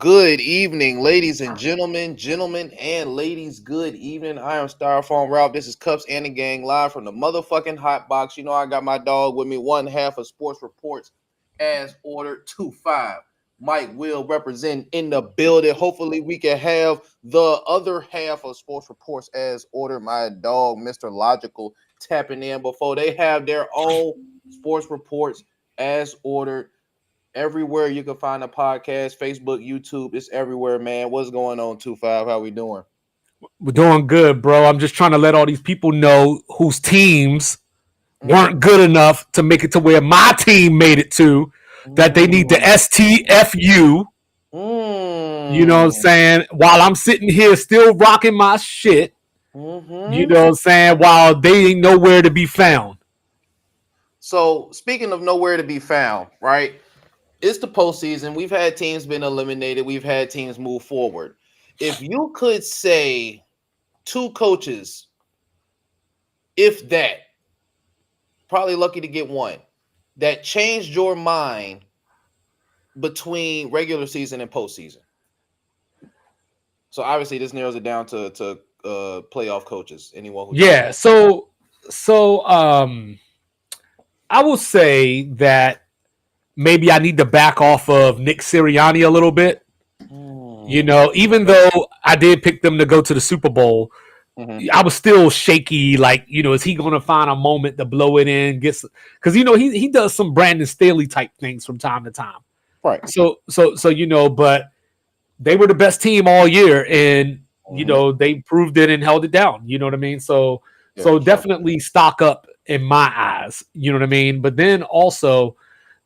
Good evening, ladies and gentlemen and ladies. Good evening. I am Styrofoam Ralph. This is Cups and the Gang live from the motherfucking hot box. You know I got my dog with me, one half of Sports Reports as ordered 2-5. Mike will represent in the building. Hopefully we can have the other half of Sports Reports as ordered. My dog, Mr. Logical, tapping in before they have their own Sports Reports as ordered. Everywhere you can find a podcast, Facebook, YouTube, it's everywhere, man. What's going on, 2-5? How we doing? We're doing good, bro. I'm just trying to let all these people know whose teams weren't good enough to make it to where my team made it to, that they need the Mm. STFU. You know what I'm Mm. saying? While I'm sitting here still rocking my shit, you Mm-hmm. know what I'm saying? While they ain't nowhere to be found. So, speaking of nowhere to be found, right? It's the postseason. We've had teams been eliminated. We've had teams move forward. If you could say two coaches, if that, probably lucky to get one, that changed your mind between regular season and postseason. So obviously this narrows it down to playoff coaches. Anyone who did Yeah, that. so I will say that maybe I need to back off of Nick Sirianni a little bit. You know, even Okay. though I did pick them to go to the Super Bowl, Mm-hmm. I was still shaky. Like, you know, is he going to find a moment to blow it in? Because you know he does some Brandon Staley type things from time to time. Right. So you know, but they were the best team all year, and you Mm-hmm. know they proved it and held it down. You know what I mean? So Yeah, so for sure. definitely stock up in my eyes. You know what I mean? But then also,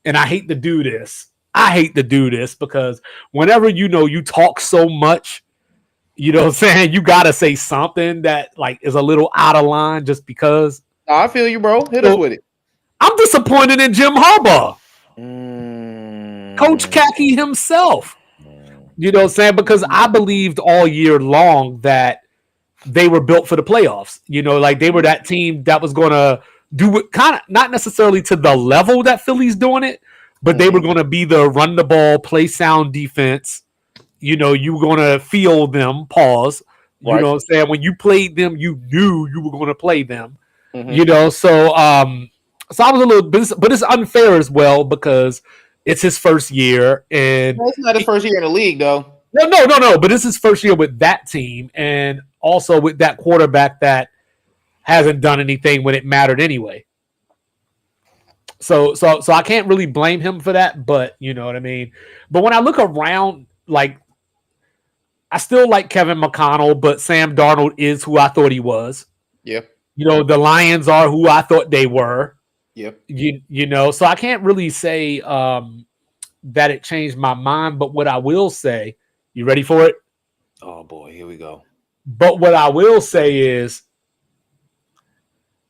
and I hate to do this. I hate to do this because whenever you know you talk so much, you know what I'm saying? You gotta say something that like is a little out of line just because. No, I feel you, bro. Hit us So with it. I'm disappointed in Jim Harbaugh, Coach Mm. Khaki himself. You know what I'm saying? Because I believed all year long that they were built for the playoffs. You know, like they were that team that was gonna do it kind of not necessarily to the level that Philly's doing it, but they were Mm-hmm. gonna be the run the ball, play sound defense. You know, you were gonna feel them, pause. You Right. know what I'm saying? When you played them, you knew you were gonna play them. Mm-hmm. You know, so I was a little bit, but it's unfair as well because it's his first year, and Well, it's not his first year in the league, though. no, but it's his first year with that team, and also with that quarterback that hasn't done anything when it mattered anyway. So I can't really blame him for that, but you know what I mean. But when I look around, like I still like Kevin McConnell, but Sam Darnold is who I thought he was. Yeah. You know, the Lions are who I thought they were. Yeah. You know, so I can't really say that it changed my mind. But what I will say, you ready for it? Oh boy, here we go. But what I will say is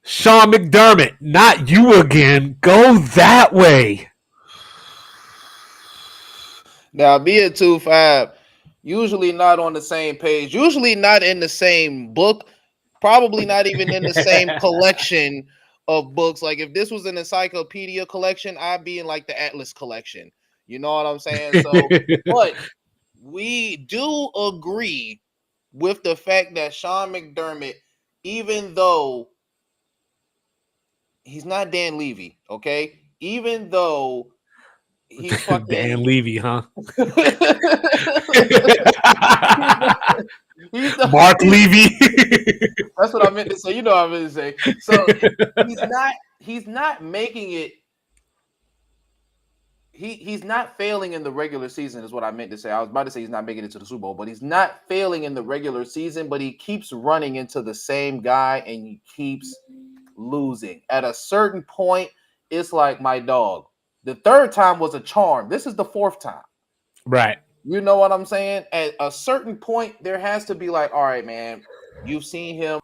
Sean McDermott, not you again. Go that way. Now, me and 2-5, usually not on the same page, usually not in the same book, probably not even in the same collection of books. Like if this was an encyclopedia collection, I'd be in like the Atlas collection. You know what I'm saying? So, but we do agree with the fact that Sean McDermott, even though he's not Dan Levy, okay, even though he's Dan fucking Levy, huh? he's not, Mark Levy. that's what I meant to say. You know what I meant to say. So he's not making it. He's not failing in the regular season, is what I meant to say. I was about to say he's not making it to the Super Bowl, but he's not failing in the regular season, but he keeps running into the same guy and he keeps losing. At a certain point, it's like my dog. The third time was a charm. This is the fourth time. Right. You know what I'm saying? At a certain point, there has to be like, all right, man, you've seen him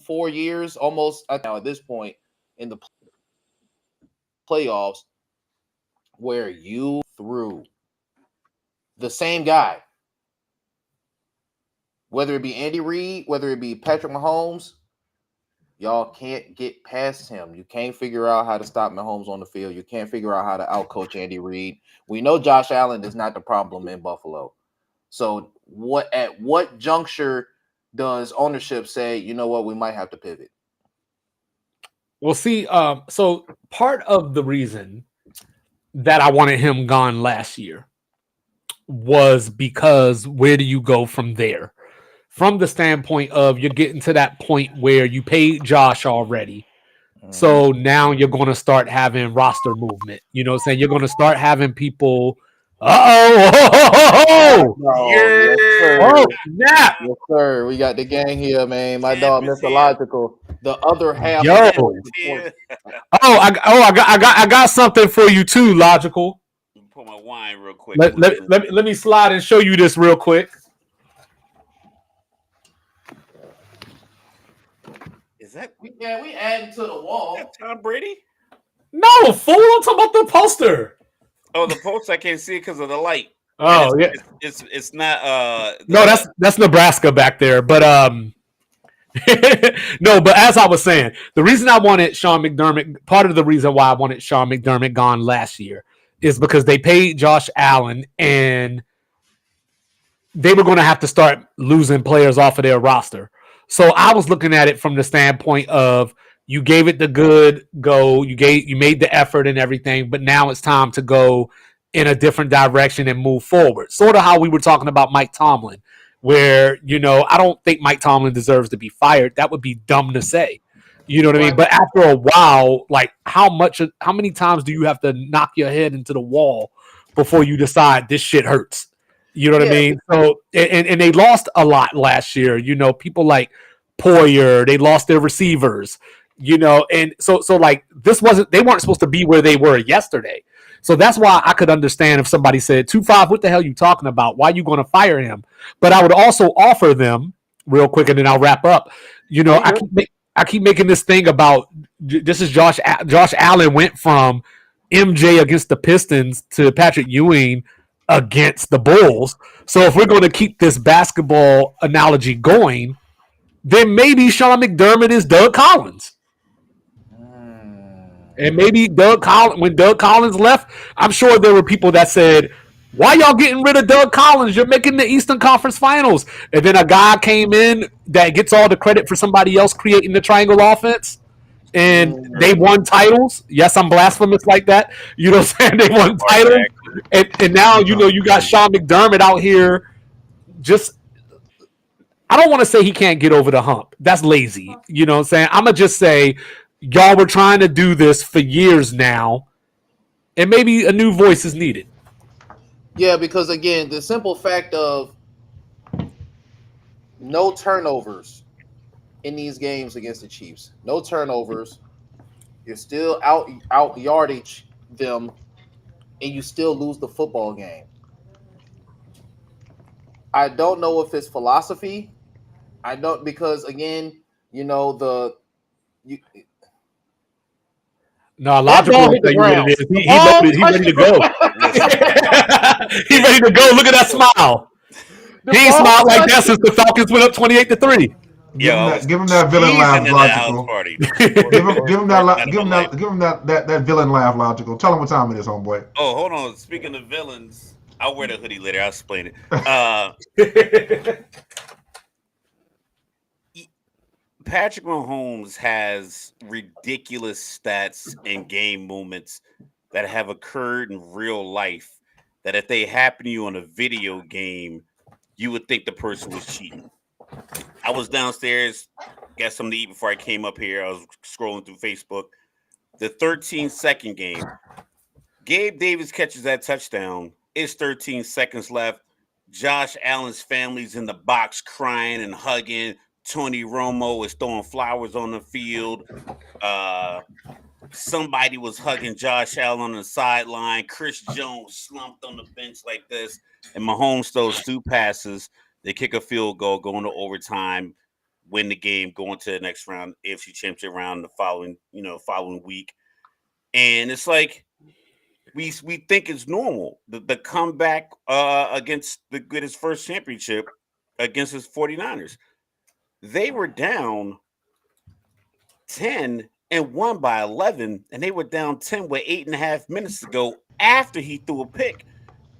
4 years almost now at this point in the playoffs where you threw the same guy, whether it be Andy Reid, whether it be Patrick Mahomes, Y'all can't get past him. You can't figure out how to stop Mahomes on the field. You can't figure out how to outcoach Andy Reid. We know Josh Allen is not the problem in Buffalo. So at what juncture does ownership say, you know what, we might have to pivot? Well, see, so part of the reason that I wanted him gone last year was because where do you go from there? From the standpoint of you're getting to that point where you paid Josh already. So now you're going to start having roster movement. You know what I'm saying? You're going to start having people. Oh, Yes, sir. oh, snap. Yes, sir. We got the gang here, man. My dog, Champ is Mr. here. Logical. The other half. Yo. Of the Yeah. I got something for you too, Logical. Pour my wine real quick. Let me slide and show you this real quick. Is that we adding to the wall. Tom Brady? No, fool. I'm talking about the poster. Oh, the post I can't see it because of the light. Oh, And yeah. It's not No, that's Nebraska back there. But no, but as I was saying, the reason I wanted Sean McDermott, part of the reason why I wanted Sean McDermott gone last year is because they paid Josh Allen and they were going to have to start losing players off of their roster. So I was looking at it from the standpoint of you gave it the good go, you made the effort and everything, but now it's time to go in a different direction and move forward. Sort of how we were talking about Mike Tomlin, where, I don't think Mike Tomlin deserves to be fired. That would be dumb to say. You know what I mean? But after a while, like how many times do you have to knock your head into the wall before you decide this shit hurts? You know what I mean? So and they lost a lot last year. People like Poyer, they lost their receivers. And so like they weren't supposed to be where they were yesterday. So that's why I could understand if somebody said 2-5, what the hell are you talking about? Why are you going to fire him? But I would also offer them real quick, and then I'll wrap up. I keep making this thing about this is Josh Allen went from MJ against the Pistons to Patrick Ewing against the Bulls. So if we're going to keep this basketball analogy going, then maybe Sean McDermott is Doug Collins. And maybe when Doug Collins left, I'm sure there were people that said, why y'all getting rid of Doug Collins? You're making the Eastern Conference Finals. And then a guy came in that gets all the credit for somebody else creating the triangle offense. And they won titles. Yes, I'm blasphemous like that. You know what I'm saying? They won titles. And now, you got Sean McDermott out here just I don't want to say he can't get over the hump. That's lazy. You know what I'm saying? I'm going to just say y'all were trying to do this for years now, and maybe a new voice is needed. Yeah, because again, the simple fact of no turnovers in these games against the Chiefs, no turnovers, you're still out yardage them, and you still lose the football game. I don't know if it's philosophy. I don't, because again, No, Logical will tell you what it is. He voted. He's ready to go. He's ready to go. Look at that smile. He ain't smiled like that since the Falcons went up 28-3. Give him that villain laugh, Logical. Give him that villain laugh, Logical. Tell him what time it is, homeboy. Oh, hold on. Speaking of villains, I'll wear the hoodie later. I'll explain it. Patrick Mahomes has ridiculous stats and game moments that have occurred in real life that if they happen to you on a video game, you would think the person was cheating. I was downstairs, got something to eat before I came up here. I was scrolling through Facebook. The 13-second game. Gabe Davis catches that touchdown. It's 13 seconds left. Josh Allen's family's in the box crying and hugging. Tony Romo is throwing flowers on the field. Somebody was hugging Josh Allen on the sideline. Chris Jones slumped on the bench like this. And Mahomes throws 2 passes. They kick a field goal, going to overtime, win the game, going to the next round, AFC Championship round the following week. And it's like we think it's normal. The comeback against his first championship against his 49ers. They were down 10 and won by 11, and they were down 10 with 8.5 minutes to go after he threw a pick.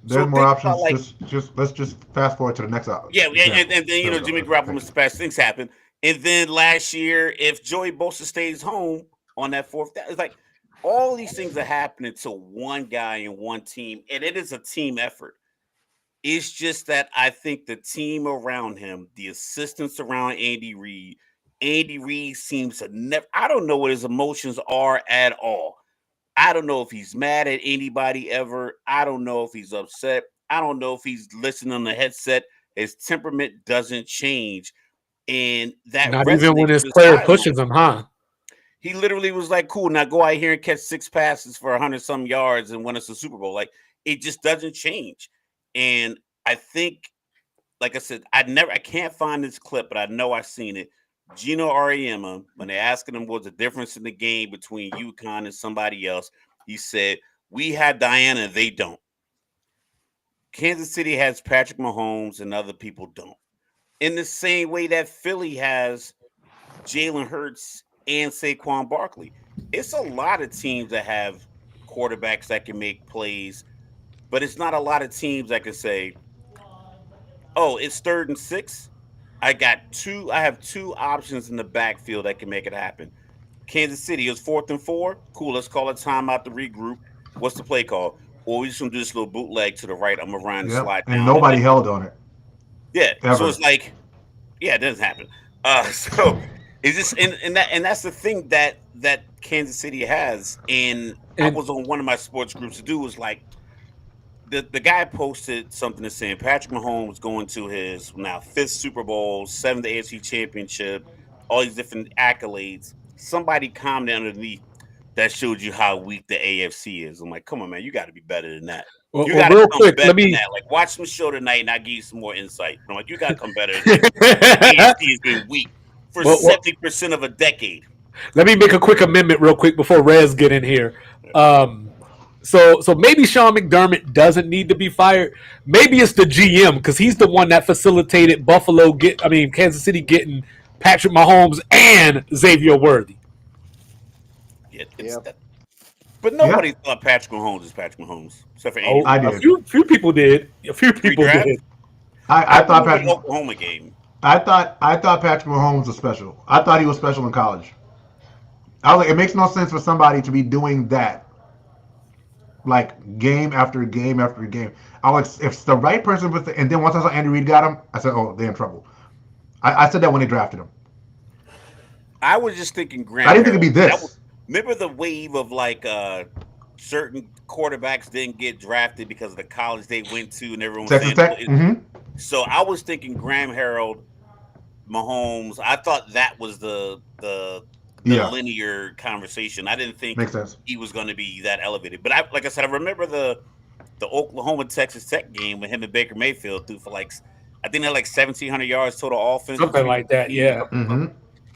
There's So more think options. about, like, Let's just fast forward to the next yeah, example. and then There we go. Jimmy Garoppolo missed the pass. Things happen, and then last year, if Joey Bosa stays home on that fourth down, it's like all these things are happening to one guy and one team, and it is a team effort. It's just that I think the team around him, the assistants around Andy Reid seems to never. I don't know what his emotions are at all. I don't know if he's mad at anybody ever. I don't know if he's upset. I don't know if he's listening on the headset. His temperament doesn't change. And that Not even when resonates his with player sideline. pushes him, huh? He literally was like, cool, now go out here and catch 6 passes for 100 some yards and win us a Super Bowl. Like, it just doesn't change. And I think, like I said, I can't find this clip, but I know I've seen it. Gino Auriemma, when they're asking him what's the difference in the game between UConn and somebody else, he said, we had Diana, they don't. Kansas City has Patrick Mahomes and other people don't. In the same way that Philly has Jalen Hurts and Saquon Barkley. It's a lot of teams that have quarterbacks that can make plays, but it's not a lot of teams that can say, oh, it's 3rd and 6. I have 2 options in the backfield that can make it happen. Kansas City is 4th and 4. Cool, let's call a timeout to regroup. What's the play call? Or we just gonna do this little bootleg to the right. I'm gonna run and slide down. And nobody held on it. Yeah. Ever. So it's like, yeah, it doesn't happen. So it's just and that's the thing that Kansas City has. And I was on one of my sports groups to do was like the guy posted something that's saying Patrick Mahomes going to his now 5th Super Bowl, 7th AFC Championship, all these different accolades. Somebody commented underneath that showed you how weak the AFC is. I'm like, come on, man, you got to be better than that. You got to real come quick, better than that. Like, watch the show tonight, and I'll give you some more insight. I'm like, you got to come better than that. The AFC has been weak for 70% of a decade. Let me make a quick amendment real quick before Rez get in here. So maybe Sean McDermott doesn't need to be fired. Maybe it's the GM because he's the one that facilitated Kansas City getting Patrick Mahomes and Xavier Worthy. Yeah, but nobody thought Patrick Mahomes is Patrick Mahomes, except for Andy. I did. A few people did. A few people did. I thought Patrick Oklahoma game. I thought Patrick Mahomes was special. I thought he was special in college. I was like, it makes no sense for somebody to be doing that, like game after game after game. I was like, if the right person was, and then once I saw Andy Reid got him, I said, oh, they're in trouble. I said that when they drafted him. I was just thinking, I didn't think it'd be this. Remember the wave of like certain quarterbacks didn't get drafted because of the college they went to, and everyone was Texas Tech. Mm-hmm. So I was thinking Graham Harrell, Mahomes. I thought that was the linear conversation. I didn't think he was going to be that elevated. But like I said, I remember the Oklahoma Texas Tech game when him and Baker Mayfield threw for like, I think they're like 1,700 yards total offense, something like that. Yeah. Mm-hmm.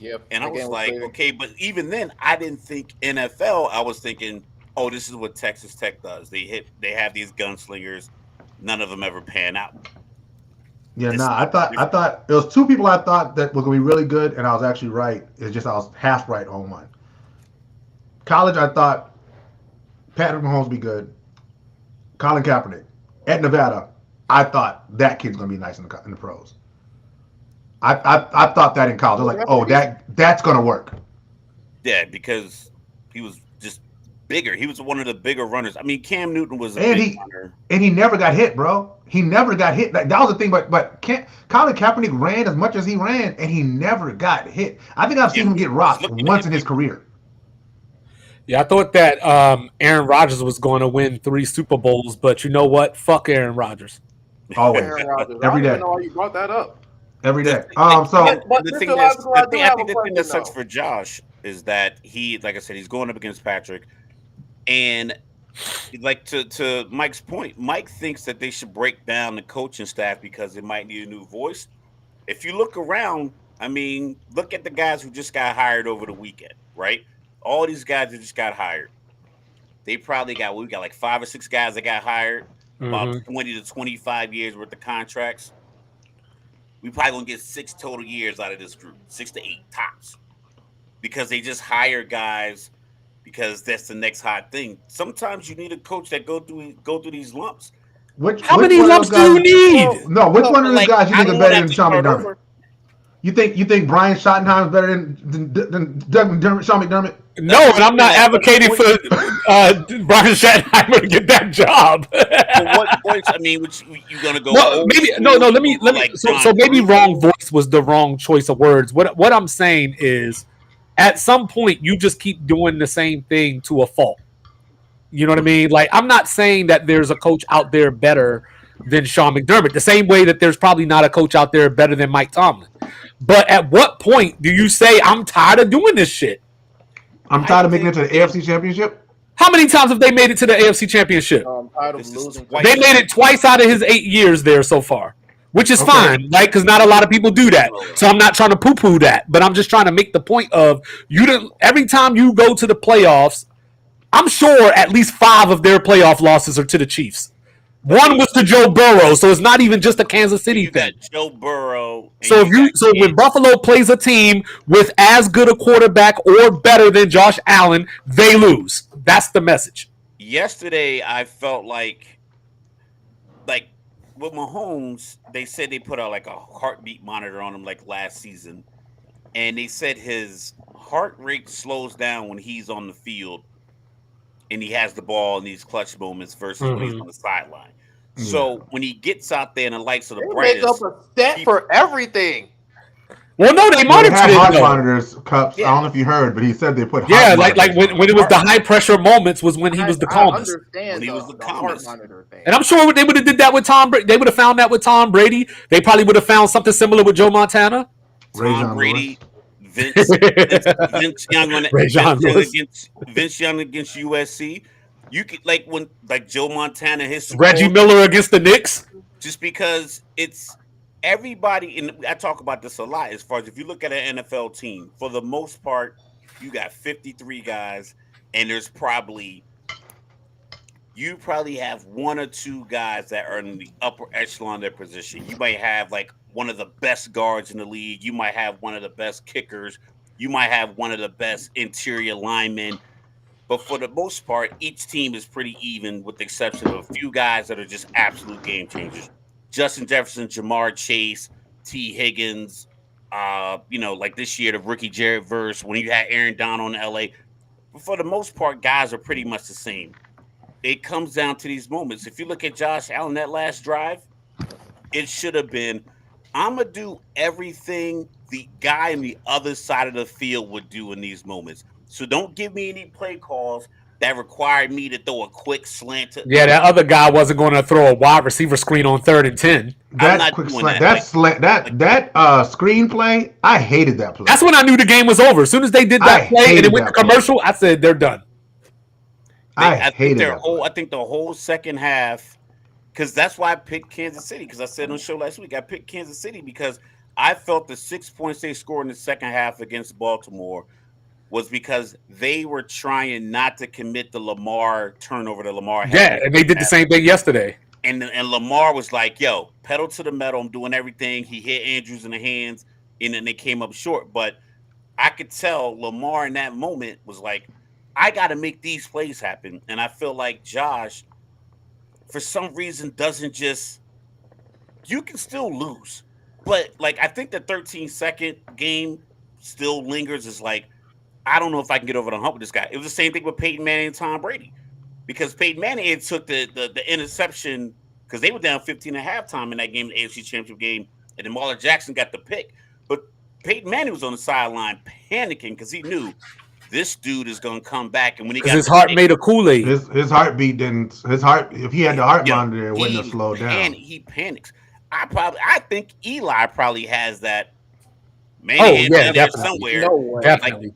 Yep. And I was like, okay, but even then, I didn't think NFL. I was thinking, oh, this is what Texas Tech does. They have these gunslingers. None of them ever pan out. Yeah, I thought there was 2 people I thought that were going to be really good, and I was actually right. It's just I was half right on one. College, I thought Patrick Mahomes would be good. Colin Kaepernick. At Nevada, I thought that kid's going to be nice in the pros. I thought that in college. I was like, oh, that's going to work. Yeah, because he was just bigger. He was one of the bigger runners. I mean, Cam Newton was a big runner. And he never got hit, bro. He never got hit. That was the thing. But Colin Kaepernick ran as much as he ran, and he never got hit. I think I've seen him get rocked once in his career. Yeah, I thought that Aaron Rodgers was going to win 3 Super Bowls, but you know what? Fuck Aaron Rodgers. Always. Aaron Rodgers. Every day. I don't even know why you brought that up. Every day. But the thing I think the thing that sucks for Josh is that he, like I said, he's going up against Patrick, and like to Mike's point, Mike thinks that they should break down the coaching staff because it might need a new voice. If you look around, I mean, look at the guys who just got hired over the weekend, right? All these guys who just got hired, they probably got we got like 5 or 6 guys that got hired, about 20 to 25 years worth of contracts. We probably gonna get 6 total years out of this group, 6 to 8 tops, because they just hire guys because that's the next hot thing. Sometimes you need a coach that go through these lumps. How many one of lumps those do you guys- need? No, which one of these guys you I think is don't better wanna than have to Sean start McDermott? over. You think Brian Schottenheimer is better than Doug McDermott, Sean McDermott? No, and I'm not advocating for Brian Schottenheimer to get that job. For what voice? I mean, which you gonna go? No, old maybe school, Let me. like So John maybe Caruso? wrong voice was the wrong choice of words. What I'm saying is, at some point, you just keep doing the same thing to a fault. You know what I mean? Like, I'm not saying that there's a coach out there better than Sean McDermott. The same way that there's probably not a coach out there better than Mike Tomlin. But at what point do you say, I'm tired of doing this shit? I'm tired of making it to the AFC Championship. How many times have they made it to the AFC Championship? I'm tired of This is losing. twice. They made it twice out of his 8 years there so far, which is Okay. fine, right? Because not a lot of people do that. So I'm not trying to poo-poo that, but I'm just trying to make the point of you. Every time you go to the playoffs, I'm sure at least 5 of their playoff losses are to the Chiefs. One was to Joe Burrow, so it's not even just a Kansas City You thing. got Joe Burrow. and So got when Buffalo plays a team with as good a quarterback or better than Josh Allen, they lose. That's the message. yesterday, I felt like with Mahomes, they said they put out like a heartbeat monitor on him like last season, and they said his heart rate slows down when he's on the field and he has the ball in these clutch moments versus when he's on the sideline. So when he gets out there in the lights of the They make up brightest, a stat for everything. Well, no, they They monitored have it. heart though. monitors, Cups. Yeah. I don't know if you heard, but he said they put Yeah, heart like monitors. when it was the high pressure moments was when he was the I calmest. understand When he was the heart calmest. monitor thing. And I'm sure they would have did that with Tom Brady. They would have found that with Tom Brady. They probably would have found something similar with Joe Montana. Rajon Tom Brady, Lewis. Vince Young on Rajon Lewis. Vince Young against USC. You could like Joe Montana his Super Reggie Bowl, Miller against the Knicks. just because it's everybody. And I talk about this a lot. As far as if you look at an NFL team, for the most part, you got 53 guys, and there's probably have 1 or 2 guys that are in the upper echelon of their position. You might have like one of the best guards in the league. You might have one of the best kickers. You might have one of the best interior linemen. But for the most part, each team is pretty even, with the exception of a few guys that are just absolute game changers. Justin Jefferson, Jamar Chase, T. Higgins, like this year, the rookie Jared Verse, when you had Aaron Donald in LA. But for the most part, guys are pretty much the same. It comes down to these moments. If you look at Josh Allen, that last drive, it should have been, I'm going to do everything the guy on the other side of the field would do in these moments. So don't give me any play calls that required me to throw a quick slant. Yeah, that other guy wasn't going to throw a wide receiver screen on 3rd and 10. I'm That not quick doing slant, that. that screen play, I hated that play. That's when I knew the game was over. As soon as they did that I play and hated it went to that play. commercial, I said they're done. I think hated their that whole. play. I think the whole second half, because that's why I picked Kansas City. Because I said on the show last week, I picked Kansas City because I felt the 6 points they scored in the second half against Baltimore was because they were trying not to commit the Lamar turnover that Lamar had. Yeah, and they did the same thing yesterday. And Lamar was like, yo, pedal to the metal. I'm doing everything. He hit Andrews in the hands, and then they came up short. But I could tell Lamar in that moment was like, I got to make these plays happen. And I feel like Josh, for some reason, doesn't just – you can still lose. But, like, I think the 13-second game still lingers as like, I don't know if I can get over the hump with this guy. It was the same thing with Peyton Manning and Tom Brady. Because Peyton Manning had took the interception because they were down 15 at halftime in that game, the AFC Championship game, and then Marlon Jackson got the pick. But Peyton Manning was on the sideline panicking because he knew this dude is going to come back. And when he got His heart made a Kool-Aid. His heartbeat didn't. His heart. If he had the heart monitor, it wouldn't have slowed down. He panics. I think Eli probably has that. Man, Oh, yeah, down there definitely. somewhere. No way. Definitely.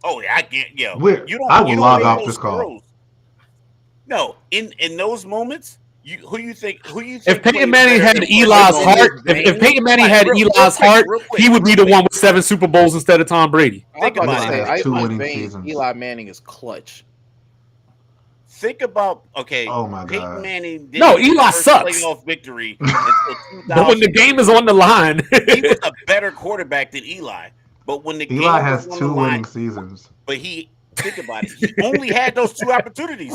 Oh yeah, I get yo. I will log make off those this call. throws. No, in those moments, who you think? If Peyton plays Manning better had than Eli's Peyton heart, Manning? if Peyton Manning Right, had real Eli's quick, heart, real quick, he would be real the quick. one with 7 Super Bowls instead of Tom Brady. Think I was about about to it. say, Two Ice winning Veins, seasons. Eli Manning is clutch. Think about Oh, my Peyton God. Manning. Didn't No, get his Eli first sucks. Playoff victory until 2000. But when the game is on the line, He was a better quarterback than Eli. But when the Eli game has was on 2 the line, winning seasons. but think about it, he only had those 2 opportunities.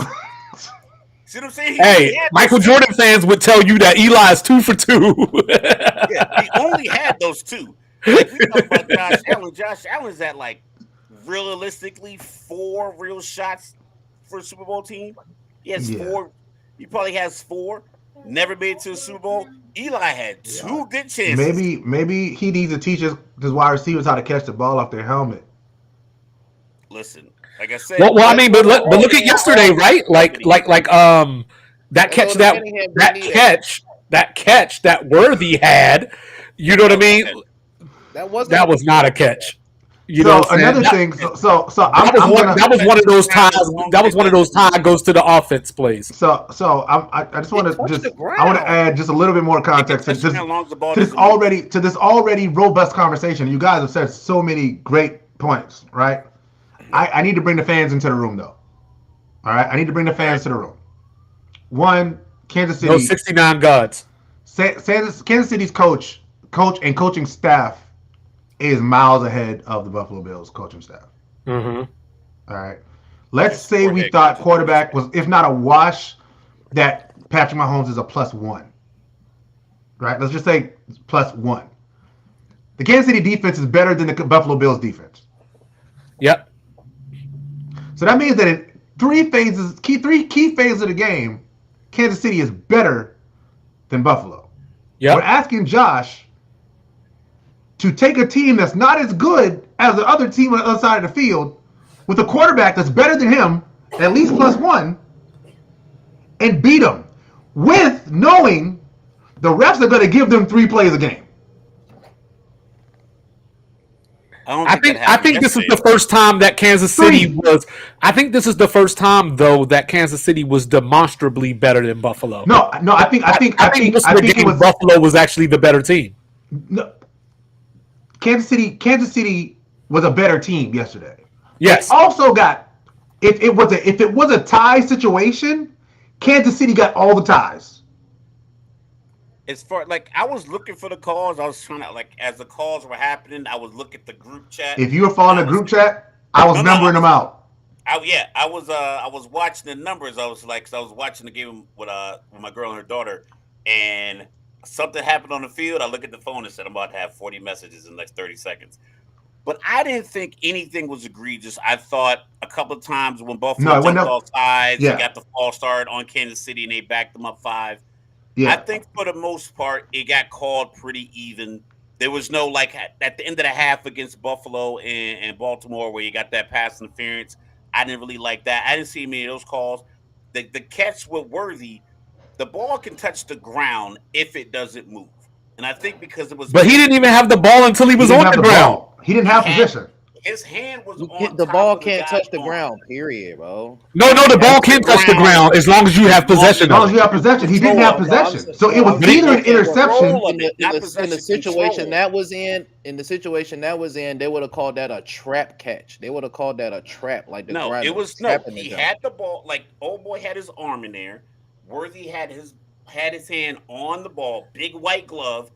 See what I'm saying? Hey, Michael Jordan fans would tell you that Eli is 2 for 2. Yeah, he only had those 2. Like we talk about Josh Allen. Josh Allen's at like realistically 4 real shots for a Super Bowl team. He has 4. He probably has 4. Never made it to a Super Bowl. Eli had 2 good chances. Maybe he needs to teach his wide receivers how to catch the ball off their helmet. Listen, like I said. Well, I mean, but look at yesterday, right? Like that catch that Worthy had. You know what I mean? That was not a catch. You know, another thing. That was one of those ties. That was one of those ties goes to the offense plays. I just want to add just a little bit more context to this already robust conversation. You guys have said so many great points, right? I need to bring the fans into the room, though. All right, I need to bring the fans to the room. One, Kansas City. Those 69 gods. Kansas City's coach and coaching staff is miles ahead of the Buffalo Bills coaching staff. Mm-hmm. All right. Let's say we thought quarterback was, if not a wash, that Patrick Mahomes is a +1. Right? Let's just say +1. The Kansas City defense is better than the Buffalo Bills defense. Yep. So that means that in 3 key phases of the game, Kansas City is better than Buffalo. Yep. We're asking Josh to take a team that's not as good as the other team on the other side of the field with a quarterback that's better than him, at least +1, and beat them with knowing the refs are going to give them 3 plays a game. I think this is the first time that Kansas City was. I think this is the first time though that Kansas City was demonstrably better than Buffalo. No. I think Buffalo was actually the better team. No. Kansas City was a better team yesterday. Yes. They also got if it was a tie situation, Kansas City got all the ties. As far I was looking for the calls, I was trying to as the calls were happening, I would look at the group chat. If you were following the group chat, I was numbering them out. I was watching the numbers. I was watching the game with my girl and her daughter, and something happened on the field. I look at the phone and said, I'm about to have 40 messages in the next 30 seconds. But I didn't think anything was egregious. I thought a couple of times when Buffalo jumped off sides, they got the false start on Kansas City and they backed them up 5. Yeah. I think for the most part, it got called pretty even. There was no at the end of the half against Buffalo and Baltimore where you got that pass interference. I didn't really like that. I didn't see many of those calls. The catch with Worthy, the ball can touch the ground if it doesn't move. And I think because it was... But he didn't even have the ball until he was on the ground. He didn't have possession. His hand was on the ball can't touch the ground, period, bro. No, the ball can touch the ground as long as you have possession. As long as you have possession. He didn't have possession. So it was either an interception. In the situation that was in, they would have called that a trap catch. They would have called that a trap. He had the ball, old boy had his arm in there. Worthy had his hand on the ball, big white glove,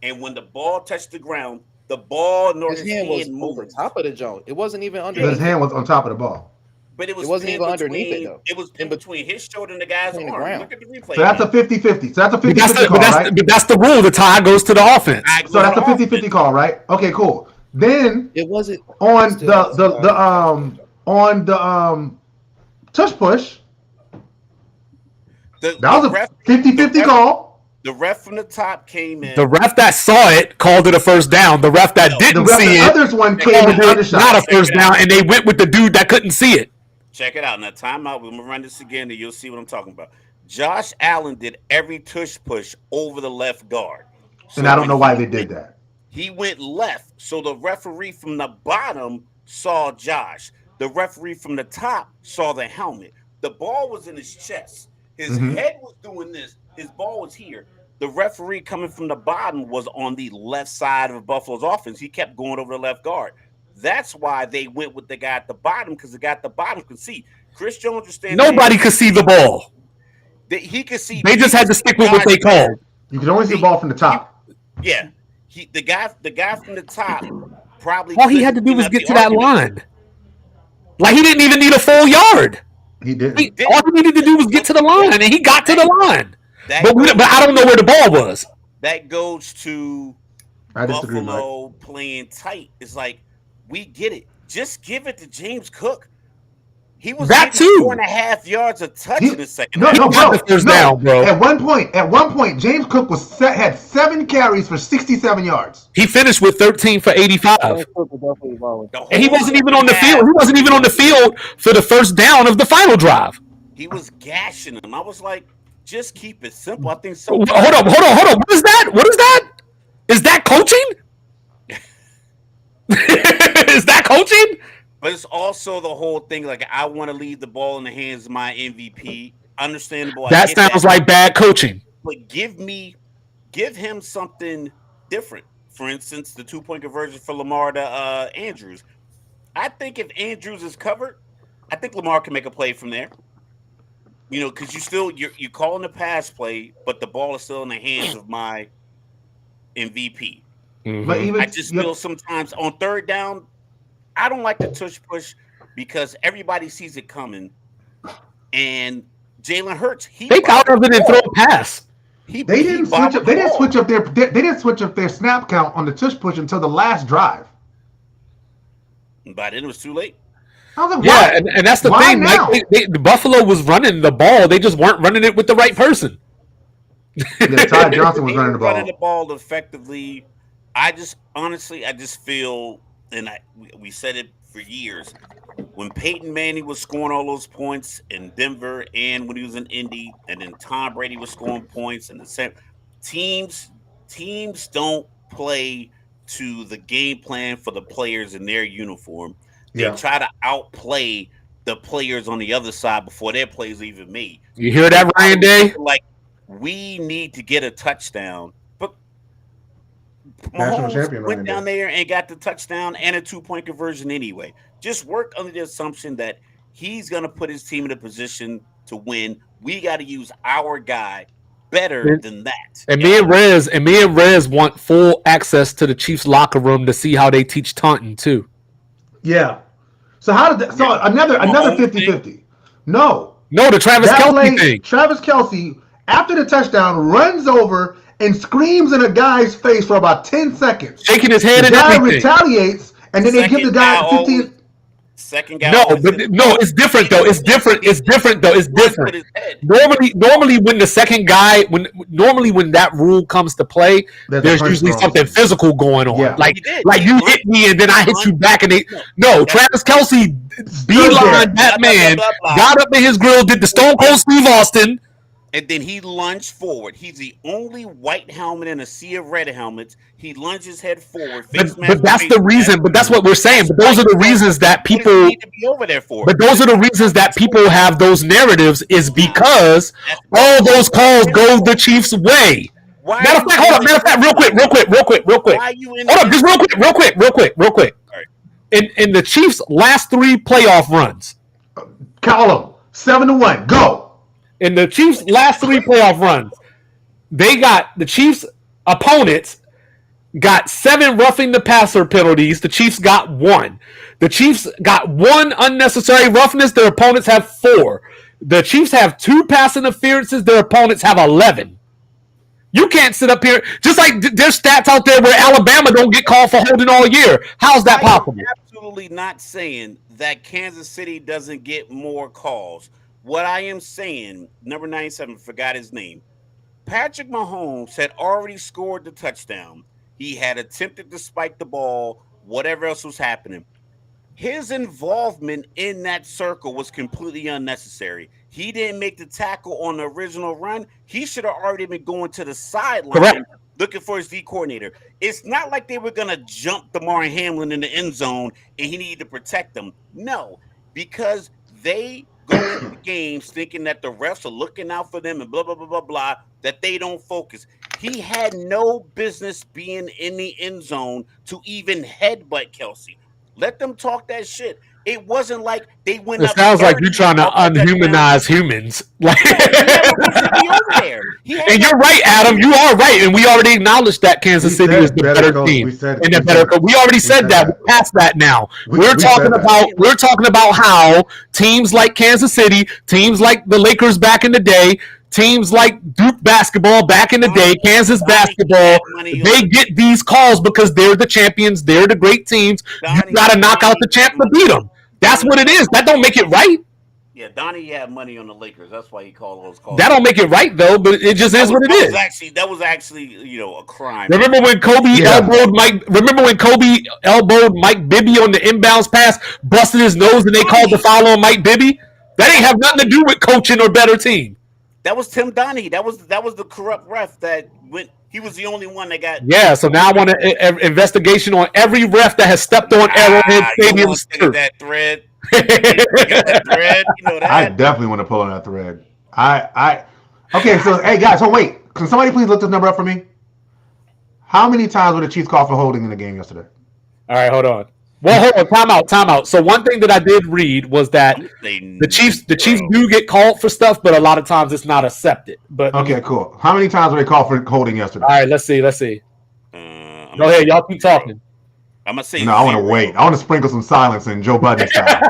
and when the ball touched the ground, the ball nor his hand was moved. over top of the joint. It wasn't even under. His hand was on top of the ball. But it wasn't even underneath it, though. It was in between his shoulder and the guy's arm. Look at the replay. So that's a 50-50. So that's a 50-50 call, right? But that's the rule. The tie goes to the offense. So that's a 50-50 call, right? Okay, cool. Then it wasn't on the tush push. That was a 50-50 call. The ref from the top came in. The ref that saw it called it a first down. The ref that didn't see it, others one came in undershot. Not a first down, and they went with the dude that couldn't see it. Check it out. Now, timeout. We're gonna run this again, and you'll see what I'm talking about. Josh Allen did every tush push over the left guard, and I don't know why they did that. He went left, so the referee from the bottom saw Josh. The referee from the top saw the helmet. The ball was in his chest. His head was doing this. His ball was here. The referee coming from the bottom was on the left side of Buffalo's offense. He kept going over the left guard. That's why they went with the guy at the bottom, because the guy at the bottom could see. Chris Jones was standing. Nobody could see the ball. He could see. They just had to stick with what they called. You could only see the ball from the top. The guy from the top probably all he had to couldn't do bring was up get the to that argument. line. Like he didn't even need a full yard. He didn't. All he needed to do was get to the line, and he got to the line. That But I don't know where the ball was. That goes to I disagree, Mike. Buffalo playing tight. It's like, we get it. Just give it to James Cook. He was That getting too. 4.5 yards a touch in the second No, half. no, got the first down, bro. At one point, James Cook had 7 carries for 67 yards. He finished with 13 for 85. The And he whole wasn't even on the second field. half, He wasn't even on the field for the first down of the final drive. he was gashing them. I was like, just keep it simple. I think Hold so. up. What is that? Is that coaching? Is that coaching? But it's also the whole thing. Like, I want to leave the ball in the hands of my MVP. Understandable. That sounds like bad coaching. But give him something different. For instance, the 2-point conversion for Lamar to Andrews. I think if Andrews is covered, I think Lamar can make a play from there. You know, because you're calling the pass play, but the ball is still in the hands of my MVP. Mm-hmm. But even I just feel sometimes on third down, I don't like the tush push because everybody sees it coming. And Jalen Hurts, Take out of it and throw a pass. They didn't switch up their snap count on the tush push until the last drive. By then it was too late. I was like, Yeah, and that's the Why thing. now? Like, the Buffalo was running the ball. They just weren't running it with the right person. Yeah, Ty Johnson was They running were the ball. running the ball effectively. I just feel, and we said it for years, when Peyton Manning was scoring all those points in Denver and when he was in Indy, and then Tom Brady was scoring points, and the same teams don't play to the game plan for the players in their uniform. They try to outplay the players on the other side before their plays are even made. You hear that, Ryan Day? Like, we need to get a touchdown. But National Mahomes champion went Ryan down Day. there and got the touchdown and a 2-point conversion anyway. Just work under the assumption that he's going to put his team in a position to win. We got to use our guy better than that. And me and Rez want full access to the Chiefs locker room to see how they teach taunting too. Yeah. So how did that? So another 50-50. No, the Travis that Kelce play, thing. Travis Kelce, after the touchdown, runs over and screams in a guy's face for about 10 seconds. Shaking his head The and guy everything. retaliates, and then they give the guy 15. Second guy. It's different though. It's different. Normally when the second guy, when that rule comes to play, there's usually something physical going on. Yeah. Like you hit me and then I hit you back, and Travis Kelce beeline that man, got up in his grill, did the Stone Cold Steve Austin. And then he lunged forward. He's the only white helmet in a sea of red helmets. He lunges head forward. But that's the reason. But that's what we're saying. But those are the reasons that people need to be over there for. But those are the reasons that people have those narratives is because all those calls go the Chiefs' way. Matter of fact, real quick. Why are you in Hold up, just real quick. Right. In the Chiefs' last 3 playoff runs, Call him 7-1. Go. in the Chiefs' last 3 playoff runs, the Chiefs' opponents got 7 roughing the passer penalties. The Chiefs got 1. The Chiefs got 1 unnecessary roughness. Their opponents have 4. The Chiefs have 2 pass interferences. Their opponents have 11. You can't sit up here just like there's stats out there where Alabama don't get called for holding all year. How's that possible? I'm absolutely not saying that Kansas City doesn't get more calls. What I am saying, number 97, forgot his name. Patrick Mahomes had already scored the touchdown. He had attempted to spike the ball, whatever else was happening. His involvement in that circle was completely unnecessary. He didn't make the tackle on the original run. He should have already been going to the sideline looking for his D coordinator. It's not like they were going to jump Damar Hamlin in the end zone and he needed to protect them. No, because they go into games thinking that the refs are looking out for them and blah, blah, blah, blah, blah, that they don't focus. He had no business being in the end zone to even headbutt Kelce. Let them talk that shit. It wasn't like they went It up. sounds like you're 30 trying to off that touchdown. unhumanize humans. Like, He had no reason to be over there. He had and no you're right, Adam. You are right, and we already acknowledged that Kansas We City said is the better better coach. team. We said- and the we better said- coach. We already said said that. that. We're past that now. We We're said talking that. about how teams like Kansas City, teams like the Lakers back in the day, teams like Duke basketball back in the day, Kansas basketball, they get these calls because they're the champions. They're the great teams. You got to knock out the champ to beat them. That's what it is. That don't make it right. Yeah, Donnie had money on the Lakers. That's why he called those calls. That don't make it right though, but it just is what it is. That was actually a crime. Remember when Kobe elbowed Mike? Remember when Kobe elbowed Mike Bibby on the inbounds pass, busted his nose, and they called the foul on Mike Bibby? That ain't have nothing to do with coaching or better team. That was Tim Donnie. That was the corrupt ref that went. He was the only one that got. Yeah, so now I want an investigation on every ref that has stepped on Arrowhead Stadium's turf. That thread. That thread. You know that. I definitely want to pull on that thread. Okay, so hey guys, so wait. Can somebody please look this number up for me? How many times were the Chiefs called for holding in the game yesterday? All right, hold on. Well, hold on, time out. So one thing that I did read was that the Chiefs do get called for stuff, but a lot of times it's not accepted. But okay, cool. How many times were they called for holding yesterday? All right, let's see. Go ahead, y'all keep talking. I'm gonna say no. I want to wait. I want to sprinkle some silence in Joe Budden style.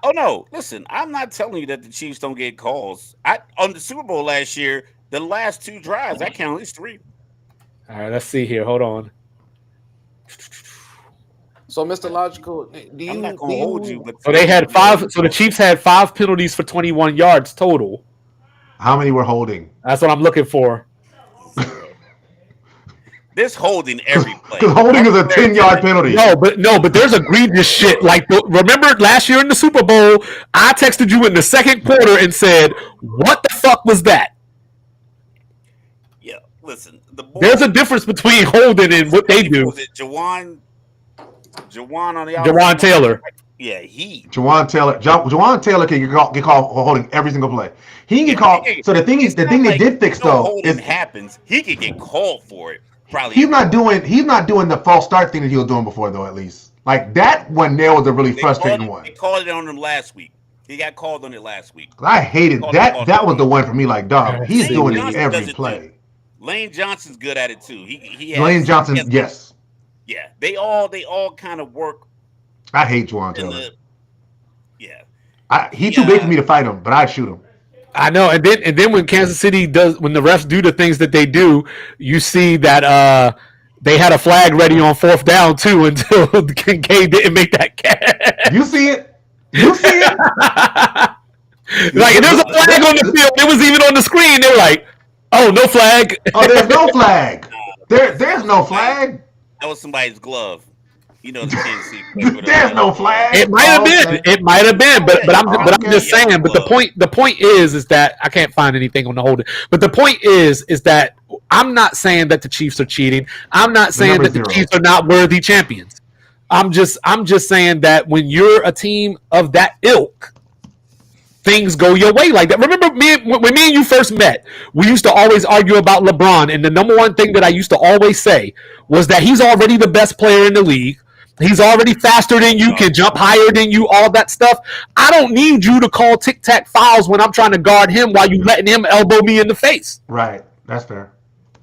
Oh no! Listen, I'm not telling you that the Chiefs don't get calls. On the Super Bowl last year, the last 2 drives, I count at least 3. All right, let's see here. Hold on. So, Mr. Logical, I'm not gonna hold you, but So they had 5. So the Chiefs had 5 penalties for 21 yards total. How many were holding? That's what I'm looking for. This holding every play. Because holding is a 10-yard penalty. No, but there's egregious shit. Like, remember last year in the Super Bowl, I texted you in the second quarter and said, "What the fuck was that?" Yeah, listen. There's a difference between holding and what they do. Was it Jawan on the outside? Jawan Taylor. Yeah, Jawan Taylor can get called for holding every single play. He can get called. So the thing they did fix though holding is happens. He could get called for it. Probably he's not doing the false start thing that he was doing before though. At least like that one there was a really frustrating one. They called it on him last week. He got called on it last week. I hated that. That was the one for me. Like dog, he's doing it every play. Lane Johnson's good at it too. Lane Johnson, yes. Yeah, they all kind of work. I hate Juwan Taylor. Yeah, he's too big for me to fight him, but I'd shoot him. I know, and then when Kansas City when the refs do the things that they do, you see that they had a flag ready on 4th down too until Kincaid didn't make that catch. You see it? Like there's a flag on the field. It was even on the screen. They were like, "Oh, no flag." Oh, there's no flag. There's no flag. That was somebody's glove. You know the Kansas City. There's no flag. It might have been. Okay. It might have been. But I'm just saying. But the point is that I can't find anything on the holding. But the point is that I'm not saying that the Chiefs are cheating. I'm not saying that the Chiefs are not worthy champions. I'm just saying that when you're a team of that ilk, things go your way like that. Remember when me and you first met, we used to always argue about LeBron, and the number one thing that I used to always say was that he's already the best player in the league. He's already faster than you, can jump higher than you, all that stuff. I don't need you to call tic-tac fouls when I'm trying to guard him while you letting him elbow me in the face. Right. That's fair.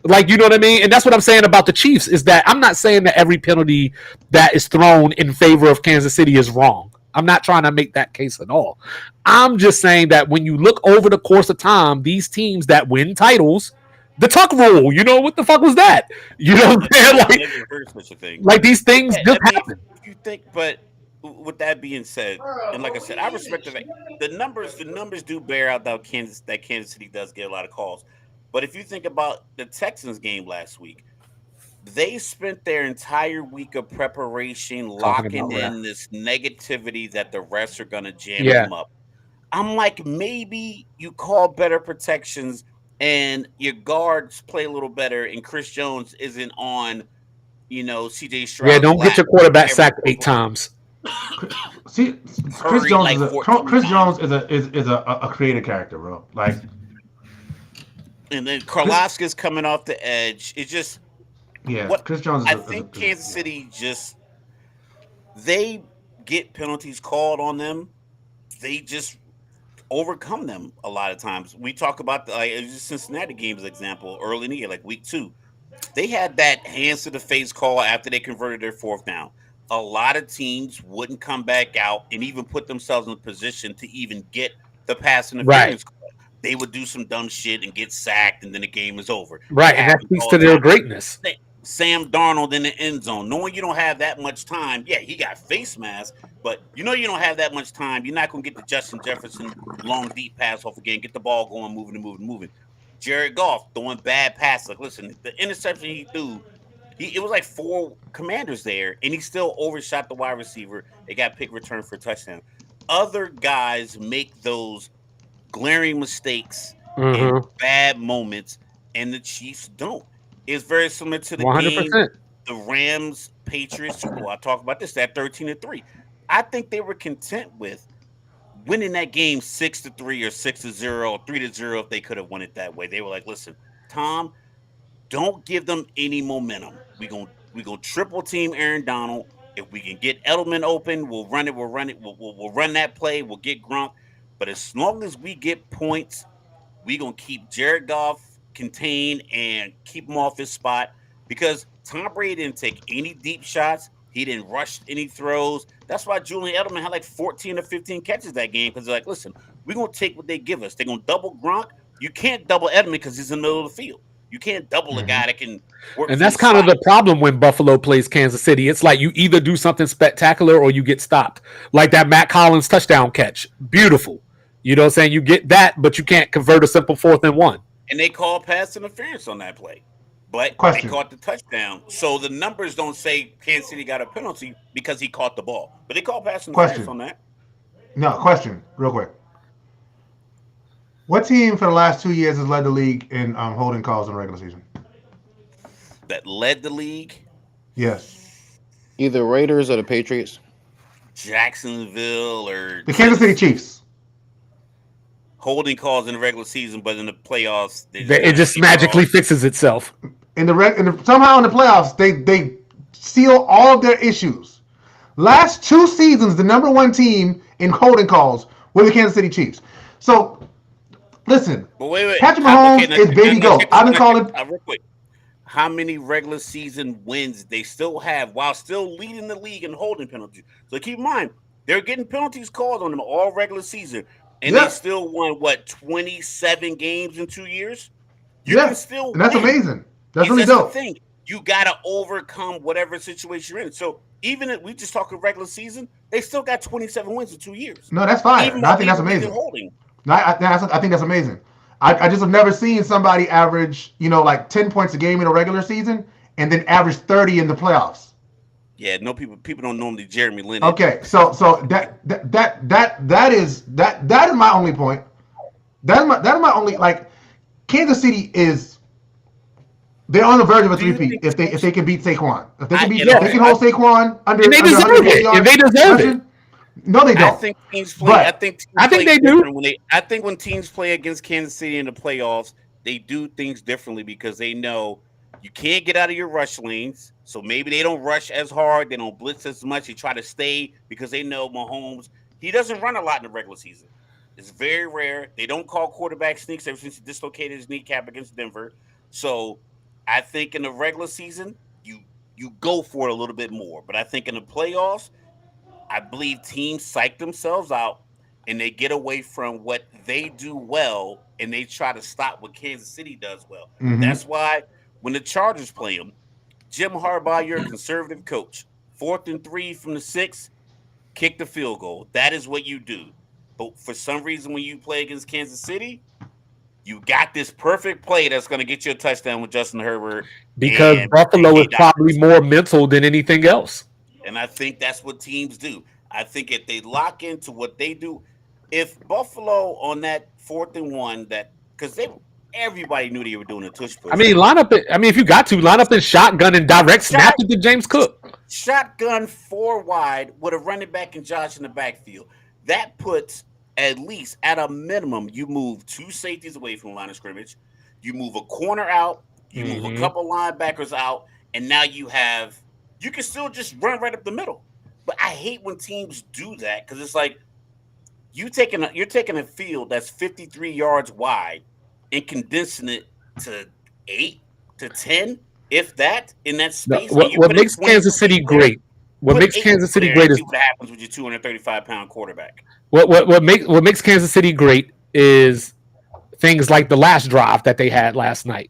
Like, you know what I mean? And that's what I'm saying about the Chiefs is that I'm not saying that every penalty that is thrown in favor of Kansas City is wrong. I'm not trying to make that case at all. I'm just saying that when you look over the course of time, these teams that win titles, the Tuck rule, you know, what the fuck was that? You know what I'm saying? Like these things just happen. You think, but with that being said, and like I said, I respect the fact the numbers do bear out that Kansas City does get a lot of calls. But if you think about the Texans game last week, they spent their entire week of preparation locking in this negativity that the refs are going to jam them up. I'm like, maybe you call better protections and your guards play a little better and Chris Jones isn't on, CJ Stroud. Yeah, don't get your quarterback sacked 8 times. See, Chris Jones is a creative character, bro. Like, and then Karlaftis coming off the edge. It's just Chris Jones. I think Kansas City they get penalties called on them, they just overcome them a lot of times. We talk about the Cincinnati games example early in the year, like week 2. They had that hands to the face call after they converted their 4th down. A lot of teams wouldn't come back out and even put themselves in a position to even get the pass interference call. They would do some dumb shit and get sacked, and then the game is over. Right, and that speaks to their greatness. Sam Darnold in the end zone, knowing you don't have that much time. Yeah, he got face mask, but you know you don't have that much time. You're not going to get the Justin Jefferson long, deep pass off again, get the ball going, moving. Jared Goff throwing bad passes. Like, listen, the interception he threw, it was like 4 Commanders there, and he still overshot the wide receiver. They got pick return for a touchdown. Other guys make those glaring mistakes and bad moments, and the Chiefs don't. It's very similar to the 100%. Game, the Rams Patriots Super Bowl. I talked about this, that 13-3. I think they were content with winning that game 6-3 or 6-0 or 3-0 if they could have won it that way. They were like, listen, Tom, don't give them any momentum. We're gonna triple team Aaron Donald. If we can get Edelman open, we'll run it. We'll run that play. We'll get Gronk. But as long as we get points, we're gonna keep Jared Goff contained and keep him off his spot, because Tom Brady didn't take any deep shots. He didn't rush any throws. That's why Julian Edelman had like 14 or 15 catches that game, because they're like, listen, we're going to take what they give us. They're going to double Gronk. You can't double Edelman because he's in the middle of the field. You can't double a guy that can work. And that's kind of the problem when Buffalo plays Kansas City. It's like you either do something spectacular or you get stopped. Like that Matt Collins touchdown catch. Beautiful. You know what I'm saying? You get that, but you can't convert a simple 4th and 1. And they called pass interference on that play. But they caught the touchdown. So the numbers don't say Kansas City got a penalty because he caught the ball. But they called pass interference on that. No, question, real quick. What team for the last 2 years has led the league in holding calls in the regular season? That led the league? Yes. Either Raiders or the Patriots. Jacksonville or the Kansas City Chiefs. Holding calls in the regular season, but in the playoffs, it just magically fixes itself. Somehow in the playoffs, they seal all of their issues. Last 2 seasons, the number 1 team in holding calls were the Kansas City Chiefs. So, listen, Patrick Mahomes is baby goat. I've been calling. Real quick, how many regular season wins they still have while still leading the league in holding penalties? So keep in mind, they're getting penalties called on them all regular season. And they still won, 27 games in 2 years? You can still and that's win. Amazing. That's really dope. The thing. You got to overcome whatever situation you're in. So even if we just talk a regular season, they still got 27 wins in 2 years. No, that's fine. I think that's amazing. I think that's amazing. I just have never seen somebody average, like 10 points a game in a regular season and then average 30 in the playoffs. Yeah, no people don't normally Jeremy Lin. Okay, so that is my only point. That is my only, like, Kansas City they're on the verge of a three-peat if they can beat Saquon. If they can hold Saquon under, and they deserve it. And they deserve it. No, they don't. I think teams play. I think they do. I think when teams play against Kansas City in the playoffs, they do things differently because they know you can't get out of your rush lanes. So maybe they don't rush as hard. They don't blitz as much. They try to stay because they know Mahomes, he doesn't run a lot in the regular season. It's very rare. They don't call quarterback sneaks ever since he dislocated his kneecap against Denver. So I think in the regular season, you go for it a little bit more. But I think in the playoffs, I believe teams psych themselves out and they get away from what they do well and they try to stop what Kansas City does well. Mm-hmm. That's why when the Chargers play them, Jim Harbaugh, you're a conservative coach. 4th and 3 from the 6, kick the field goal. That is what you do. But for some reason, when you play against Kansas City, you got this perfect play that's going to get you a touchdown with Justin Herbert. Because Buffalo is probably more mental than anything else. And I think that's what teams do. I think if they lock into what they do, if Buffalo on that 4th and 1, because everybody knew they were doing a tush push. If you got to, line up in shotgun and direct snap it to James Cook. Shotgun 4 wide with a running back and Josh in the backfield. That puts, at least at a minimum, you move 2 safeties away from the line of scrimmage. You move a corner out. You move a couple linebackers out. And now you can still just run right up the middle. But I hate when teams do that because it's like you're taking a field that's 53 yards wide and condensing it to 8 to 10, if that, in that space. What makes Kansas City great? What makes Kansas City great is what happens with your 235-pound quarterback. What makes Kansas City great is things like the last drive that they had last night.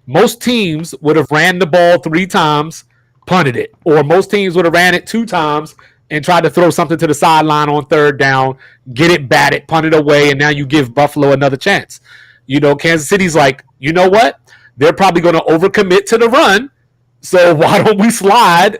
Most teams would have ran the ball 3 times, punted it, or most teams would have ran it 2 times and tried to throw something to the sideline on 3rd down, get it batted, punt it away, and now you give Buffalo another chance. Kansas City's like, you know what? They're probably going to overcommit to the run, so why don't we slide?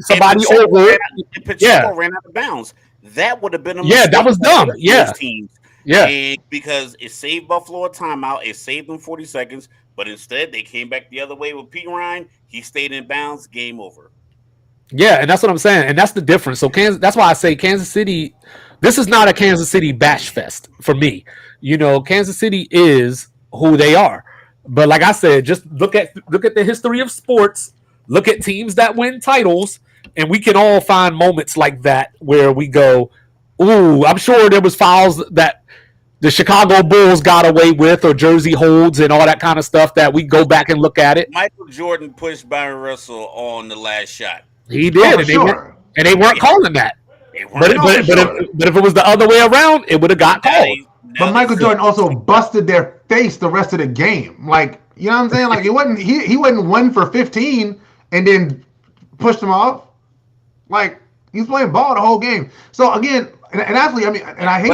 Somebody over. Pacheco ran out of bounds. That would have been a mistake. That was dumb. Teams. Yeah, and because it saved Buffalo a timeout, it saved them 40 seconds, but instead they came back the other way with Pete Ryan. He stayed in bounds. Game over. Yeah, and that's what I'm saying, and that's the difference. So that's why I say Kansas City. This is not a Kansas City bash fest for me. Kansas City is who they are. But like I said, just look at the history of sports. Look at teams that win titles, and we can all find moments like that where we go, "Ooh, I'm sure there was fouls that the Chicago Bulls got away with, or jersey holds, and all that kind of stuff." That we go back and look at it. Michael Jordan pushed Byron Russell on the last shot. He did, and they weren't calling that. But if it was the other way around, it would have got called. But Michael Jordan also busted their face the rest of the game. Like, you know what I'm saying? Like, it wasn't he wasn't 1 for 15 and then pushed him off. Like, he's playing ball the whole game. So again, and actually, I mean, and I hate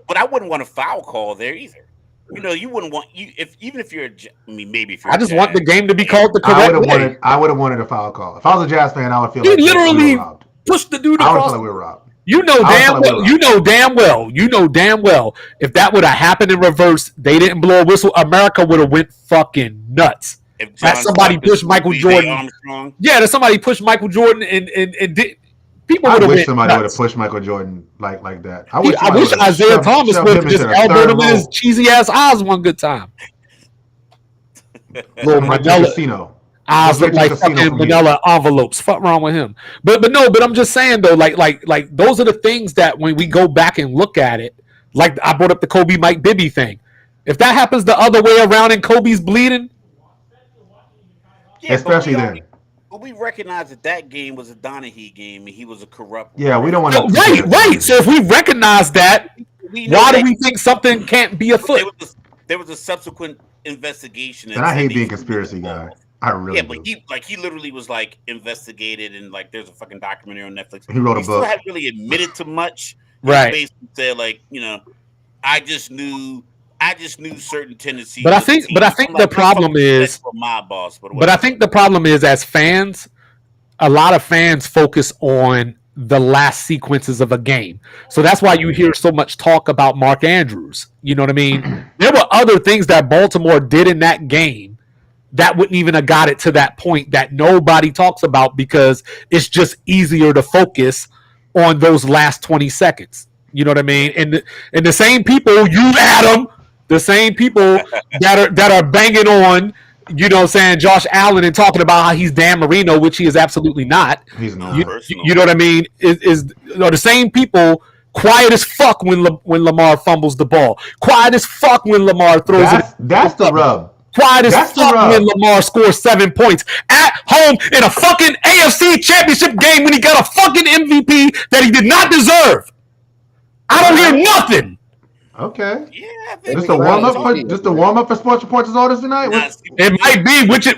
but I wouldn't want a foul call there either. You wouldn't want even if you're. Maybe if you're. I just want the game to be called the correct way. I would have wanted a foul call. If I was a Jazz fan, I would feel he like literally we were robbed. Pushed the dude across. I would feel like we were robbed. You know damn well. If that would have happened in reverse, they didn't blow a whistle, America would have went fucking nuts. That somebody pushed Michael Jordan. That somebody pushed Michael Jordan and did. People would have. I wish somebody would have pushed Michael Jordan like that. I wish Isaiah Thomas would have just elbowed him in his cheesy ass eyes one good time. Little Manila eyes look like fucking vanilla envelopes. Fuck wrong with him. But I'm just saying though, like those are the things that when we go back and look at it, like I brought up the Kobe Mike Bibby thing. If that happens the other way around and Kobe's bleeding, especially then. But we recognize that game was a Donahue game and he was a corrupt. Yeah, we don't want to. Right. So if we recognize that, why do we think something can't be afoot? There was a subsequent investigation. And I hate being a conspiracy guy. I really do. But he literally was like investigated and like there's a fucking documentary on Netflix. He wrote a book. Still haven't really admitted to much. Right. He basically said like, I just knew certain tendencies. But I think the problem is my boss. But I think the problem is as fans, a lot of fans focus on the last sequences of a game. So that's why you hear so much talk about Mark Andrews. You know what I mean? There were other things that Baltimore did in that game that wouldn't even have got it to that point that nobody talks about because it's just easier to focus on those last 20 seconds. You know what I mean? And the same people, you Adam, the same people that are banging on, saying Josh Allen and talking about how he's Dan Marino, which he is absolutely not. He's not. You know what I mean? Is the same people quiet as fuck when Lamar fumbles the ball. Quiet as fuck when Lamar throws it. That's the rub. Quiet as fuck when Lamar scores 7 points at home in a fucking AFC Championship game when he got a fucking MVP that he did not deserve. I don't hear nothing. Okay. Yeah. Just a warm up for Sports Reports is all this tonight. It might be, which is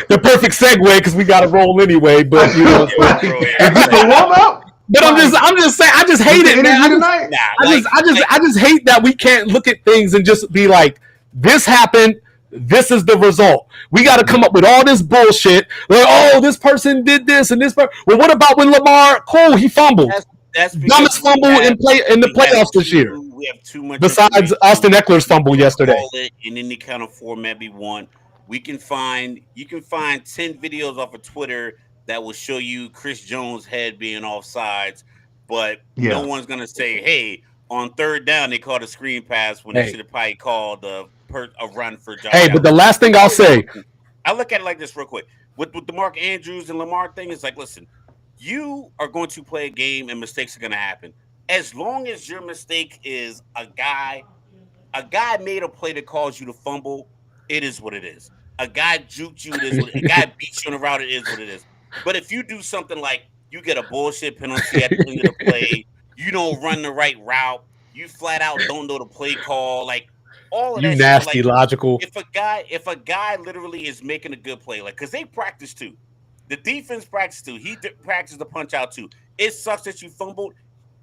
the perfect segue because we got to roll anyway. But just a warm up. But I'm just saying, I just hate it, man. I just hate that we can't look at things and just be like, this happened. This is the result. We got to come up with all this bullshit. Like, oh, this person did this and this. Well, what about when Lamar? Cool, he fumbled. That's dumbest fumble in the playoffs this year. We have too much. Besides Austin Eckler's fumble yesterday. In any kind of format we want, you can find 10 videos off of Twitter that will show you Chris Jones' head being offsides, but no one's gonna say, "Hey, on 3rd down they called a screen pass when they should have probably called a run for Josh." Hey, but the last thing I'll say, I look at it like this real quick. With the Mark Andrews and Lamar thing, it's like, listen, you are going to play a game and mistakes are going to happen. As long as your mistake is a guy made a play that caused you to fumble, it is what it is. A guy juked you, it is what it is. A guy beat you on the route, it is what it is. But if you do something like you get a bullshit penalty at the end of the play, you don't run the right route, you flat out don't know the play call, like all of You that nasty shit, like, logical. if a guy literally is making a good play, like, because they practice too, the defense practice too, he practiced the punch out too. It sucks that you fumbled.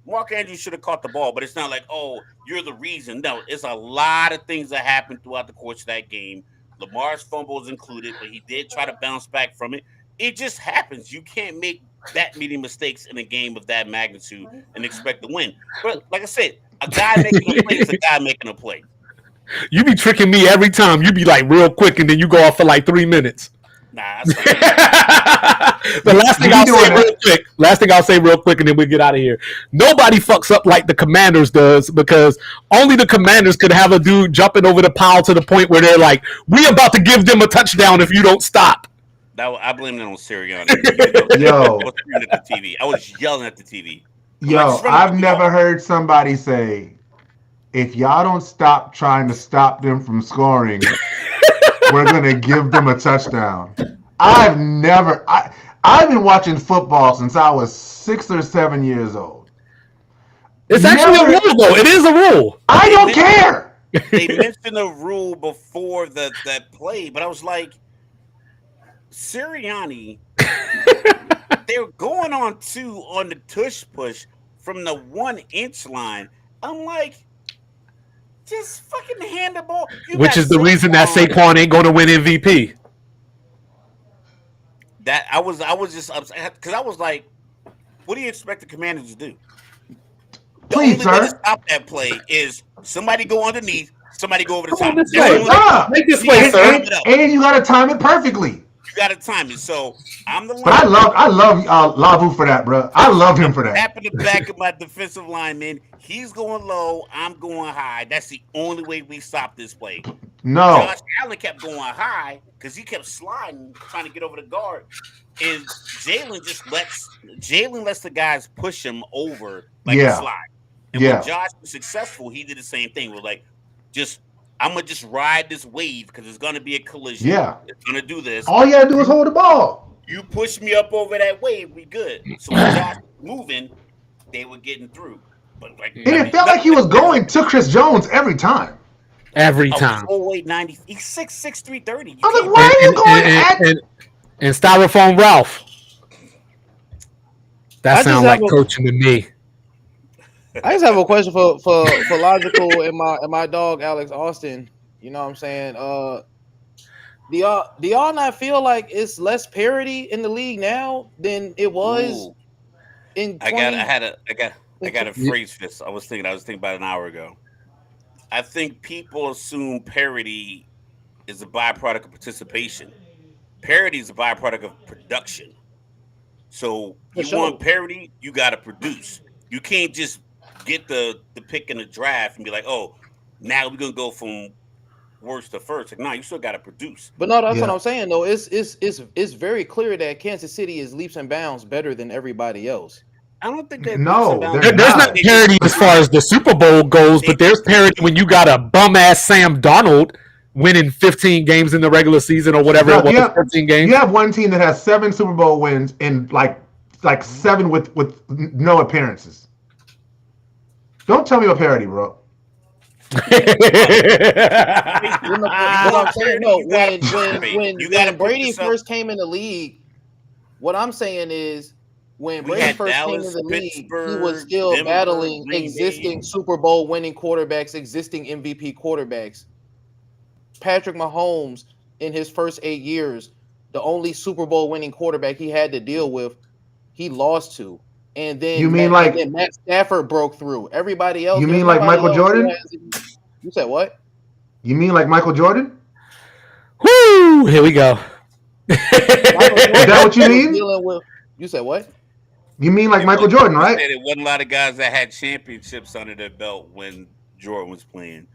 Mark Andrews should have caught the ball, but it's not like, oh, you're the reason. No, it's a lot of things that happened throughout the course of that game. Lamar's fumble is included, but he did try to bounce back from it. It just happens. You can't make that many mistakes in a game of that magnitude and expect to win. But like I said, a guy making a play is a guy making a play. You be tricking me every time. You be like real quick, and then you go off for like 3 minutes. Nah, The last thing I'll say real quick, and then we'll get out of here. Nobody fucks up like the Commanders does, because only the Commanders could have a dude jumping over the pile to the point where they're like, "We about to give them a touchdown if you don't stop." I blame that on Sirianni. Yo. I was screaming at the TV. I was yelling at the TV. Yo, I've never heard somebody say, if y'all don't stop trying to stop them from scoring, we're going to give them a touchdown. I've been watching football since I was 6 or 7 years old. It's actually a rule, though. It is a rule. I don't care. They mentioned a rule before that play, but I was like, Sirianni, they're going on 2 on the tush push from the 1-inch line. I'm like, just fucking hand the ball. Which is the reason that Saquon ain't going to win MVP. That I was just upset because I was like, what do you expect the Commanders to do? The Please, only way to sir. stop that play is somebody go underneath, somebody go over the top. This That's way. the only way. Make this You way, gotta sir. time it up. And you got to time it perfectly. You got to time it. So I'm the But I love Lavu for that, bro. I love him for that. tapping the back of my defensive lineman. He's going low. I'm going high. That's the only way we stop this play. No. Josh Allen kept going high because he kept sliding, trying to get over the guard. And Jalen lets the guys push him over like a slide. And when Josh was successful, he did the same thing. We're like, I'm gonna just ride this wave because it's gonna be a collision. Yeah. It's gonna do this. All you gotta do is hold the ball. You push me up over that wave, we good. So when Josh was moving, they were getting through. But like, And it felt like he was going to Chris Jones every time. Every time. Oh, wait, 90. He's 6'6", 330. I was like, why are you going at? And Styrofoam Ralph. That sounds like have coaching to me. I just have a question for Logical and my dog Alex Austin. You know what I'm saying? Do y'all not feel like it's less parity in the league now than it was in 20? I got a phrase for this. I was thinking about an hour ago. I think people assume parity is a byproduct of participation. Parity is a byproduct of production. So you want parity, you got to produce. You can't just get the pick in the draft and be like, oh, now we're gonna go from worst to first. Like, no, you still got to produce. But no, that's what I'm saying though. It's very clear that Kansas City is leaps and bounds better than everybody else. I don't think that. No, there's not parity as far as the Super Bowl goes, but there's parity when you got a bum ass Sam Darnold winning 15 games in the regular season or whatever it was. 15 games. You have one team that has 7 Super Bowl wins and like 7 with no appearances. Don't tell me about parity, bro. When Brady first came in the league, what I'm saying is when Brady first came in the league, he was still battling existing Super Bowl winning quarterbacks, existing MVP quarterbacks. Patrick Mahomes, in his first 8 years, the only Super Bowl winning quarterback he had to deal with, he lost to. And then Matt Stafford broke through. Everybody else. You mean like Michael Jordan? You said what? You mean like Michael Jordan? Woo! Here we go. Is that what you mean? You said what? You mean like Michael Jordan, right? There wasn't a lot of guys that had championships under their belt when Jordan was playing.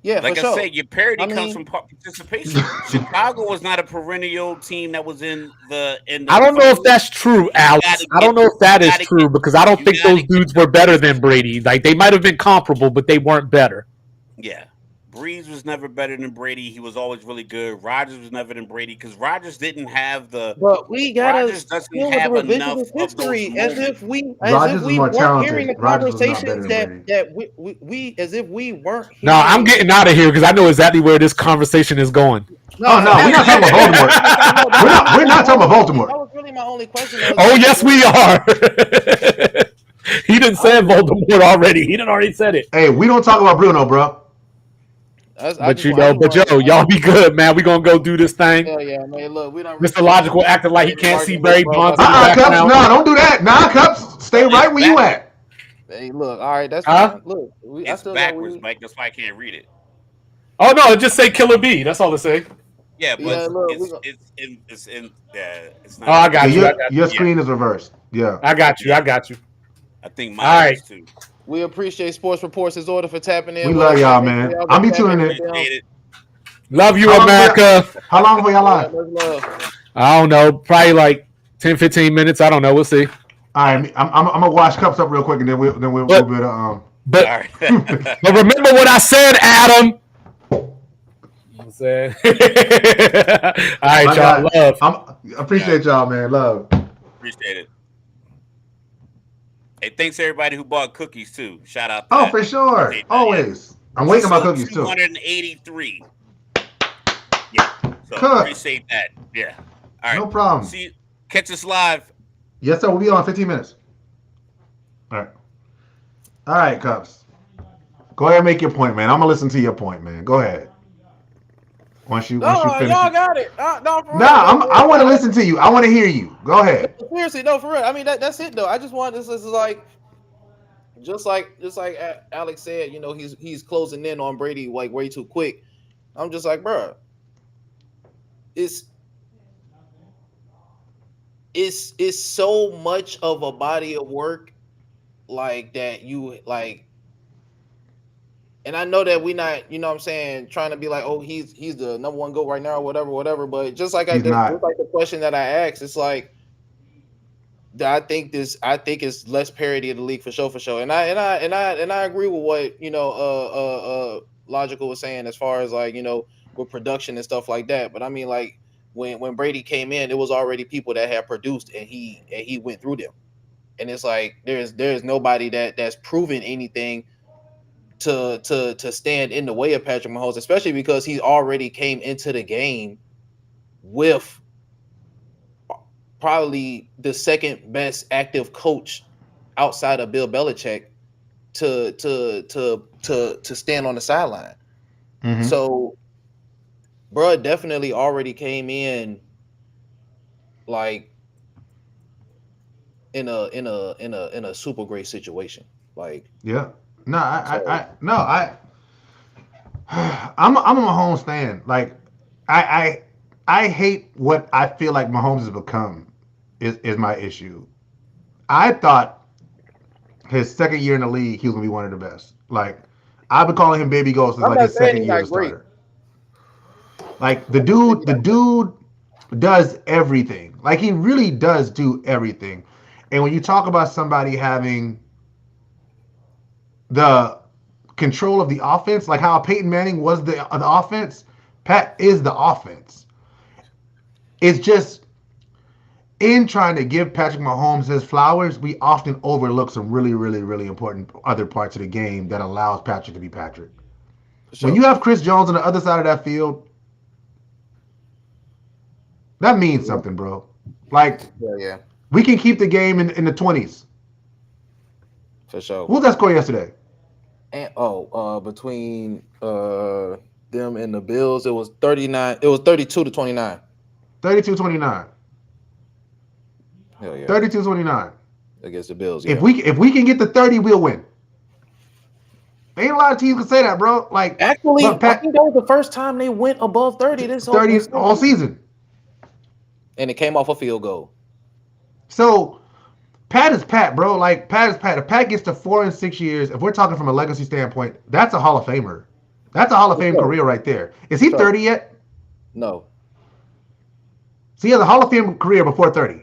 Yeah, Like for I sure. said, your parity I comes mean- from participation. Chicago was not a perennial team that was in the. I don't know if that's true, Alex. gotta I don't get- know if that you is gotta true get- because I don't you think gotta those get dudes the were better than Brady. Like they might have been comparable, but they weren't better. Yeah. Breeze was never better than Brady. He was always really good. Rodgers was never than Brady because Rodgers didn't have the. But we gotta Rodgers doesn't deal with the have enough revisionist of those history as moments. Rodgers is more weren't hearing the talented. Rodgers was not better conversations than that we as if we weren't hearing. No, I'm getting out of here because I know exactly where this conversation is going. Oh, no, we're not talking about Baltimore. We're not talking about Baltimore. That was really my only question. Oh, yes, we are. He didn't say Voldemort already. He didn't already said it. Hey, we don't talk about Bruno, bro. But y'all be good, man. We gonna go do this thing. Yeah, man. Look, we don't. Mr. Logical acting like he can't see Barry Bonds in the Cups, background. no, don't do that. Nah, Cups, stay right where you at. Hey, look, all right, that's Huh? fine. Look, It's backwards, Mike. That's why I can't read it. Oh no, it just say Killer B. That's all it say. Yeah, but Yeah, look, it's not. Oh, I got you. Your screen is reversed. Yeah. I got you. I think All mine right. is too. We appreciate Sports Reports' order for tapping in. We with love us. y'all, man. I'll be tuning in. Appreciate it. Love you, How long America. How long for y'all live? Much love. I don't know. Probably like 10, 15 minutes. I don't know. We'll see. All right, I'm gonna wash Cups up real quick, and then we'll But- be able All But right. but remember what I said, Adam. I said. All right, My y'all. God. Love. I appreciate y'all, man. Love. Appreciate it. Hey, thanks everybody who bought cookies too. Shout out. To Oh, that. for sure. Appreciate that, Always. I'm waiting on my So cookies too. 283. Yeah. So Cook. appreciate that. Yeah. All right. No problem. See, catch us live. Yes, sir. We'll be on in 15 minutes. All right. All right, Cups. Go ahead and make your point, man. I'm gonna listen to your point, man. Go ahead. Once you finish. Y'all got it. No, for real. I want to listen to you. I want to hear you. Go ahead. Seriously, no, for real. I mean, that's it though. I just want this is like, just like Alex said. You know, he's closing in on Brady like way too quick. I'm just like, bro, it's so much of a body of work like that you like. And I know that we not, you know what I'm saying, trying to be like, oh, he's the number one GOAT right now, or whatever. But just like just like the question that I asked, it's like, I think it's less parity in the league for sure. And I agree with what Logical was saying as far as like, with production and stuff like that. But I mean, like when Brady came in, it was already people that had produced and he went through them. And it's like there's nobody that's proven anything to stand in the way of Patrick Mahomes, especially because he already came into the game with probably the second best active coach outside of Bill Belichick to stand on the sideline. Mm-hmm. So, bro, definitely already came in like in a super great situation. Like, yeah. No, I'm a Mahomes fan. Like, I hate what I feel like Mahomes has become. Is my issue. I thought his second year in the league, he was gonna be one of the best. Like, I've been calling him Baby Ghost since like his second year as a starter. Like the dude does everything. Like he really does do everything. And when you talk about somebody having the control of the offense, like how Peyton Manning was the offense, Pat is the offense. It's just in trying to give Patrick Mahomes his flowers, we often overlook some really, really, really important other parts of the game that allows Patrick to be Patrick. Sure. When you have Chris Jones on the other side of that field, that means something, bro. Like, yeah. We can keep the game in the 20s. For sure. What was that score yesterday? And between them and the Bills, it was 39. It was 32-29. 32-29. Hell yeah. 32-29. Against the Bills. Yeah. If we can get the 30, we'll win. Ain't a lot of teams can say that, bro. Like, actually, I think that was the first time they went above 30 this 30 all season. And it came off a field goal. So Pat is Pat, bro. Like, Pat is Pat. If Pat gets to 4 and 6 years, if we're talking from a legacy standpoint, that's a Hall of Famer That's a Hall of For Fame sure. career right there. Is he For sure. 30 yet? No, So he has a Hall of Fame career before 30.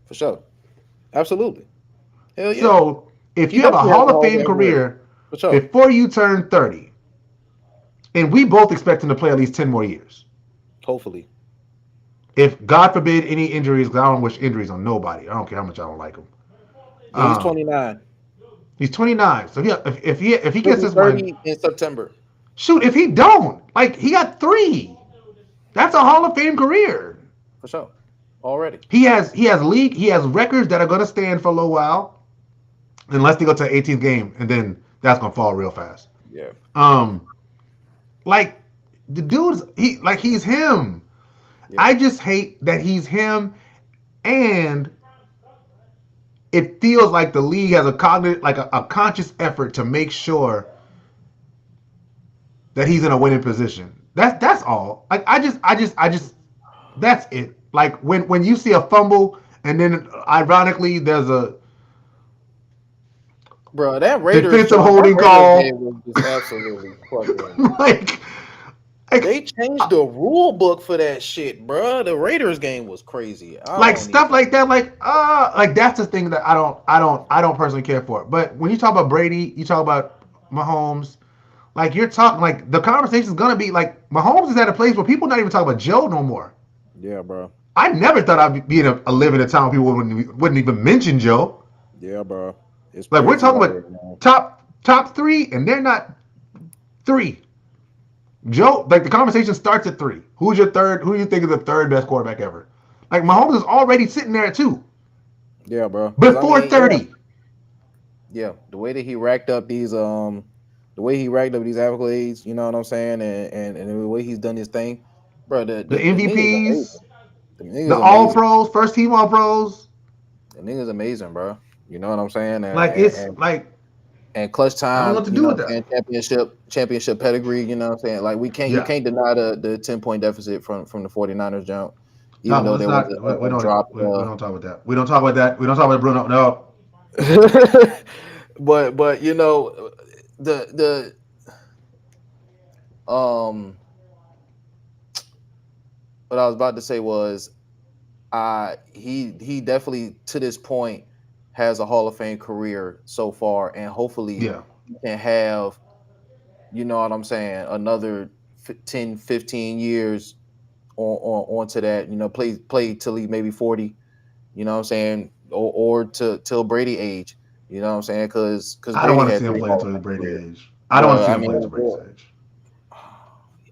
for sure. Absolutely. Hell yeah. So if He you have a definitely has Hall a of Hall of Fame Fame career for sure. before you turn 30, and we both expect him to play at least 10 more years. Hopefully. If God forbid any injuries, because I don't wish injuries on nobody. I don't care how much I don't like him. Yeah, he's 29. He's 29. So if he He'll gets be this one, 30 in September. shoot, if he don't, like he got 3. That's a Hall of Fame career. For sure. Already. He has records that are gonna stand for a little while, unless they go to the 18th game, and then that's gonna fall real fast. Yeah. Like the dude's he's him. Yeah. I just hate that he's him, and it feels like the league has a conscious effort to make sure that he's in a winning position. That's all. Like I just that's it. Like when you see a fumble and then ironically there's a Bro, that Raiders defensive that holding Raiders call. game was just absolutely fucking. like They changed the rule book for that shit, bro. The Raiders game was crazy. like stuff like that, like that's the thing that I don't personally care for. But when you talk about Brady, you talk about Mahomes, like you're talking like the conversation is gonna be like Mahomes is at a place where people not even talking about Joe no more. Yeah, bro. I never thought I'd be in a live in a town where people wouldn't even mention Joe. Yeah, bro. It's Like we're crazy talking out about here, man. top 3, and they're not 3. Joe, like the conversation starts at 3. Who's your third? Who do you think is the third best quarterback ever? Like Mahomes is already sitting there at 2 Yeah, bro. 'Cause before 30. Yeah, the way that he racked up these accolades, you know what I'm saying, and the way he's done his thing, bro. The MVPs, nigga's the All amazing. Pros, first team All Pros. The nigga's amazing, bro. You know what I'm saying? And, Like it's like and clutch time. I don't know what to you do know with what I'm that. saying? Championship pedigree. You know what I'm saying? Like you can't deny the 10-point deficit from the 49ers jump, even No, though it's there not. was We a drop. we don't talk about that. We don't talk about that. We don't talk about Bruno. No. but you know the what I was about to say was he definitely to this point has a Hall of Fame career so far, and hopefully Yeah. he can have, you know what I'm saying, another 10 15 years onto that, you know, play till he maybe 40, you know what I'm saying, or till Brady age, you know what I'm saying, because I don't Brady want to had see him 3 play Hall of until Fame Brady careers. age. I don't want to see I him play mean, until Brady's age.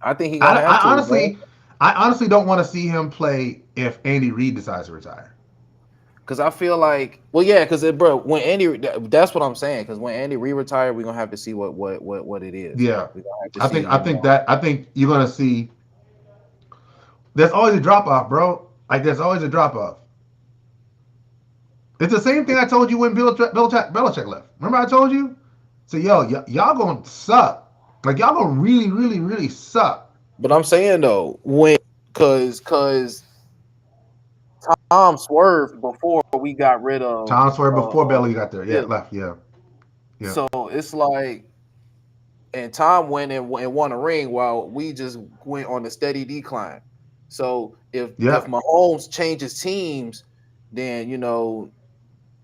I think he gonna have to. Bro. I honestly don't want to see him play if Andy Reid decides to retire. Because I feel like, well, yeah, because bro, when Andy, that's what I'm saying. Because when Andy retired, we're gonna have to see what it is. Yeah, we're gonna have to see, I think you're gonna see. There's always a drop off, bro. Like there's always a drop off. It's the same thing I told you when Belichick left. Remember I told you? So y'all gonna suck. Like y'all gonna really, really, really suck. But I'm saying though, cause Tom swerved before we got rid of Tom Sawyer before Belly got there. Yeah, Philly. left. Yeah. So it's like, and Tom went and won a ring while we just went on a steady decline. So if Mahomes changes teams, then you know,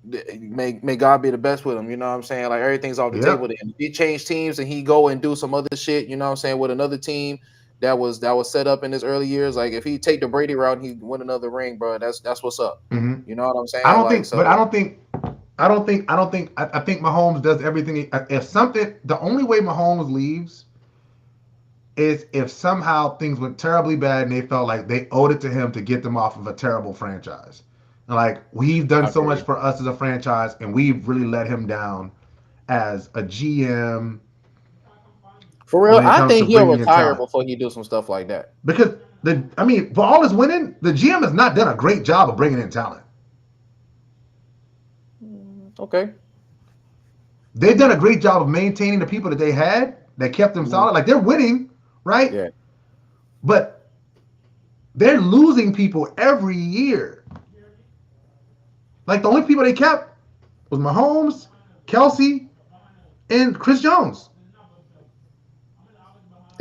may God be the best with him. You know what I'm saying? Like everything's off the table. And if he change teams and he go and do some other shit, you know what I'm saying, with another team that was set up in his early years. Like if he take the Brady route and he win another ring, bro, that's what's up. Mm-hmm. You know what I'm saying? I think Mahomes does everything. The only way Mahomes leaves is if somehow things went terribly bad and they felt like they owed it to him to get them off of a terrible franchise. And like we've done so much for us as a franchise, and we've really let him down as a GM. For real, I think he'll retire before he do some stuff like that. Because for all his winning, the GM has not done a great job of bringing in talent. Okay. They've done a great job of maintaining the people that they had that kept them solid. Like they're winning, right? Yeah. But they're losing people every year. Like the only people they kept was Mahomes, Kelsey, and Chris Jones.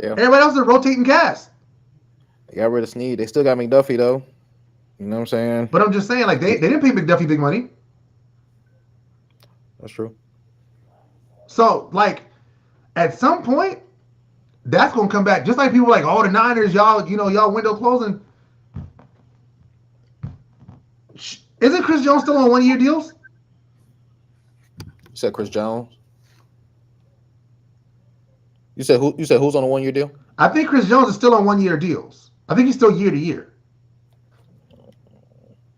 Yeah. Everybody else is a rotating cast. They got rid of Snead. They still got McDuffie though. You know what I'm saying? But I'm just saying, like they didn't pay McDuffie big money. That's true. So like at some point, that's gonna come back. Just like people like, oh, the Niners, y'all window closing. Isn't Chris Jones still on 1-year deals? You said Chris Jones. You said who? You said who's on a 1-year deal? I think Chris Jones is still on 1-year deals. I think he's still year to year.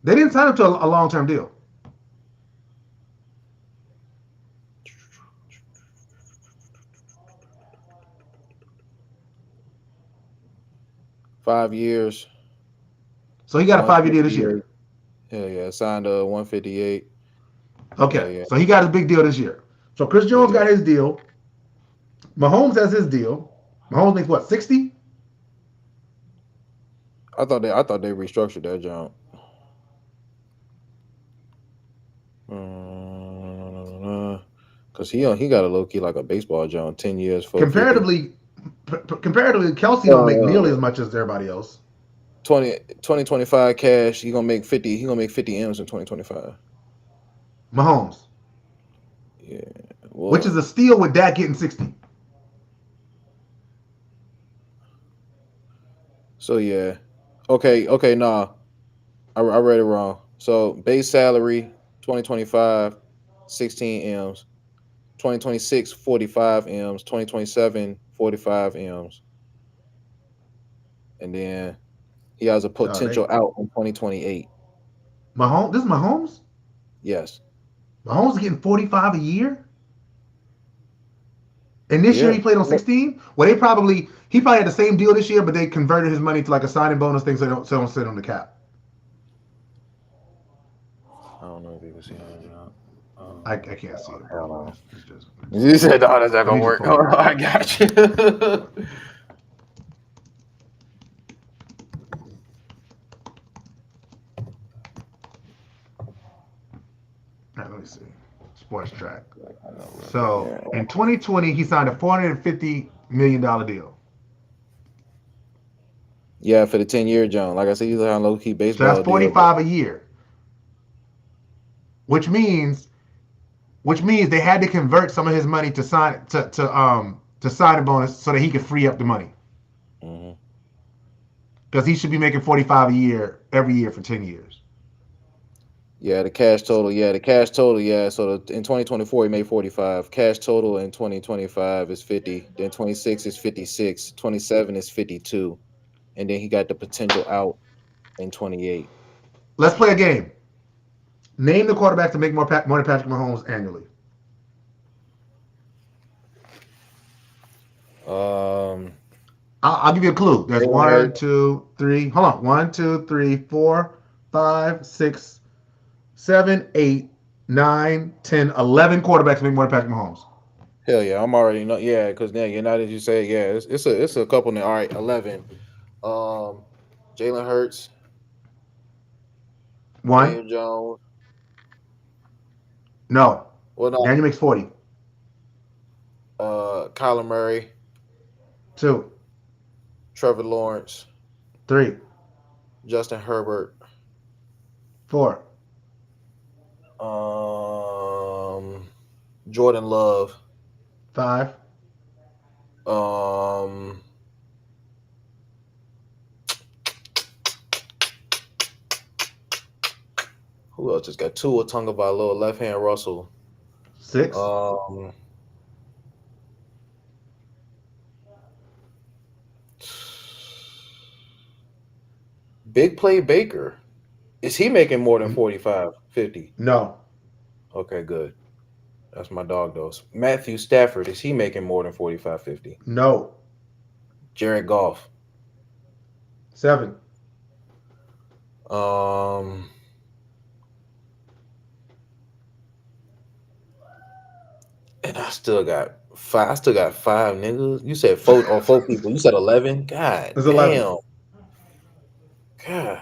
They didn't sign him to a long-term deal. $5 years. So he got a 5-year deal this year. Hell yeah, signed a 158. Okay, Yeah. so he got his big deal this year. So Chris Jones got his deal. Mahomes has his deal. Mahomes makes what, 60? I thought they restructured that jump. Cause he got a low key like a baseball jump, 10 years for Comparatively, Kelsey don't make nearly as much as everybody else. 2025 cash. He gonna make 50. He gonna make 50 M's in 2025. Mahomes, Yeah, well, which is a steal with Dak getting 60. So yeah, okay, nah, I read it wrong. So base salary 2025, 16 M's. 2026, 45 M's. 2027, 45 M's. And then he has a potential out in 2028. Mahomes, this is Mahomes? Yes. Mahomes is getting 45 a year? And this year he played on 16? Well, he probably had the same deal this year, but they converted his money to like a signing bonus thing so they don't sit on the cap. I don't know if you can see that. I can't see it. Bro. You said, "Oh, that's not gonna work." Oh, I got you. All right, let me see. Sports Track. So in 2020, he signed a $450 million deal. Yeah, for the 10-year John. Like I said, he's on low key baseball. So that's 45 a year. Which means they had to convert some of his money to sign a bonus so that he could free up the money. Because he should be making 45 a year every year for 10 years. Yeah, the cash total. Yeah. So in 2024 he made 45. Cash total in 2025 is 50. Then 26 is 56. 27 is 52, and then he got the potential out in 28. Let's play a game. Name the quarterback to make more than Patrick Mahomes annually. I'll give you a clue. There's 1, 2, 3. Hold on. 1, 2, 3, 4, 5, 6, 7, 8, 9, 10, 11 quarterbacks make more than Patrick Mahomes. Hell yeah, I'm already know. Yeah, because now you're not as you say. Yeah, it's a couple now. All right, 11. Jalen Hurts. 1. Daniel Jones. No. Well, no. Daniel makes 40. Kyler Murray. 2. Trevor Lawrence. 3. Justin Herbert. 4. Jordan Love. 5. Who else just got Tua Tagovailoa, left hand Russell? 6. Big Play Baker. Is he making more than 45, 50? No. Okay, good. That's my dog, though. Matthew Stafford. Is he making more than 45, 50? No. Jared Goff. 7. And I still got 5. I still got 5 niggas. You said 4 people. You said 11. God It's damn. 11. God.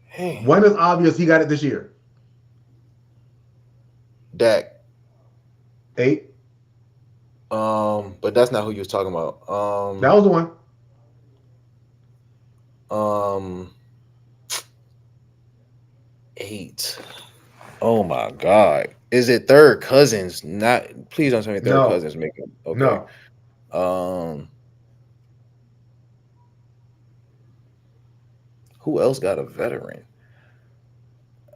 Hey. One is obvious. He got it this year. Dak. 8. But that's not who you was talking about. That was the one. Um, 8. Oh my God. Is it third cousins? Not please don't tell me third No. cousins make it. Okay. No. Who else got a veteran?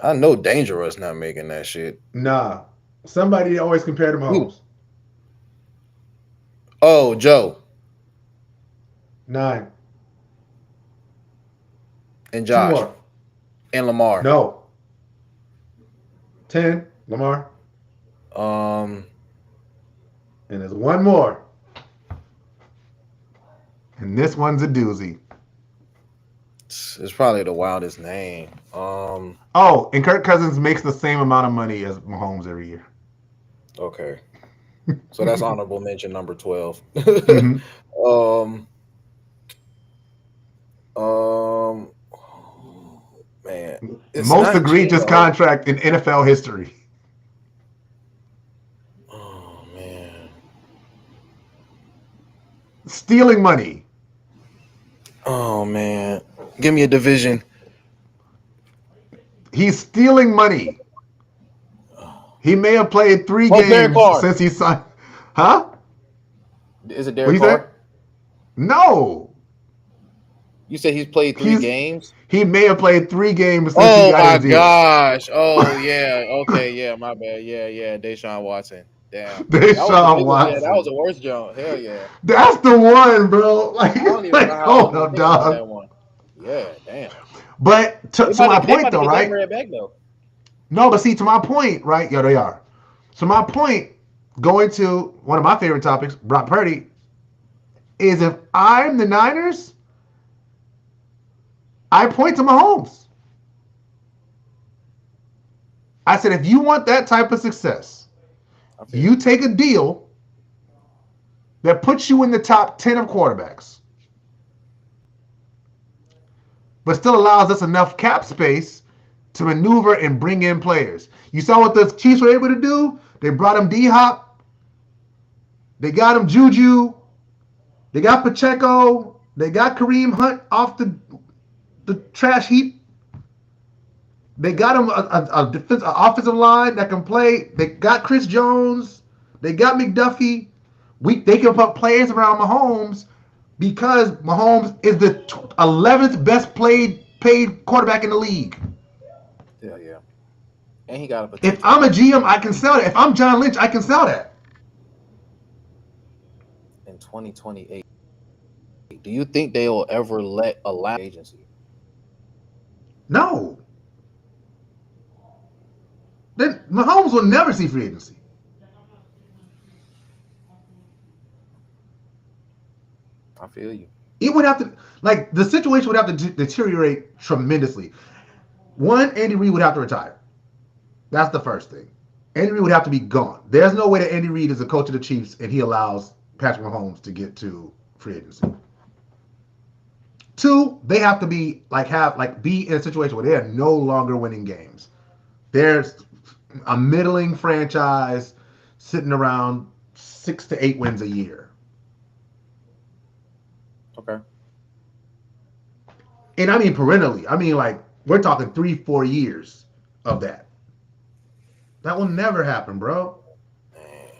I know Dangerous not making that shit. Nah. Somebody always compared to Mahomes. Oh, Joe 9. and 2 Josh more. and Lamar. No. 10. Lamar. Um, And there's one more. And this one's a doozy. it's probably the wildest name. Oh, and Kirk Cousins makes the same amount of money as Mahomes every year. Okay. So that's honorable mention number 12. Mhm. Man, it's Most not egregious Geno. contract in NFL history. Oh man. Stealing money. Oh man. Give me a division. He's stealing money. He may have played 3 Oh, Derek games Carr. since he signed. Huh? Is it What Derek you say? Carr? No. You said he's played 3 games? He may have played 3 games since he Oh got my his deal. gosh. Oh yeah. Okay, yeah, my bad. Yeah. Deshaun Watson. Damn. Deshaun Watson. Yeah, that was the worst jump. Hell yeah. That's the one, bro. Like, I don't even like know how I hold didn't up, think about dog. that one. Yeah, damn. But to my point, though, right? Back, though. No, but see, to my point, right? Yeah, they are. So my point, going to one of my favorite topics, Brock Purdy, is if I'm the Niners, I point to Mahomes. I said, if you want that type of success, you take a deal that puts you in the top 10 of quarterbacks, but still allows us enough cap space to maneuver and bring in players. You saw what the Chiefs were able to do? They brought him D-Hop. They got him Juju. They got Pacheco. They got Kareem Hunt off the trash heap. They got him a offensive line that can play. They got Chris Jones. They got McDuffie. They can put players around Mahomes because Mahomes is the 11th best paid quarterback in the league. Yeah. And he got a If I'm a GM, I can sell that. If I'm John Lynch, I can sell that. In 2028. Do you think they will ever allow agency? No. Then Mahomes will never see free agency. I feel you. It would have to, like, the situation would have to deteriorate tremendously. One, Andy Reid would have to retire. That's the first thing. Andy Reid would have to be gone. There's no way that Andy Reid is a coach of the Chiefs and he allows Patrick Mahomes to get to free agency. 2, they have to be be in a situation where they are no longer winning games. There's a middling franchise sitting around 6 to 8 wins a year. Okay. And I mean perennially. I mean, like, we're talking 3-4 years of that. That will never happen, bro.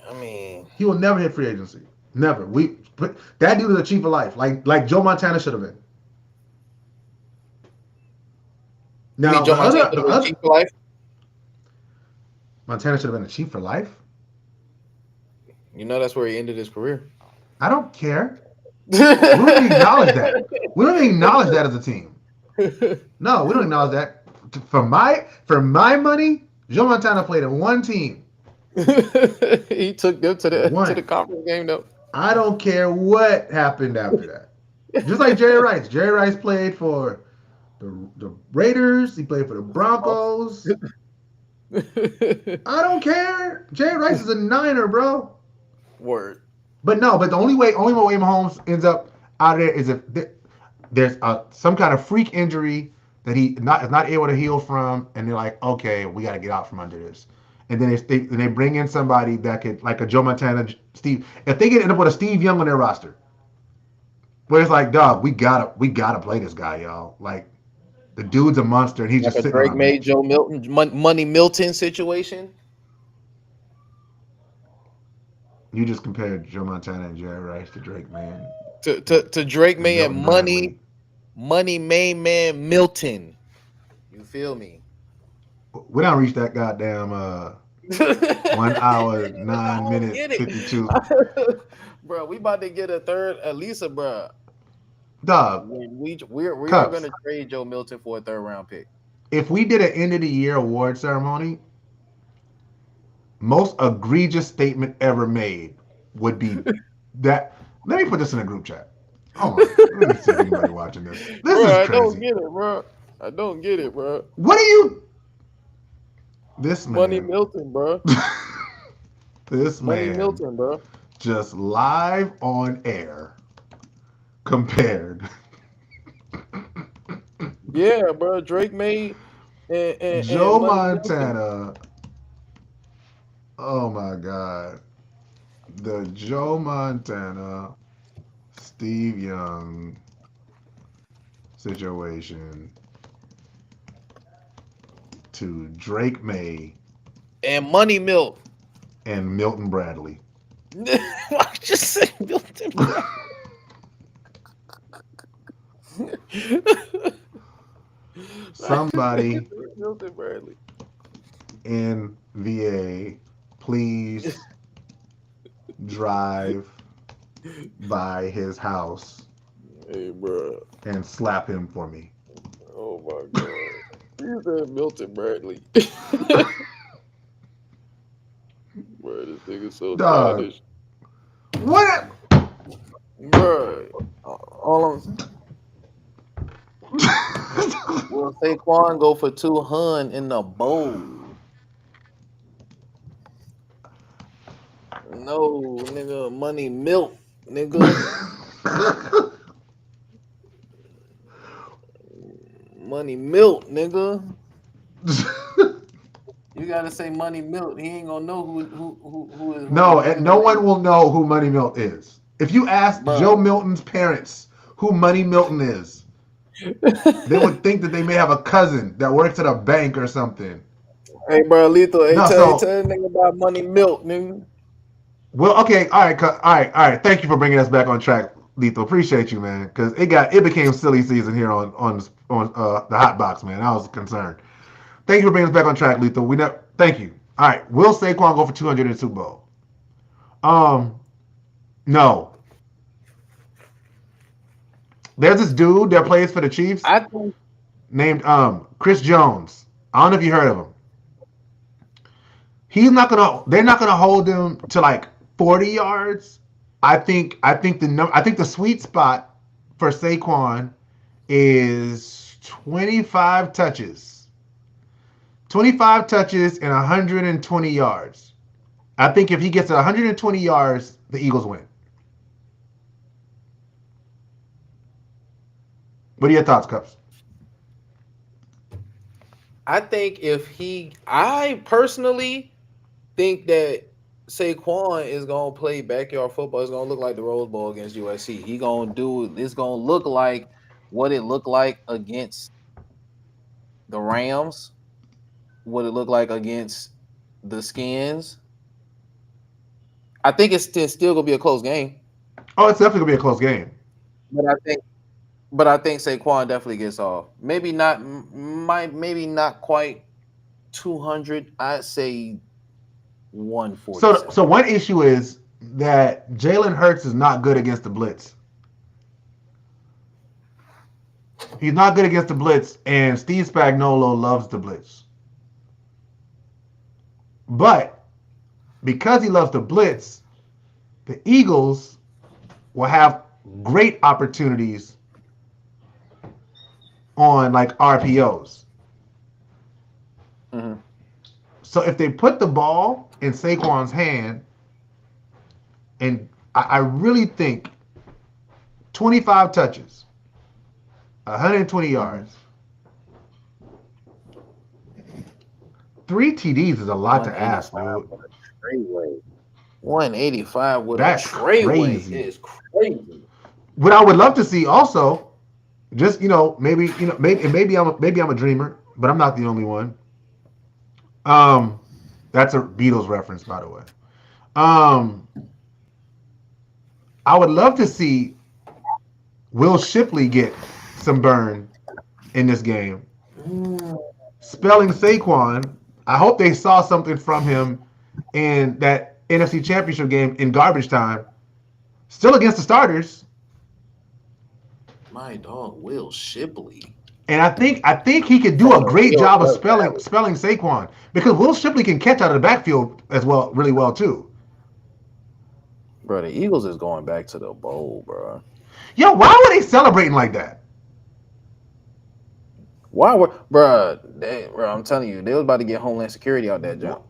I mean, he will never hit free agency. Never. That dude is a chief of life, like Joe Montana should have been. Now, Joe Montana chief for life? Montana should have been a chief for life. You know that's where he ended his career. I don't care. We don't even acknowledge that. We don't even acknowledge that as a team. No, we don't acknowledge that. For my money, Joe Montana played in one team. He took them to the conference game, though. I don't care what happened after that. Just like Jerry Rice. Jerry Rice played for the Raiders. He played for the Broncos. I don't care. Jerry Rice is a Niner, bro. Word. But the only way Mahomes ends up out of there is if there's some kind of freak injury that he is not able to heal from, and they're like, okay, we got to get out from under this. and then they bring in somebody that could, like a Joe Montana, Steve. If they get end up with a Steve Young on their roster, where it's like, dog, we gotta play this guy, y'all. Like, the dude's a monster, and he's Like just a sitting on Drake our May, bench. Joe Milton, Money Milton situation. You just compared Joe Montana and Jerry Rice to Drake, man. To Drake And May and Milton Bradley. Money main man Milton. You feel me? We don't reach that goddamn 1 hour, 9 minute, Get it. 52. Bro, we about to get a third, at least bro. Dog, We are Cubs. gonna trade Joe Milton for a 3rd round pick. If we did an end of the year award ceremony, most egregious statement ever made would be that. Let me put this in a group chat. Hold on. Let me see if anybody watching this. This Bro, is I don't crazy. get it, bro. I don't get it, bro. What are you? This Money man. Milton, bro. This Money man Milton, bro. just live on air compared Yeah, bro. Drake May and Joe Money Milton. Montana. Oh my God. The Joe Montana, Steve Young situation to Drake May And Money Milk. and Milton Bradley. I just say Milton Bradley. Somebody Milton Bradley. in VA, please drive by his house Hey, bro. and slap him for me. Oh my God. You said Milton Bradley. Bro, this nigga so Dog. childish. What? Bro, all I'm well, Saquon go for 200 in the bowl. No, nigga, Money Milk, nigga. Money Milk, nigga. You gotta say Money Milk. He ain't gonna know who is. No, and no one will know who Money Milton is. If you ask Bro. Joe Milton's parents who Money Milton is, they would think that they may have a cousin that works at a bank or something. Hey, bro, Lethal. Hey, No, tell so- that nigga about Money Milk, nigga. Well, okay, all right. Thank you for bringing us back on track, Lethal. Appreciate you, man, because it became silly season here on the Hot Box, man. I was concerned. Thank you for bringing us back on track, Lethal. Thank you. All right, will Saquon go for 200 in the Super Bowl? No. There's this dude that plays for the Chiefs I think named Chris Jones. I don't know if you heard of him. They're not gonna hold him to like 40 yards. I think the sweet spot for Saquon is 25 touches. 25 touches and 120 yards. I think if he gets 120 yards, the Eagles win. What are your thoughts, Cups? I personally think that Saquon is gonna play backyard football. It's gonna look like the Rose Bowl against USC. It's gonna look like what it looked like against the Rams, what it looked like against the Skins. I think it's still gonna be a close game. Oh, it's definitely gonna be a close game. But I think Saquon definitely gets off. Maybe not quite 200. I'd say 140. So one issue is that Jalen Hurts is not good against the blitz. He's not good against the blitz, and Steve Spagnuolo loves the blitz. But because he loves the blitz, the Eagles will have great opportunities on like RPOs. Mm-hmm. So if they put the ball in Saquon's hand, and I really think 25 touches, 120 yards, 3 TDs is a lot to ask, 185 dude. with a Treyway. 185 with That's a Treyway crazy. is crazy. What I would love to see also, just maybe I'm a dreamer, but I'm not the only one. That's a Beatles reference, by the way. I would love to see Will Shipley get some burn in this game. Spelling Saquon, I hope they saw something from him in that NFC Championship game in garbage time. Still against the starters. My dog, Will Shipley. And I think he could do a great job of spelling Saquon because Will Shipley can catch out of the backfield as well, really well too. Bro, the Eagles is going back to the bowl, bro. Yo, why were they celebrating like that? Why were, bro? I'm telling you, they was about to get Homeland Security out that jump.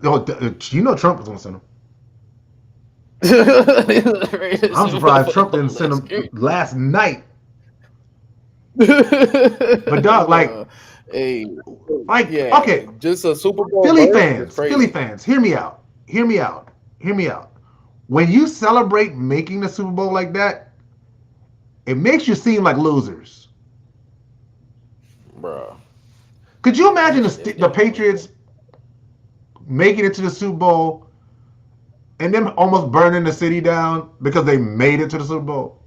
You know Trump was gonna send them. I'm surprised Trump didn't send them last night. But dog, okay, just a Super Bowl. Philly fans, hear me out. When you celebrate making the Super Bowl like that, it makes you seem like losers, bro. Could you imagine the Patriots making it to the Super Bowl and them almost burning the city down because they made it to the Super Bowl?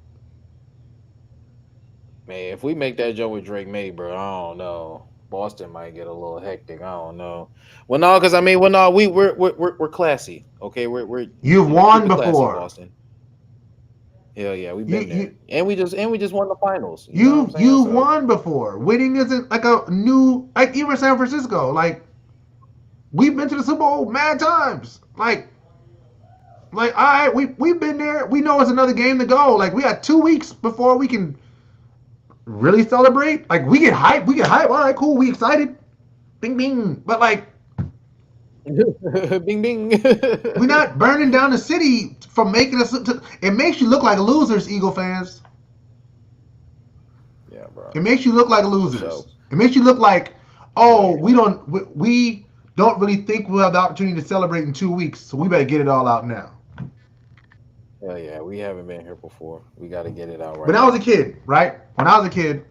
Man, if we make that joke with Drake May, bro, I don't know. Boston might get a little hectic. I don't know. Well, no, because we're classy. Okay, you've won before, Boston. Hell yeah, we've been there, and we just won the finals. You've won before. Winning isn't like a new, like even San Francisco. Like we've been to the Super Bowl mad times. Like all right, we've been there. We know it's another game to go. Like we got 2 weeks before we can really celebrate. Like we get hype. All right, cool. We excited. Bing bing. But like, bing bing. We're not burning down the city from making us. It makes you look like losers, Eagle fans. Yeah, bro. It makes you look like losers. So, it makes you look like, we don't really think we'll have the opportunity to celebrate in 2 weeks, so we better get it all out now. Hell yeah, we haven't been here before. We got to get it out right. When I was a kid,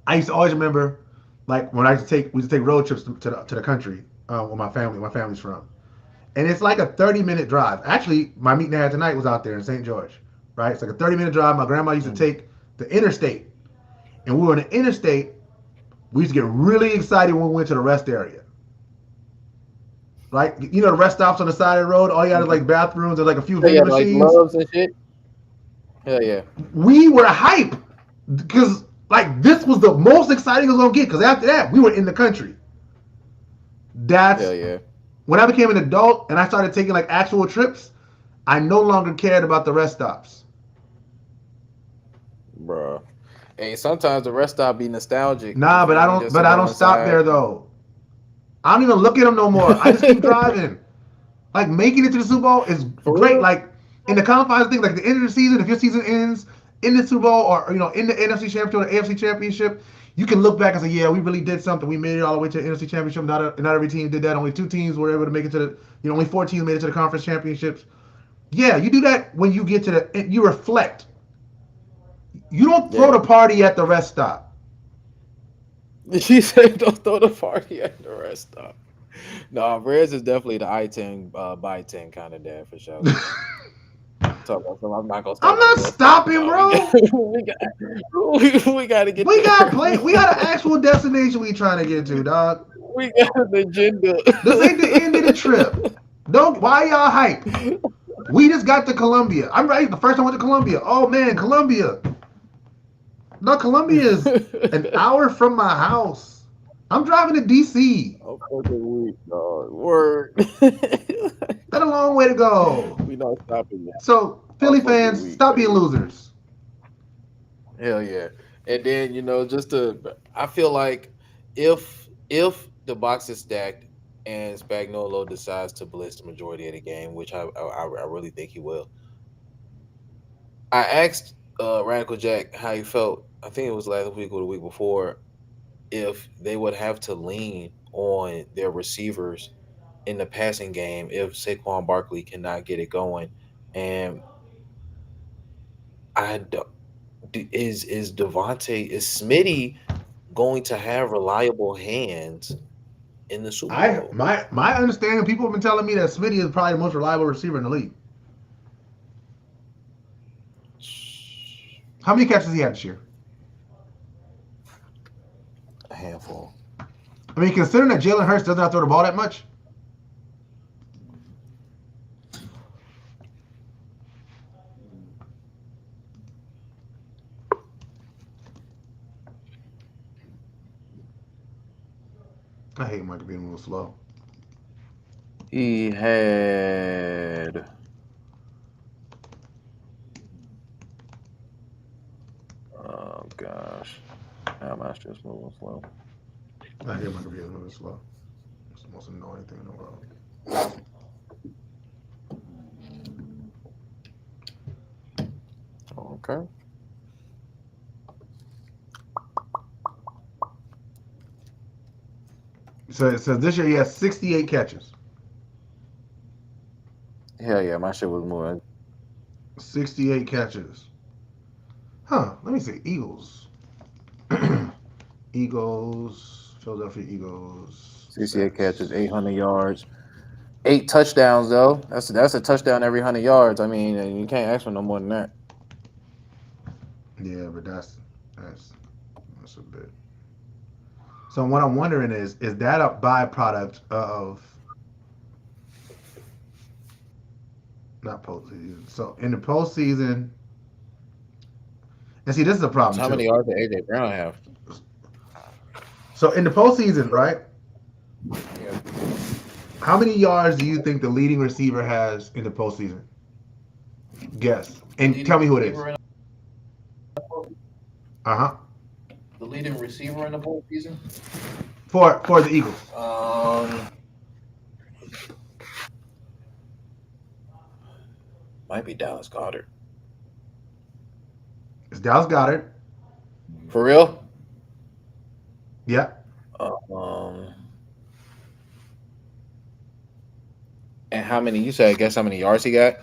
I used to always remember, like when we used to take road trips to the country with my family. My family's from, and it's like a 30-minute drive. Actually, my meeting I had tonight was out there in St. George, right? It's like a 30-minute drive. My grandma used to take the interstate, and we were on the interstate. We used to get really excited when we went to the rest area. Right, you know the rest stops on the side of the road. All you got is like bathrooms and like a few vending machines. Like gloves and shit. Hell yeah. We were hype because like this was the most exciting it was gonna get. Because after that, we were in the country. Hell yeah. When I became an adult and I started taking like actual trips, I no longer cared about the rest stops. Bruh. Hey, sometimes the rest stop be nostalgic. Nah, but I don't stop there though. I don't even look at them no more. I just keep driving. Like making it to the Super Bowl is great. Like in the confines of things, like the end of the season, if your season ends in the Super Bowl or in the NFC Championship or the AFC Championship, you can look back and say, yeah, we really did something. We made it all the way to the NFC Championship. Not every team did that. Only 2 teams were able to make it to the. Only 4 teams made it to the conference championships. Yeah, you do that when you get to you reflect. You don't throw the party at the rest stop. She said, "Don't throw the party at the rest stop." No, Rez is definitely the I-10 by 10 kind of dad for sure. I'm not stopping, bro. We gotta get. We got an actual destination we trying to get to, dog. We got an agenda. This ain't the end of the trip. Why y'all hype? We just got to Columbia. I'm right. The first time I went to Columbia. Oh man, Columbia. No, Columbia is an hour from my house. I'm driving to DC. Oh, fucking weak, dog. Word. That's a long way to go. We not stopping that. So, Philly fans, stop being losers. Hell yeah. And then, I feel like if the box is stacked and Spagnuolo decides to blitz the majority of the game, which I really think he will, I asked Radical Jack how he felt. I think it was last week or the week before, if they would have to lean on their receivers in the passing game if Saquon Barkley cannot get it going. And I don't, is Devontae, is Smitty going to have reliable hands in the Super Bowl? My understanding, people have been telling me that Smitty is probably the most reliable receiver in the league. How many catches he had this year? A handful. I mean, considering that Jalen Hurts doesn't have to throw the ball that much. I hate Michael being a little slow. He had oh gosh. How am I just moving slow? I hate Michael being a little slow. It's the most annoying thing in the world. Okay. So it says this year he has 68 catches. Hell yeah, my shit was moving. 68 catches. Huh. Let me see. Eagles. Eagles. Philadelphia Eagles. 68 catches, 800 yards. 8 touchdowns though. That's a touchdown every 100 yards. I mean, you can't ask for no more than that. Yeah, but that's a bit. So what I'm wondering is that a byproduct of not postseason? So in the postseason, and see, this is a problem. How many yards did AJ Brown have? So in the postseason, right? Yeah. How many yards do you think the leading receiver has in the postseason? Guess. And tell me who it is. Uh-huh. The leading receiver in the postseason? For the Eagles. Might be Dallas Goedert. It's Dallas Goedert. For real? Yeah. And how many? You said, guess how many yards he got?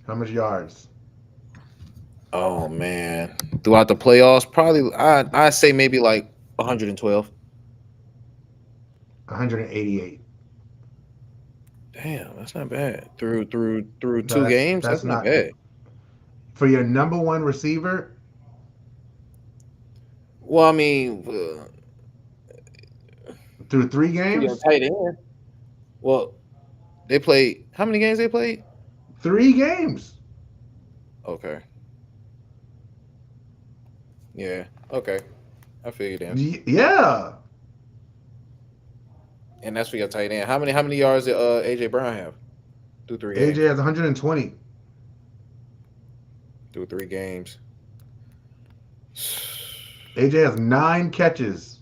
How much yards? Oh man, throughout the playoffs, probably I say maybe like 112. 188. Damn, that's not bad. Through 2 games, that's not bad. For your number one receiver. Well, I mean, through 3 games. Tight end. Well, they played. How many games they played? 3 games. Okay. Yeah. Okay. I figured that. Yeah. And that's for your tight end. How many yards did AJ Brown have? Through 3 games. AJ has 120. Through 3 games. AJ has 9 catches.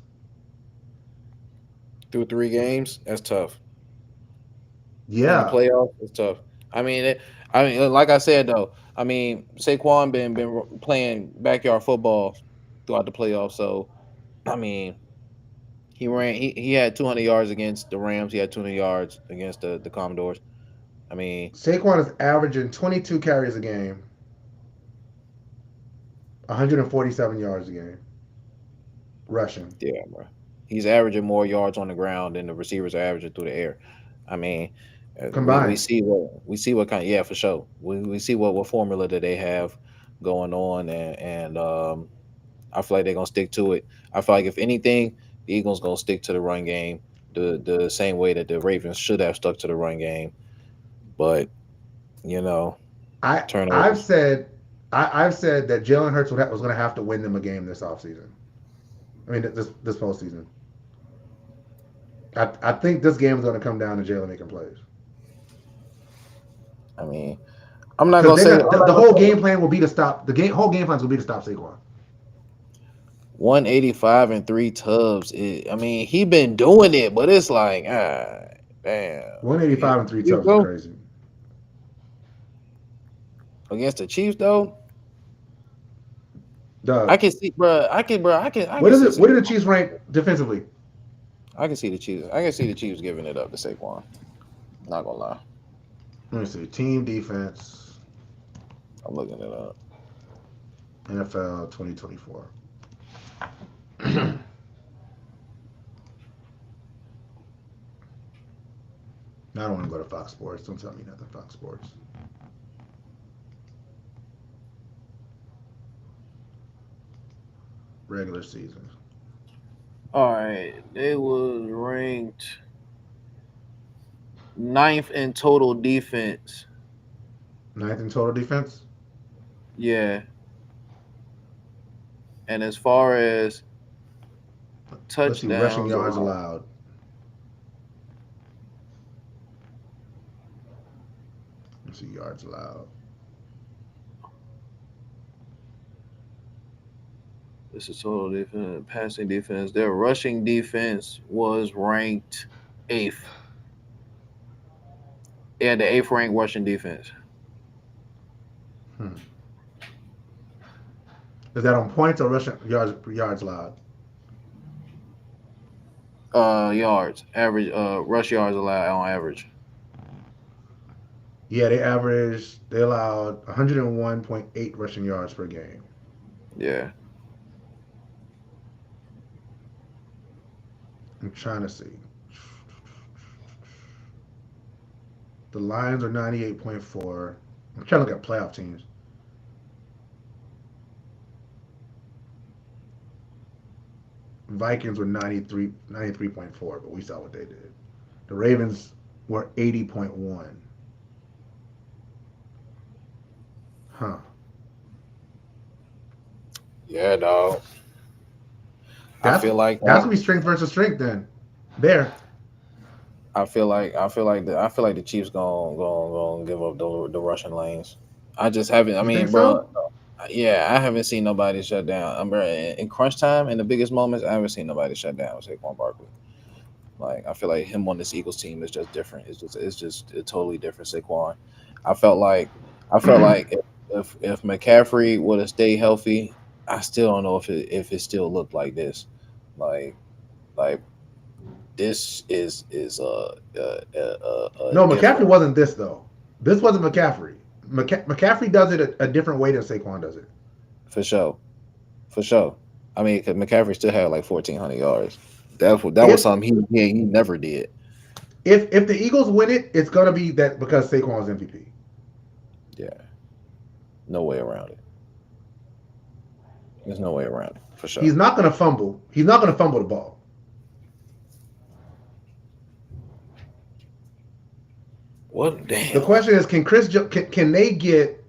Through 3 games? That's tough. Yeah. In the playoffs, it's tough. I mean, like I said though, I mean, Saquon been playing backyard football throughout the playoffs. So, I mean, he had 200 yards against the Rams. He had 200 yards against the Commodores. I mean, Saquon is averaging 22 carries a game, 147 yards a game, rushing. Yeah, bro. He's averaging more yards on the ground than the receivers are averaging through the air. I mean, combined. We see what kind. Yeah, for sure. We see what formula that they have going on, and I feel like they're gonna stick to it. I feel like if anything, the Eagles gonna stick to the run game the same way that the Ravens should have stuck to the run game. But I've said that Jalen Hurts was going to have to win them a game this offseason. I mean, this postseason. I think this game is going to come down to Jalen making plays. I mean, I'm not going to say the whole game plan will be to stop whole game plans will be to stop Saquon. 185 and 3 tubs. I mean, he been doing it, but it's like, damn. 185 and 3 tubs is crazy. Against the Chiefs, though, Doug, I can see, bro. I can. What is it? What did the Chiefs rank defensively? I can see the Chiefs. I can see the Chiefs giving it up to Saquon. Not gonna lie. Let me see. Team defense, I'm looking it up. NFL 2024. Now I don't want to go to Fox Sports. Don't tell me nothing, Fox Sports. Regular season. All right, they was ranked 9th in total defense. 9th in total defense? Yeah. And as far as Let's see, rushing touchdowns, yards allowed. Let's see, yards allowed. this is total defense, passing defense. Their rushing defense was ranked 8th. Yeah, the 8th ranked rushing defense. Is that on points or rushing yards allowed? Yards, average, rush yards allowed on average. Yeah, they allowed 101.8 rushing yards per game. Yeah. I'm trying to see. The Lions are 98.4. I'm trying to look at playoff teams. Vikings were 93.4, but we saw what they did. The Ravens were 80.1. Huh. Yeah, dog. I feel like that's gonna be strength versus strength then. There. I feel like the Chiefs gonna give up the rushing lanes. I just haven't. I mean, bro. So? Yeah, I haven't seen nobody shut down. In crunch time, in the biggest moments, I haven't seen nobody shut down Saquon Barkley. Like, I feel like him on this Eagles team is just different. It's just a totally different Saquon. I felt like if McCaffrey would have stayed healthy, I still don't know if it still looked like this. Like this is no, McCaffrey wasn't this though. This wasn't McCaffrey. McCaffrey does it a different way than Saquon does it. For sure. I mean, cause McCaffrey still had like 1,400 yards. That was something he never did. If the Eagles win it, it's gonna be that because Saquon was MVP. Yeah, no way around it. There's no way around it for sure. He's not gonna fumble. He's not gonna fumble the ball. What? Damn. The question is, can they get?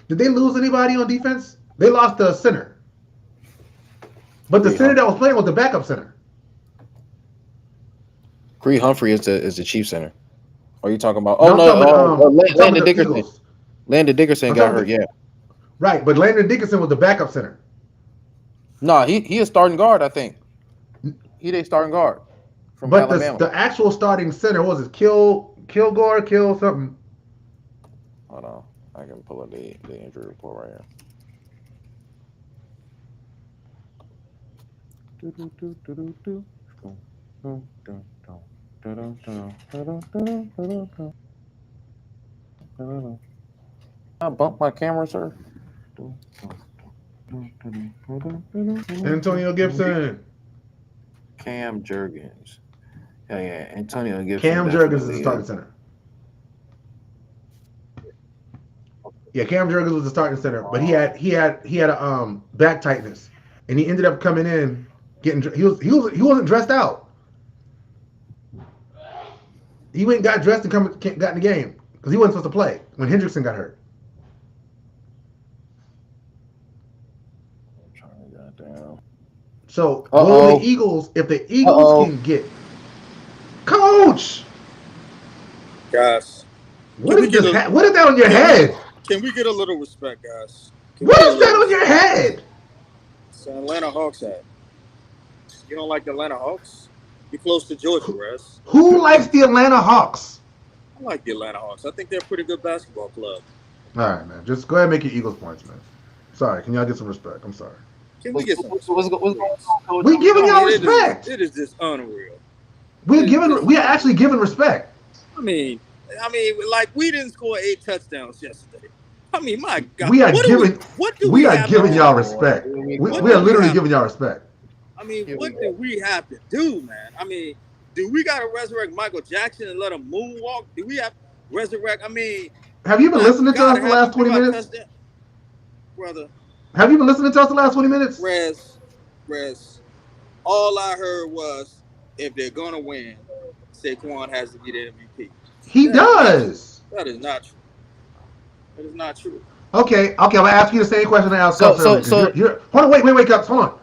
Did they lose anybody on defense? They lost the center, but the center that was playing was the backup center. Creed Humphrey is the chief center. Are you talking about? Landon Dickerson. Eagles. Landon Dickerson got hurt. Yeah. Right, but Landon Dickerson was the backup center. No, he is starting guard. I think he they starting guard from Alabama. The actual starting center was it Kilgore something. Hold on, I can pull up the injury report right here. I bumped my camera, sir. Antonio Gibson. Cam Jurgens. Yeah, Antonio Gibson. Cam Jurgens is the starting center. Yeah, Cam Jurgens was the starting center, but he had a back tightness, and he ended up coming in getting he wasn't dressed out. He went and got dressed and got in the game because he wasn't supposed to play when Hendrickson got hurt. So will the Eagles, if the Eagles can get Coach, guys, what is that on your head? Can we get a little respect, guys? What is that on your head? It's an Atlanta Hawks hat. You don't like the Atlanta Hawks? You're close to Georgia, Russ. Who likes the Atlanta Hawks? I like the Atlanta Hawks. I think they're a pretty good basketball club. All right, man. Just go ahead and make your Eagles points, man. Sorry, can y'all get some respect? I'm sorry. Can we get some respect? What's going on, Coach? We giving y'all respect. It is just unreal. We are actually giving respect. I mean, like we didn't score 8 touchdowns yesterday. I mean, my God, We are giving. what do We are have giving to y'all do? respect. We What are do we literally have- giving y'all respect. I mean, what do we have to do, man? I mean, do we got to resurrect Michael Jackson and let him moonwalk? Do we have to resurrect? I mean, Have you been listening to us the last 20 minutes? Brother, Have you been listening to us the last 20 minutes? Rez, all I heard was if they're going to win, Saquon has to be the MVP. He does. That is not true. That is not true. Okay. I'm gonna ask you the same question I asked Cups earlier. Hold on, wait, Cups, hold on.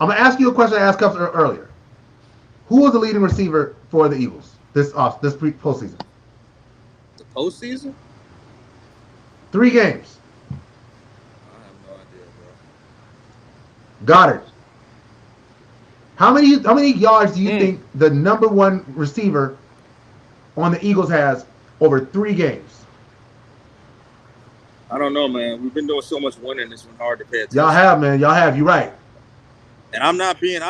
I'm gonna ask you a question I asked Cups earlier. Who was the leading receiver for the Eagles this postseason? The postseason? 3 games. I have no idea, bro. Goddard. How many yards do you think the number 1 receiver on the Eagles has over 3 games? I don't know, man. We've been doing so much winning. It's been hard to pay attention. Y'all have, man. Y'all have. You're right. And I'm not being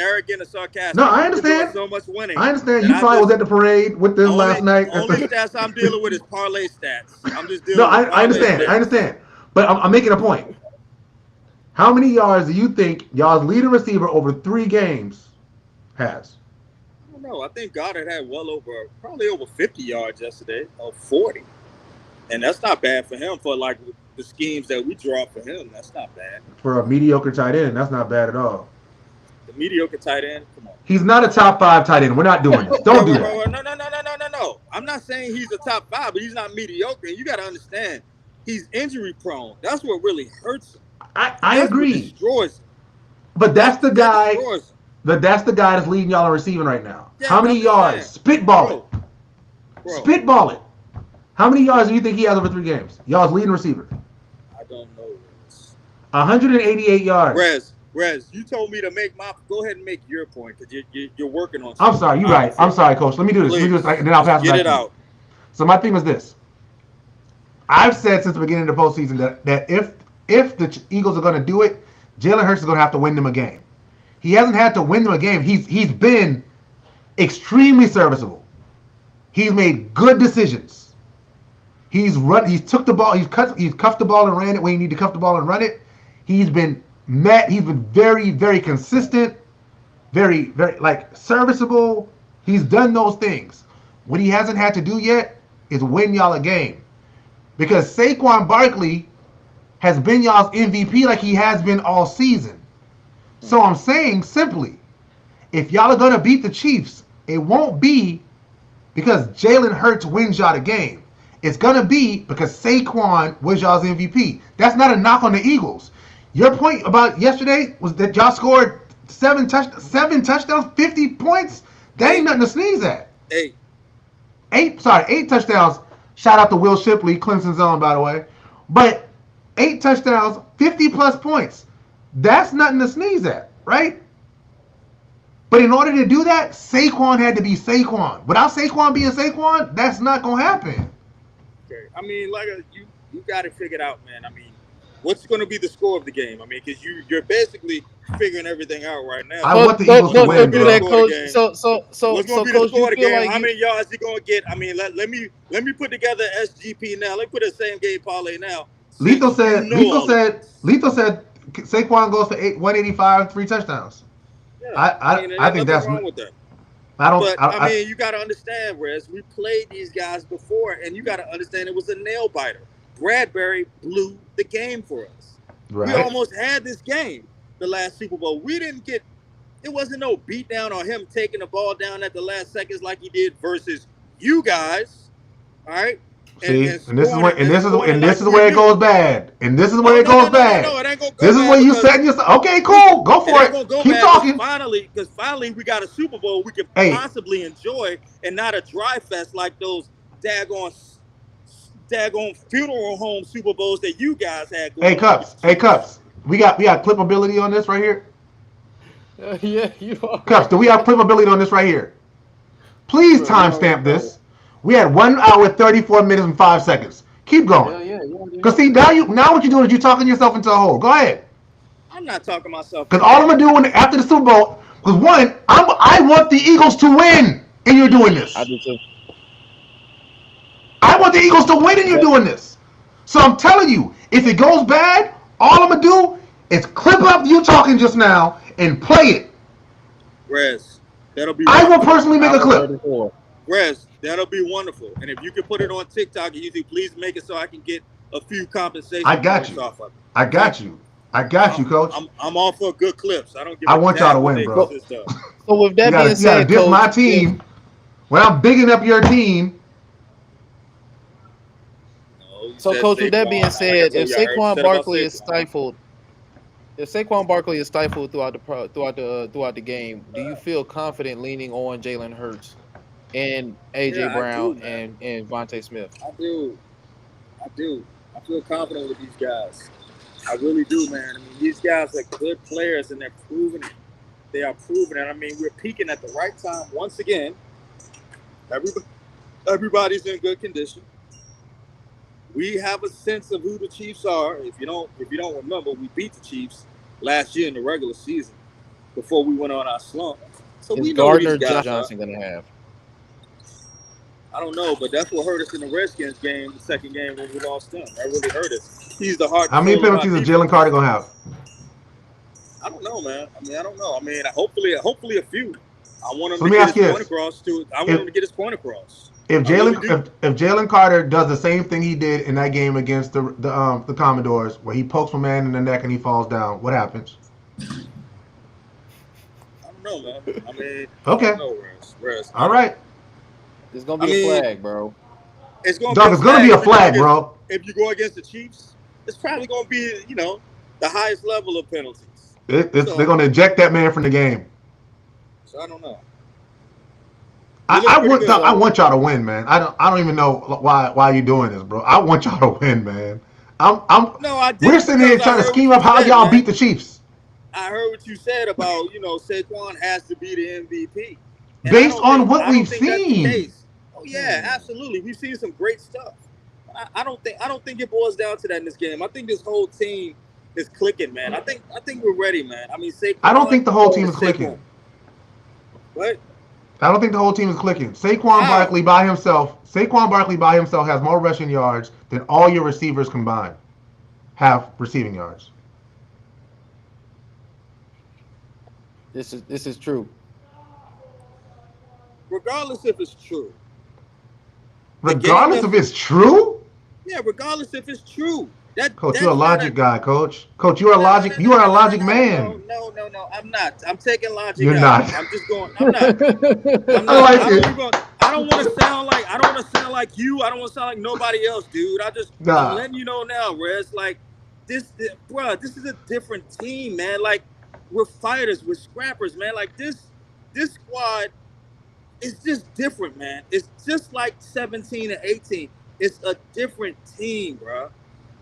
arrogant or sarcastic. No, I We've been doing understand. so much winning. I understand. You probably was at the parade with them last night. Only stats I'm dealing with is parlay stats. I'm just dealing. No, with I understand. stats. I understand. But I'm making a point. How many yards do you think y'all's leading receiver over 3 games has? I don't know. I think Goddard had probably over 50 yards yesterday, or 40. And that's not bad for him for like the schemes that we draw for him. That's not bad. For a mediocre tight end, that's not bad at all. The mediocre tight end, come on. He's not a top 5 tight end. We're not doing this. Don't do that. No. I'm not saying he's a top 5, but he's not mediocre. And you got to understand, he's injury prone. That's what really hurts him. I agree. Destroys him. But that's the guy. Destroys him. But that's the guy that's leading y'all in receiving right now. Yeah, How many yards? Spitball it. Bro. Spitball it. How many yards do you think he has over 3 games? Y'all's leading receiver. I don't know. 188 yards. Rez, you told me to go ahead and make your point because you're working on something. I'm sorry, you're right. I'm sorry, Coach. Let me do this. And then I'll pass it back. Get it out. So my thing was this. I've said since the beginning of the postseason that if the Eagles are going to do it, Jalen Hurts is going to have to win them a game. He hasn't had to win them a game. He's been extremely serviceable. He's made good decisions. He's took the ball. He's cuffed the ball and ran it when he needed to cuff the ball and run it. He's been very, very consistent, very, very serviceable. He's done those things. What he hasn't had to do yet is win y'all a game. Because Saquon Barkley has been y'all's MVP like he has been all season. So I'm saying simply, if y'all are going to beat the Chiefs, it won't be because Jalen Hurts wins y'all the game. It's going to be because Saquon was y'all's MVP. That's not a knock on the Eagles. Your point about yesterday was that y'all scored 7 touchdowns, 50 points. That ain't nothing to sneeze at. 8 touchdowns. Shout out to Will Shipley, Clemson's own, by the way. But 8 touchdowns, 50-plus points. That's nothing to sneeze at, right? But in order to do that, Saquon had to be Saquon. Without Saquon being Saquon, that's not going to happen. Okay. I mean, you got it figured out, man. I mean, what's going to be the score of the game? I mean, because you're basically figuring everything out right now. I want the Eagles to win, bro. What's going to be the score of the game? How many yards he going to get? I mean, let me put together SGP now. Let me put the same game parlay now. Lethal said Saquon goes for 185, 3 touchdowns. Yeah, I think that's wrong with that. I mean, you got to understand, Rez. We played these guys before, and you got to understand it was a nail biter. Bradbury blew the game for us. Right. We almost had this game the last Super Bowl. We didn't get. It wasn't no beat down on him taking the ball down at the last seconds like he did versus you guys. All right. See, and this is where it goes bad. And this is where it goes bad. No, it ain't gonna go this bad is where you setting yourself. Okay, cool. Go for it. Keep talking. Because finally we got a Super Bowl we can possibly enjoy and not a dry fest like those daggone funeral home Super Bowls that you guys had. Hey, Cups. We got clippability on this right here. Yeah, you are. Cups, do we have clippability on this right here? Please timestamp this. We had 1 hour, 34 minutes, and 5 seconds. Keep going. Yeah. Because see, now what you're doing is you're talking yourself into a hole. Go ahead. I'm not talking myself. Because all I'm gonna do after the Super Bowl, Because one, I want the Eagles to win, and you're doing this. I do too. I want the Eagles to win, and you're doing this. So I'm telling you, if it goes bad, all I'm gonna do is clip up you talking just now and play it. Rez, that'll be. I will personally make a clip. Rez, that'll be wonderful. And if you can put it on TikTok, you please make it so I can get a few compensation. I got you. Off of it. I got you. I got you, Coach. I'm all for good clips. I don't give. I want y'all to win, bro. So with that being said, you gotta my team. When I'm bigging up your team. So, Coach, with that being said, if Saquon Barkley is stifled, throughout the game, do you feel confident leaning on Jalen Hurts and AJ Brown and Vontae Smith? I do. I feel confident with these guys. I really do, man. I mean, these guys are good players, and they're proving it. They are proving it. I mean, we're peaking at the right time once again. Everybody's in good condition. We have a sense of who the Chiefs are. If you don't remember, we beat the Chiefs last year in the regular season before we went on our slump. So is we know Gardner these guys Johnson going to have? I don't know, but that's what hurt us in the Redskins game, the second game when we lost them. That really hurt us. He's the heart. How many penalties is Jalen Carter gonna have? I don't know, man. I don't know. Hopefully a few. I want him so to get get his point across. Him to get his point across. If Jalen Carter does the same thing he did in that game against the Commodores, where he pokes a man in the neck and he falls down, what happens? I don't know, man. Okay. I don't know, Rez. All right. It's gonna be a flag, bro. It's gonna be a flag, bro. If you go against the Chiefs, it's probably gonna be, the highest level of penalties. They're gonna eject that man from the game. So I don't know. I want y'all to win, man. I don't even know why you're doing this, bro. I want y'all to win, man. We're sitting here trying to scheme up how y'all beat the Chiefs. I heard what you said about, Saquon has to be the MVP. Based on what we've seen. Oh yeah, absolutely. We've seen some great stuff. I don't think it boils down to that in this game. I think this whole team is clicking, man. I think we're ready, man. I mean, Saquon, I don't think the whole team is clicking. What? I don't think the whole team is clicking. Saquon Barkley by himself has more rushing yards than all your receivers combined have receiving yards. This is true. Regardless if it's true. Regardless if it's true? Yeah, regardless if it's true. Coach, you're a logic guy, Coach. Coach, you're a logic. You are a logic man. No, I'm not. I'm taking logic. You're not. I'm just going. I'm not. I like it. I don't want to sound like you. I don't want to sound like nobody else, dude. I'm letting you know now, Rez. Like this is a different team, man. Like we're fighters, we're scrappers, man. Like this squad is just different, man. It's just like 17 and 18. It's a different team, bro.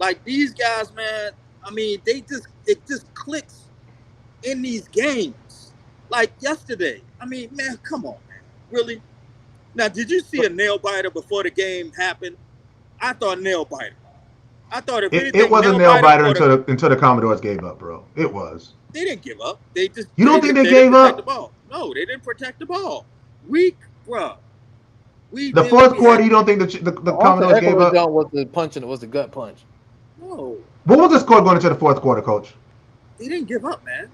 Like these guys, man. I mean, it just clicks in these games. Like yesterday. I mean, man, come on, man. Really? Now, did you see a nail biter before the game happened? I thought nail biter. I thought if anything, it was a nail biter until the Commodores gave up, bro. It was. They didn't give up. They just. You don't think they gave up? The ball. No, they didn't protect the ball. Weak, bro. The fourth quarter, you don't think the Commodores gave up? Was the gut punch. No. What was the score going into the fourth quarter, Coach? They didn't give up, man.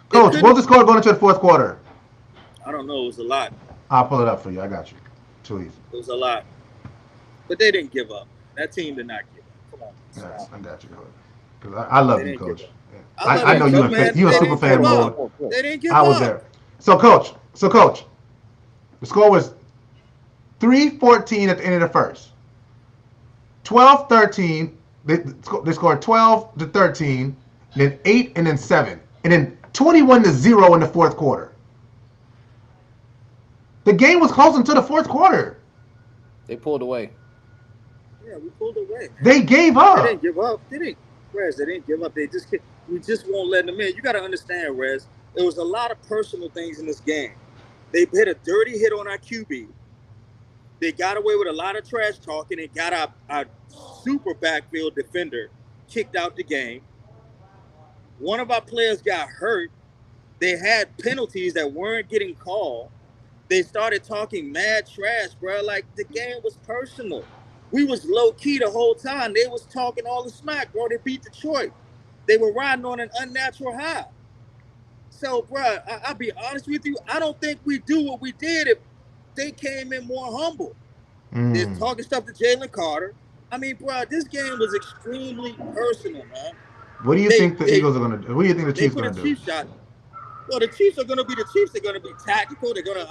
Coach, what was the score going into the fourth quarter? I don't know. It was a lot. I'll pull it up for you. I got you. Too easy. It was a lot. But they didn't give up. That team did not give up. Come on. Yes, I got you, Coach. Because I love you, Coach. I know you're a super fan of They didn't give up. I was there. So, Coach, the score was 3-14 at the end of the first. 12-13. They scored 12-13, then 8, and then 7, and then 21-0 in the fourth quarter. The game was close until the fourth quarter. They pulled away. Yeah, we pulled away. They gave up. They didn't give up. They didn't give up. We just won't let them in. You got to understand, Rez. There was a lot of personal things in this game. They hit a dirty hit on our QB. They got away with a lot of trash talking and got our super backfield defender kicked out the game. One of our players got hurt, They had penalties that weren't getting called. They started talking mad trash, bro. Like the game was personal. We was low key the whole time. They was talking all the smack, bro. They beat Detroit. They were riding on an unnatural high. So, bro, I'll be honest with you. I don't think we do what we did if they came in more humble. They're talking stuff to Jalen Carter. I mean, bro, this game was extremely personal, man. What do you think the Eagles are going to do? What do you think the Chiefs are going to do? Shot. Well, the Chiefs are going to be the Chiefs. They're going to be tactical. They're going to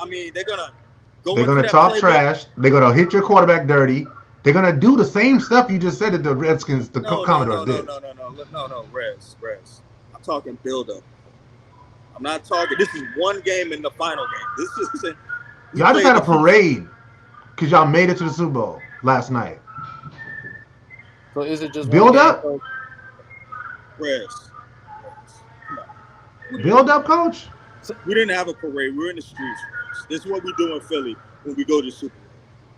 go. They're going to talk trash. They're going to hit your quarterback dirty. They're going to do the same stuff you just said that the Redskins, Commodores did. No, Rez. I'm talking build-up. I'm not talking. This is one game in the final game. This is. Y'all just had a parade because y'all made it to the Super Bowl last night. So is it just build up? Rez. Build up, coach? We didn't have a parade. We're in the streets. This is what we do in Philly when we go to the Super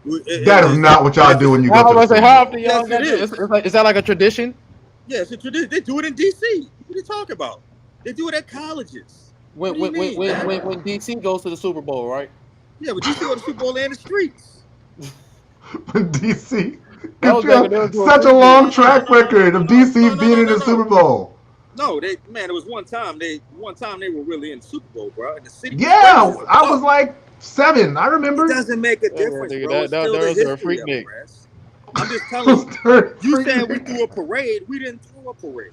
Bowl. That is not what y'all do when you go to the Super Bowl. How often y'all is that like a tradition? Yeah, it's a tradition. They do it in D.C. What are you talking about? They do it at colleges. When DC goes to the Super Bowl, right? Yeah, but DC go to the Super Bowl in the streets. When DC, such a long track record of DC being in the Super Bowl. No, it was one time they were really in the Super Bowl, bro. In the city. Yeah, I was like 7. I remember. It doesn't make a difference, bro. That was a freak day. I'm just telling you. You said we threw a parade. We didn't throw a parade.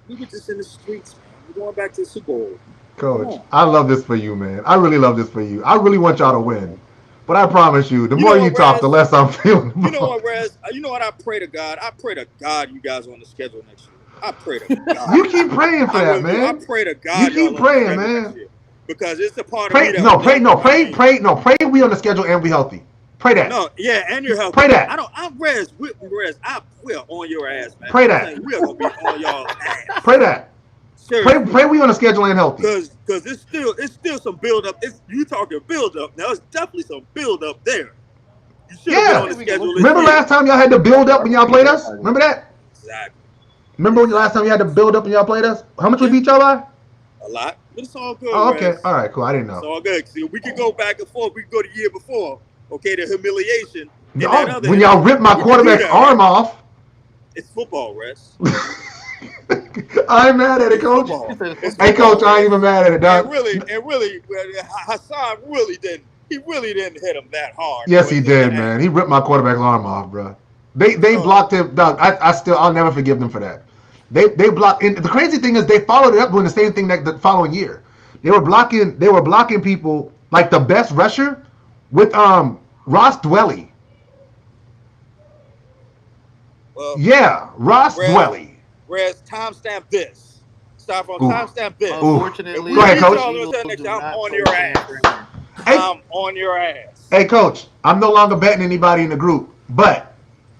We were just in the streets, man. We're going back to the Super Bowl. Coach, I love this for you, man. I really love this for you. I really want y'all to win. But I promise you, the more you talk, the less I'm feeling. You know what, Rez? You know what I pray to God? I pray to God you guys are on the schedule next year. I pray to God. You keep praying for that, man. I pray to God. You keep praying, man. Because it's a part of me that pray we on the schedule and we healthy. Pray that. No, yeah, and you're healthy. Pray that. We're on your ass, man. Pray that. We're gonna be on y'all ass. Pray that. Pray we on the schedule and healthy. Because it's still some build up. You talking build up. Now it's definitely some build up there. You should have been on the schedule. Remember last time y'all had to build up when y'all played us? Remember that? Exactly. Remember last time you had to build up when y'all played us? How much we beat y'all by? A lot. But it's all good. Oh, okay. All right, cool. I didn't know. It's all good. See, we could go back and forth. We could go the year before. Okay, the humiliation. When y'all ripped my quarterback's arm off. It's football, Rez. I ain't mad at it, coach. Hey, coach, I ain't even mad at it, dog. And really, Hassan really didn't hit him that hard. Yes, he did, man. He ripped my quarterback's arm off, bro. They blocked him, dog. I'll never forgive them for that. They blocked. And the crazy thing is, they followed it up doing the same thing the following year. They were blocking people like the best rusher with Ross Dwelly. Well, Ross Dwelly. Whereas timestamp this. Stop on timestamp this. Unfortunately, go ahead, coach. I'm on your ass. I'm on your ass. Hey, coach, I'm no longer betting anybody in the group, but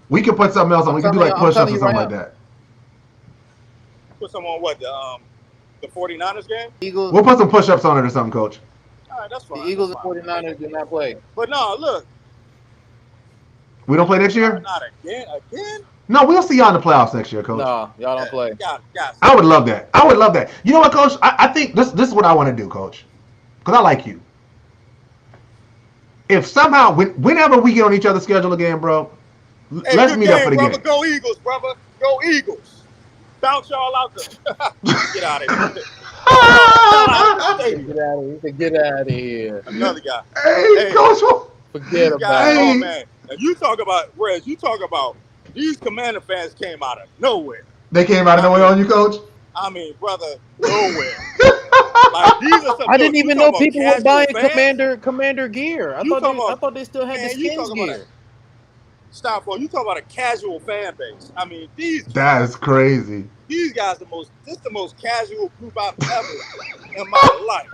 we can put something else on. We can do like push-ups or something like that. Put some on what? The 49ers game? Eagles. We'll put some push-ups on it or something, coach. All right, that's fine. The Eagles and 49ers did not play. But no, look. We don't play next year? Not again? No, we'll see y'all in the playoffs next year, coach. No, y'all don't play. I would love that. You know what, coach? I think this is what I want to do, coach. Because I like you. If somehow, whenever we get on each other's schedule again, bro, let's meet up for the game. Go Eagles, brother. Go Eagles. Bounce y'all out there. Get out of here. Get out of here. Another guy. Hey, coach. Forget about it. Oh, man. And you talk about these Commander fans came out of nowhere. They came out of nowhere on you, coach? I mean, brother, nowhere. I didn't even know people were buying Commander gear. I thought they still had the skins gear. Stop, bro. You talk about a casual fan base. I mean, that is crazy. These guys the most casual group I've ever in my life.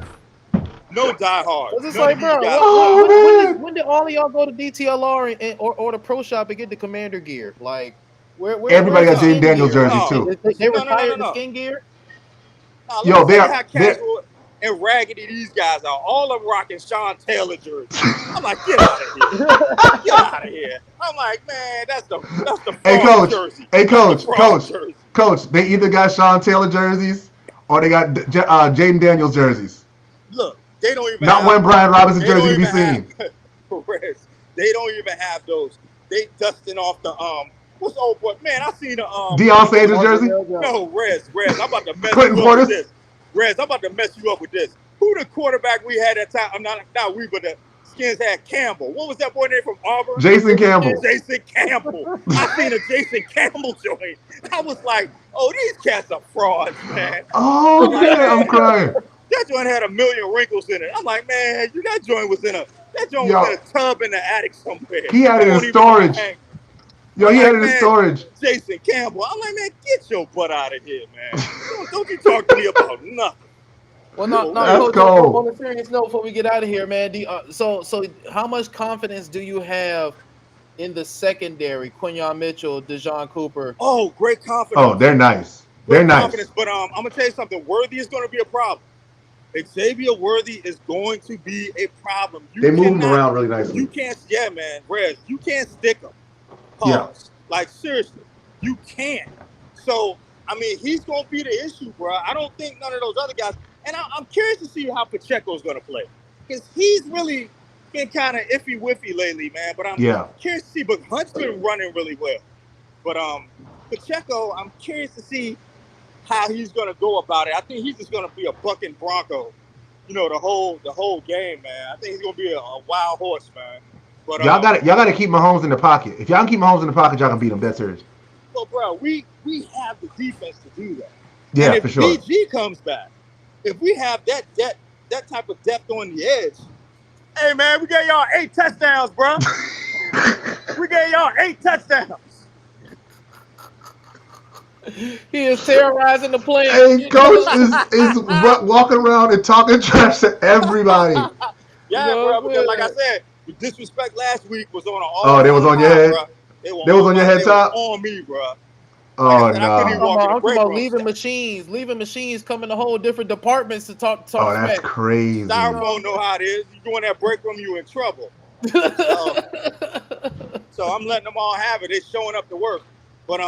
No diehards. It's like, bro, when did all of y'all go to DTLR or the pro shop and get the Commander gear? Like, where everybody got Jaden Daniels jerseys too. They retired the skin gear. Yo, they're casual and raggedy these guys are. All of them rocking Sean Taylor jerseys. I'm like, get out of here. Get out of here. I'm like, man, that's the jersey. Hey, coach. They either got Sean Taylor jerseys or they got Jaden Daniels jerseys. look, they don't even Not have, when Brian Robinson they don't jersey to be even seen. Perez. They don't even have those. They dusting off the what's the old boy? Man, I seen the Deion Sanders jersey. No, Rez, I'm about to mess Clinton you Portis? up with this. Rez, I'm about to mess you up with this. Who the quarterback we had at that time? Not we, but the Skins had Campbell. What was that boy name from Auburn? Jason Campbell. Jason Campbell. I seen a Jason Campbell joint. I was like, oh, these cats are frauds, man. Oh man, I'm crying. That joint had a million wrinkles in it. I'm like, man, that joint was in a tub in the attic somewhere. He had it in storage. Yo, he had it in storage. Jason Campbell. I'm like, man, get your butt out of here, man. Don't you talk to me about nothing. Well, no, That's Coach, cold. on a serious note, before we get out of here, man. So how much confidence do you have in the secondary? Quinyon Mitchell, Dejon Cooper. Oh, great confidence. Oh, they're nice. They're nice. But I'm gonna tell you something. Worthy is going to be a problem. Xavier Worthy is going to be a problem. They move him around really nicely. You can't, yeah, man, Rez. You can't stick him. Pause. Yeah. Like seriously, you can't. So I mean, he's going to be the issue, bro. I don't think none of those other guys. And I'm curious to see how Pacheco's going to play, because he's really been kind of iffy-wiffy lately, man. But I'm curious to see. But Hunt's been running really well. But Pacheco, I'm curious to see how he's going to go about it. I think he's just going to be a bucking Bronco, the whole game, man. I think he's going to be a wild horse, man. But y'all got to keep Mahomes in the pocket. If y'all can keep Mahomes in the pocket, y'all can beat him. That's serious. Well, bro, we have the defense to do that. Yeah, and for sure. If BG comes back, if we have that type of depth on the edge, hey man, we gave y'all 8 touchdowns, bro. We gave y'all 8 touchdowns. He is terrorizing the plane. Hey, Coach is walking around and talking trash to everybody. Yeah, bro. Because like I said, the disrespect last week was on Oh, they was on your head. Bro. They was on your head top. On me, bro. Oh no! I'm talking about leaving machines, coming to whole different departments to talk. Oh, that's smack. crazy. Styrofoam know how it is. You go in that break room, you in trouble. So I'm letting them all have it. They're showing up to work. But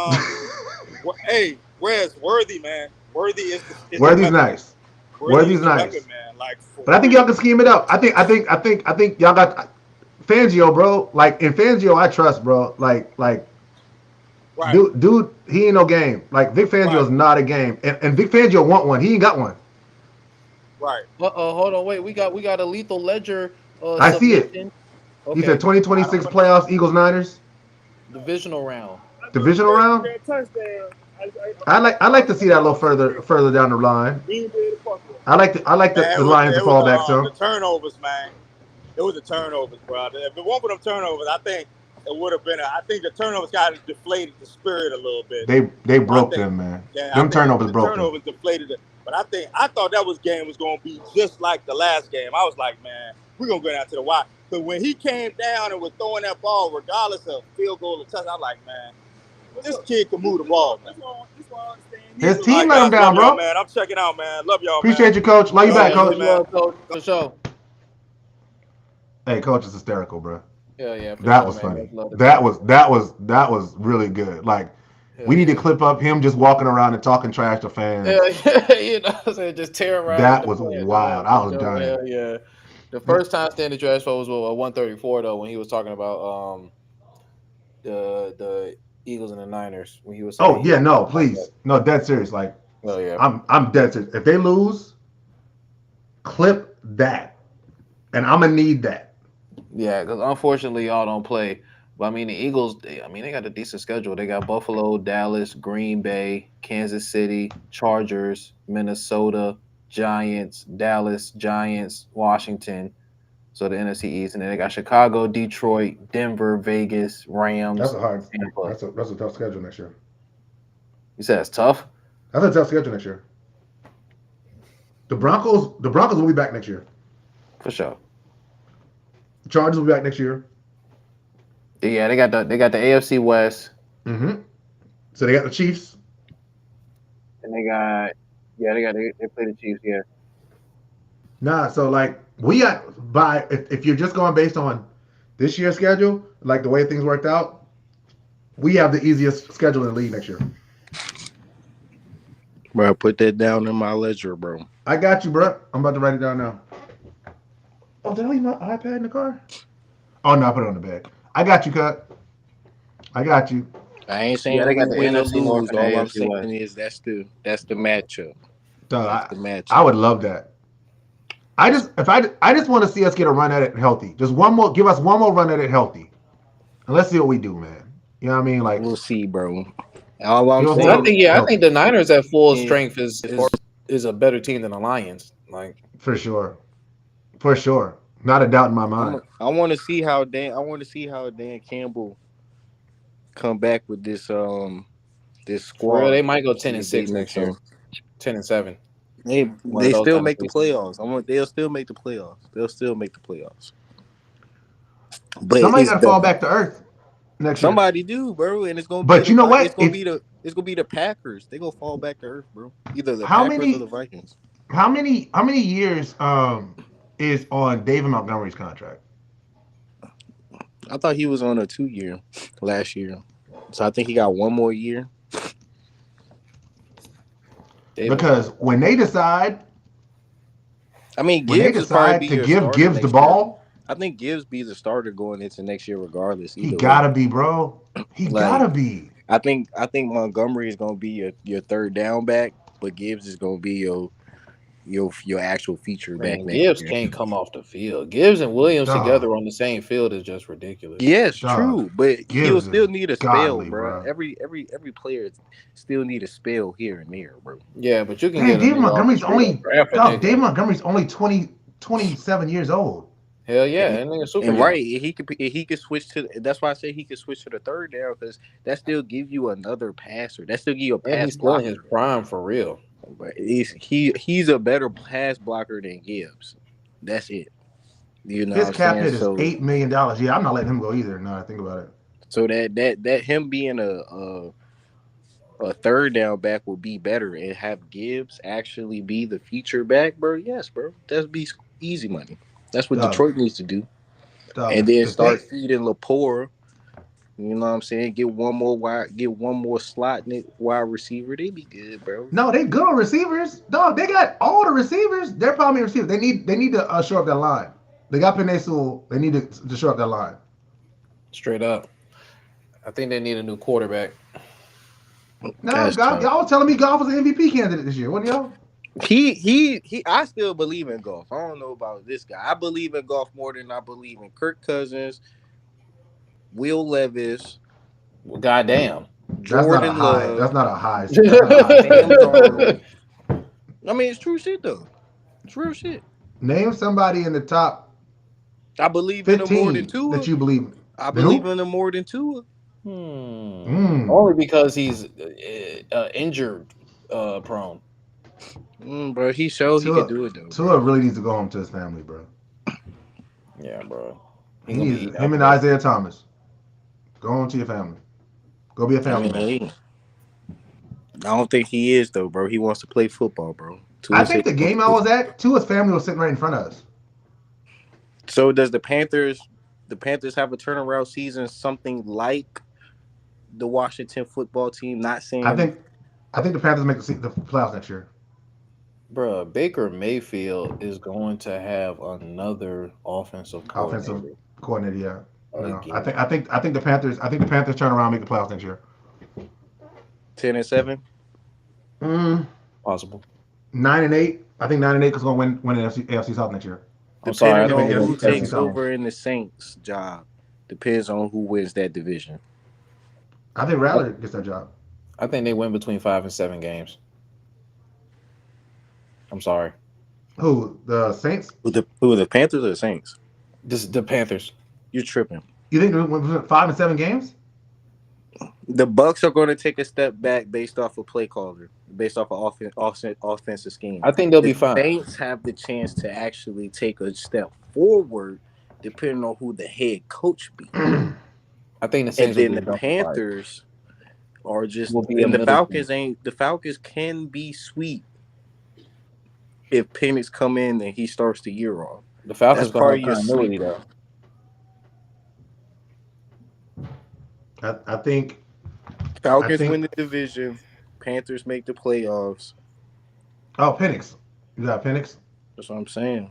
hey, where's Worthy, man? Worthy's nice. Worthy's nice. Weapon, man. But I think y'all can scheme it up. I think y'all got Fangio, bro. Like in Fangio, I trust, bro. Like. Right. Dude, he ain't no game. Like Vic Fangio is not a game, and Vic Fangio want one. He ain't got one. Right. Hold on, wait. We got a lethal ledger. I see it. Okay. He said 2026 playoffs, Eagles Niners. Divisional round. Divisional round. I like to see that a little further down the line. I like the Lions to fall back some. The turnovers, man. It was the turnovers, bro. If it weren't for them turnovers, I think it would have been. I think the turnovers kind of deflated the spirit a little bit. They broke them, man. Yeah, them turnovers broke them. Turnovers deflated it. But I thought that game was going to be just like the last game. I was like, man, we're going to go down to the wire. But when he came down and was throwing that ball, regardless of field goal or touchdown, I'm like, man, this kid can move the ball, man. His team let him down, bro. Man, I'm checking out, man. Love y'all, Appreciate you, Coach. Love you back, Coach. Coach. For sure. Hey, Coach is hysterical, bro. Yeah. That was funny. That was really good. Like, we need to clip up him just walking around and talking trash to fans. Yeah, just terrorizing. That was wild. I was done. Yeah. The first time Stanley Trash was 134 though, when he was talking about the Eagles and the Niners when he was. Oh yeah, no, please, no, dead serious. Like, I'm dead serious. If they lose, clip that, and I'm gonna need that. Yeah, because unfortunately y'all don't play. But I mean, the Eagles, they got a decent schedule. They got Buffalo, Dallas, Green Bay, Kansas City, Chargers, Minnesota, Giants, Dallas, Giants, Washington. So the NFC East, and then they got Chicago, Detroit, Denver, Vegas, Rams. That's a hard. That's a tough schedule next year. You said it's tough? That's a tough schedule next year. The Broncos will be back next year. For sure. The Chargers will be back next year. Yeah, they got the AFC West. Mm-hmm. So they got the Chiefs. And they play the Chiefs, yeah. Nah, so like we got if you're just going based on this year's schedule, like the way things worked out, we have the easiest schedule in the league next year. Bro, put that down in my ledger, bro. I got you, bro. I'm about to write it down now. Oh, did I leave my iPad in the car? Oh no, I put it on the bed. I got you, Cut. I got you. I ain't Yeah, saying they who got the win or NFC North lose. and the All I'm AFC saying West. is that's the matchup. So That's the I matchup. would love that. I just want to see us get a run at it healthy. Just one more, give us one more run at it healthy, and let's see what we do, man. You know what I mean? Like, We'll see, bro. All I'm give us I one saying think healthy. the Niners at full is strength is a better team than the Lions. Like For sure. For sure. Not a doubt in my mind. I want to see how Dan Campbell come back with this for squad. real, they might go See 10-6 if they next make year, 10-7. One of they those still kind of make the seasons. playoffs. They'll still make the playoffs. They'll still make the playoffs. But Somebody it's got to fall back to earth next year. somebody do, bro, and it's gonna be But you know what? it's gonna be the Packers. They gonna fall back to earth, bro. Either the How Packers or the many Vikings. how many years is on David Montgomery's contract? I thought he was on a 2-year last year, so I think he got one more year. Because when they decide I mean, when they Gibbs is probably decide to your give starter Gibbs the next year. ball, I think Gibbs be the starter going into next year, regardless. he Either gotta way. be, bro. He Like, gotta be. I think Montgomery is gonna be your third down back, but Gibbs is gonna be your actual feature back Man, next Gibbs year. can't come off the field. Gibbs and Williams Dog. together on the same field is just ridiculous. Yes, Dog, true, but Gibbs he'll is still need a spell, godly, bro. bro. Every player still need a spell here and there, bro. Yeah, but you can Dang, get a David nigga off the Montgomery's street only or draft a dog, nigga. David Montgomery's only 27 years old. Hell yeah, that nigga super And young. right, he could switch to. That's why I say he could switch to the third down, because that still give you another passer. That still give you a And pass he's still in his blocker. prime for real. But he's a better pass blocker than Gibbs. That's it. You know His what I'm cap saying? hit is So $8 million. Yeah, I'm not letting him go either. Now I think about it. so that him being a third down back would be better, and have Gibbs actually be the feature back, bro. Yes, bro. That'd be easy money. That's what Dog. Detroit needs to do. Dog, And then if start they- feeding Lepore. You know what I'm saying? Get one more slot wide receiver. They be good, bro. No, they good on receivers. Dog, they got all the receivers. They're probably receivers. They need to shore up that line. They got Penei Sewell. They need to shore up that line. Straight up. I think they need a new quarterback. No, That's tough. y'all was telling me Goff was an MVP candidate this year, wasn't y'all? He I still believe in Goff. I don't know about this guy. I believe in Goff more than I believe in Kirk Cousins, Will Levis, Well, goddamn. Jordan Love. That's not a high. Sam Darnold. I mean, it's true shit though. It's real shit. Name somebody in the top I believe in him more 15 than Tua. that you believe. I believe in him more than Tua. Only because he's injured prone. Bro, he showed he Tua- could do it though. Tua really needs to go home to his family, bro. Yeah, bro. He needs him and Isaiah Thomas. Go home to your family. Go be a family man. I don't think he is though, bro. He wants to play football, bro. I think the game I was at, Tua's family was sitting right in front of us. So does the Panthers have a turnaround season, something like the Washington football team? Not saying I think the Panthers make the playoffs next year. Bro, Baker Mayfield is going to have another offensive coordinator. Yeah. No, Again. I think the Panthers turn around and make the playoffs next year. 10-7. Possible. 9-8. I think 9-8 is going to win the AFC South next year. I'm sorry. I Depending think on who they're- takes over in the Saints job, depends on who wins that division. I think Rattler gets that job. I think they win between 5 and 7 games. I'm sorry. Who? The Saints? Who the Panthers or the Saints? This is the Panthers. You're tripping. You think they win 5 and 7 games? The Bucks are going to take a step back based off of play caller, based off of offensive scheme. I think they'll be The fine. Saints have the chance to actually take a step forward, depending on who the head coach be. I think the And Saints will then be the justified. Panthers are just, Will be a and the middle Falcons ain't. The Falcons can be sweet if Penix come in and he starts the year off. The Falcons That's part of going your to continuity sleeper. though. I think Falcons win the division. Panthers make the playoffs. Oh, Penix. You got Penix? That's what I'm saying.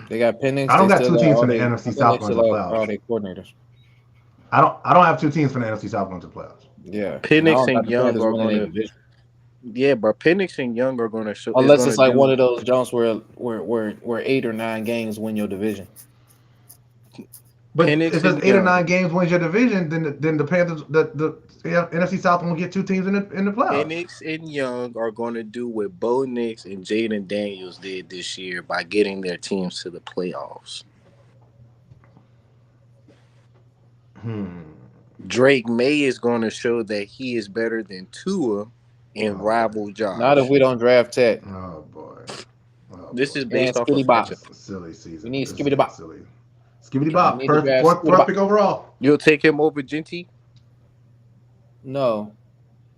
They got Penix. I don't They got still two got teams all from the they. I NFC think South they going still to the have all playoffs. their coordinators. I don't have two teams from the NFC South going to the playoffs. Yeah, Penix and and the Young Panthers are winning their gonna. division. Yeah, bro. Penix and Young are gonna show. Is Unless gonna it's like one do. of those Jones where 8 or 9 games win your division. But Penix if it's and 8 or Young. 9 games wins your division, then the Panthers the NFC South won't get two teams in the playoffs. Penix and Young are gonna do what Bo Nix and Jaden Daniels did this year by getting their teams to the playoffs. Drake May is going to show that he is better than Tua and rival Josh. Not if we don't draft Tech. Oh boy. This is based And off of Skitty Bop. matchup. Silly season. We need This Skibbity is Bop. silly. Skibbity Bop. We need to First, draft fourth Skibbity Bop. pick overall. You'll take him over Genty? No,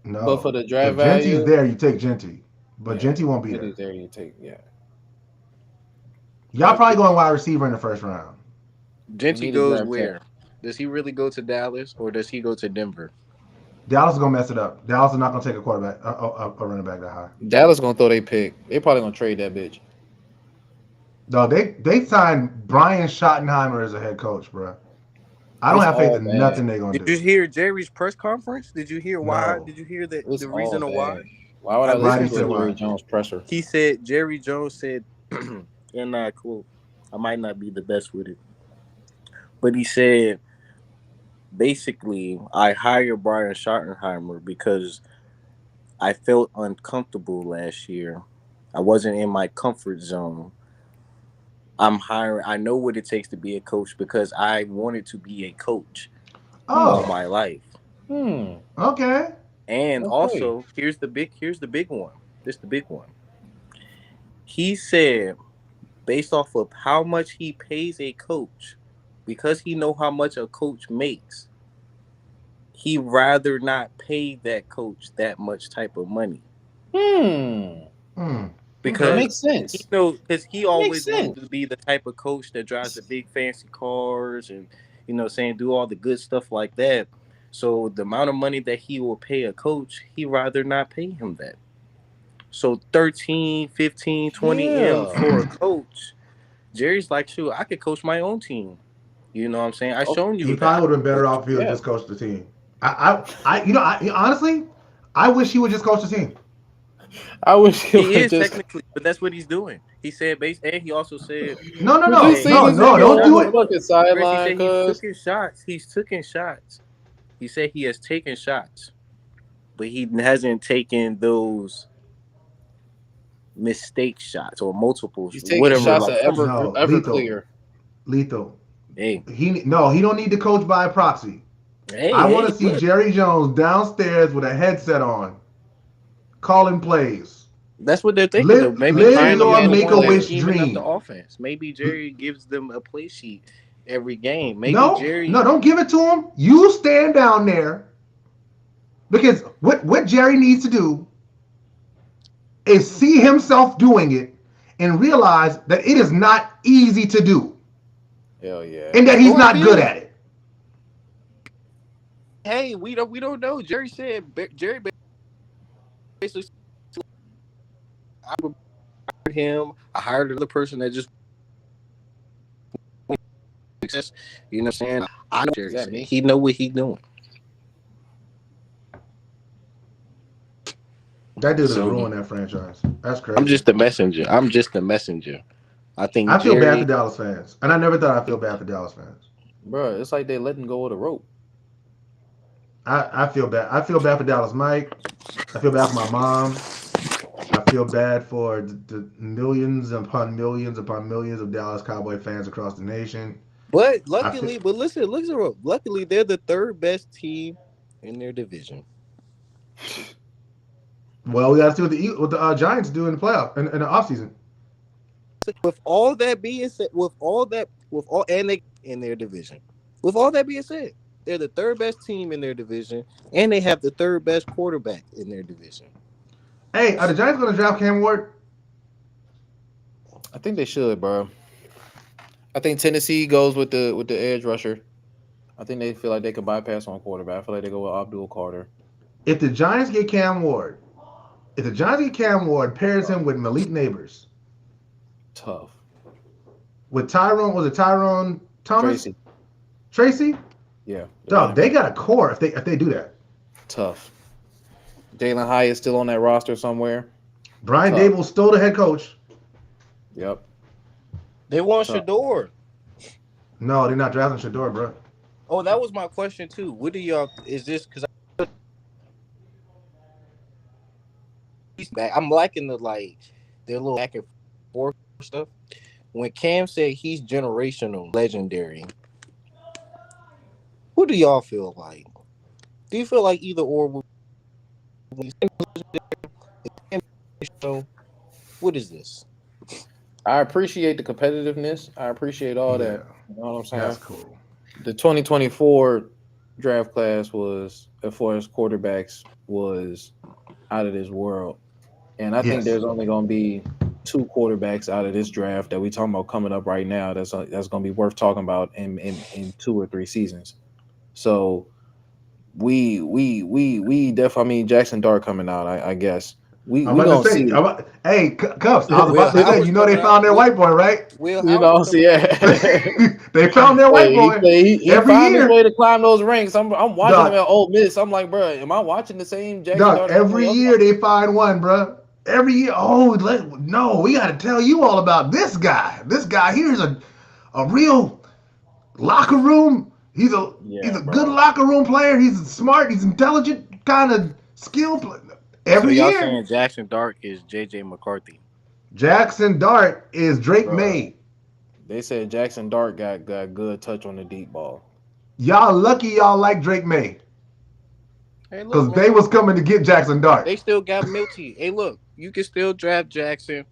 No. but for the draft if Genty's value, there, you take Genty. But yeah, Genty won't be there. Genty's there. You take Y'all probably going wide receiver in the first round. Genty goes where? Does he really go to Dallas or does he go to Denver? Dallas is gonna mess it up. Dallas is not gonna take a quarterback, a running back that high. Dallas gonna throw their pick. They probably gonna trade that bitch. No, they signed Brian Schottenheimer as a head coach, bro. I don't have faith in nothing they're gonna do. Did you hear Jerry's press conference? Did you hear why? No. Did you hear the It's reason of why? Why would I listen said to why. Jerry Jones presser? He said Jerry Jones said, and I quote, I might not be the best with it, but he said, basically, I hired Brian Schottenheimer because I felt uncomfortable last year. I wasn't in my comfort zone. I know what it takes to be a coach because I wanted to be a coach all my life. Okay. And also, here's the big one. This is the big one. He said, based off of how much he pays a coach, because he know how much a coach makes, he rather not pay that coach that much type of money. Because that makes sense. Because he always wants to be the type of coach that drives the big fancy cars and do all the good stuff like that. So the amount of money that he will pay a coach, he rather not pay him that. So 13, 15, 20 M for a coach. Jerry's like, shoot, I could coach my own team. You know what I'm saying? Shown you. He probably would have been better off if he would just coached the team. Honestly, I wish he would just coach the team. I wish he is technically, but that's what he's doing. He said and he also said no, don't do it. He's taking shots. He said he has taken shots, but he hasn't taken those mistake shots or multiple. He's taking shots at ever clear. Lethal. Hey. He don't need to coach by proxy. I want to see Jerry Jones downstairs with a headset on, calling plays. That's what they're thinking. Maybe live your Make-A-Wish dream. The offense. Maybe Jerry gives them a play sheet every game. Maybe Jerry. No, don't give it to him. You stand down there, because what Jerry needs to do is see himself doing it and realize that it is not easy to do. Hell yeah. And that he's not good at it. Hey, we don't know. Jerry said basically I would hire him. I hired another person that just you know what I'm saying? I know Jerry said he know what he's doing. That dude is ruining that franchise. That's crazy. I'm just the messenger. I feel bad for Dallas fans. And I never thought I'd feel bad for Dallas fans. Bro, it's like they letting go of the rope. I feel bad. I feel bad for Dallas Mike. I feel bad for my mom. I feel bad for the millions upon millions of Dallas Cowboy fans across the nation. But luckily, luckily they're the third best team in their division. Well, we got to see what the Giants do in the playoff in the offseason. With all that being said, and they in their division. With all that being said, they're the third best team in their division, and they have the third best quarterback in their division. Hey, are the Giants going to draft Cam Ward? I think they should, bro. I think Tennessee goes with the edge rusher. I think they feel like they can bypass on quarterback. I feel like they go with Abdul Carter. If the Giants get Cam Ward, pairs him with Malik Neighbors. Tough. with Tyrone. Was it Tyrone Thomas? Tracy? Yeah. Dog, they got a core if they do that. Tough. Jalen Hyatt still on that roster somewhere. Brian Dable's still the head coach. Yep. They want Shador. No, they're not drafting Shador, bro. Oh, that was my question too. What do y'all? Is this because I'm liking their little back and forth stuff. When Cam said he's generational, legendary, who do y'all feel like? Do you feel like either or? What is this? I appreciate the competitiveness. I appreciate all that. You know what I'm saying? That's cool. The 2024 draft class was, as far as quarterbacks, was out of this world. And I think there's only going to be 2 quarterbacks out of this draft that we talking about coming up right now that's going to be worth talking about in 2 or 3 seasons. So we definitely, I mean, Jackson Dart coming out, I guess. We gonna see. Hey, Cups, I was about to say, you know they found their white boy, right? You know, see, yeah. They found their white boy. He found his way to climb those ranks. I'm watching him at Ole Miss. I'm like, bro, am I watching the same Jackson Dart? Every year they find one, bro. Every year. No, we got to tell you all about this guy. This guy here is a real locker room. He's a good locker room player. He's smart. He's intelligent, kind of skilled player. Every y'all year. Saying Jackson Dart is J.J. McCarthy. Jackson Dart is Drake May. They said Jackson Dart got good touch on the deep ball. Y'all lucky y'all like Drake May. Because they was coming to get Jackson Dart. They still got Milty. Hey, look, you can still draft Jackson.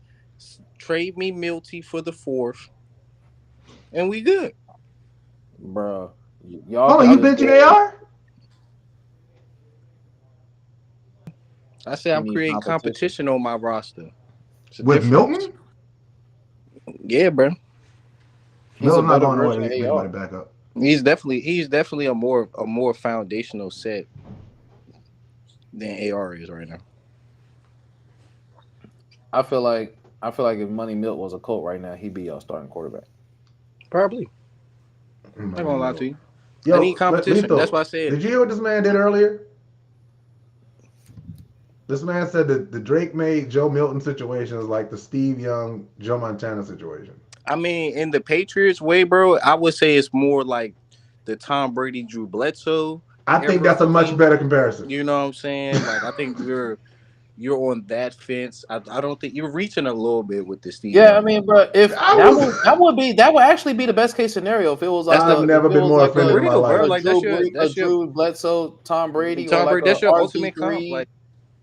Trade me Milty for the 4th. And we good. Bro. Y'all. Hold on, you benching AR? I said I'm creating competition on my roster. With Milton? Yeah, bro. Milton's not going nowhere to get anybody back up. He's definitely a more foundational set than AR is right now. I feel like if Money Milt was a Colt right now, he'd be y'all starting quarterback. Probably. I'm not gonna lie to you. Yo, I need competition. That's why I said. Did you hear what this man did earlier? This man said that the Drake May Joe Milton situation is like the Steve Young Joe Montana situation. I mean, in the Patriots way, bro, I would say it's more like the Tom Brady Drew Bledsoe. I think that's a much better comparison. You know what I'm saying? Like, I think you're on that fence. I don't think you're reaching a little bit with the Steve. Yeah, I mean, bro, if that would actually be the best case scenario if it was like I've never been more offended in my life. Like that's Drew Bledsoe, Tom Brady, that's your ultimate comp. Like,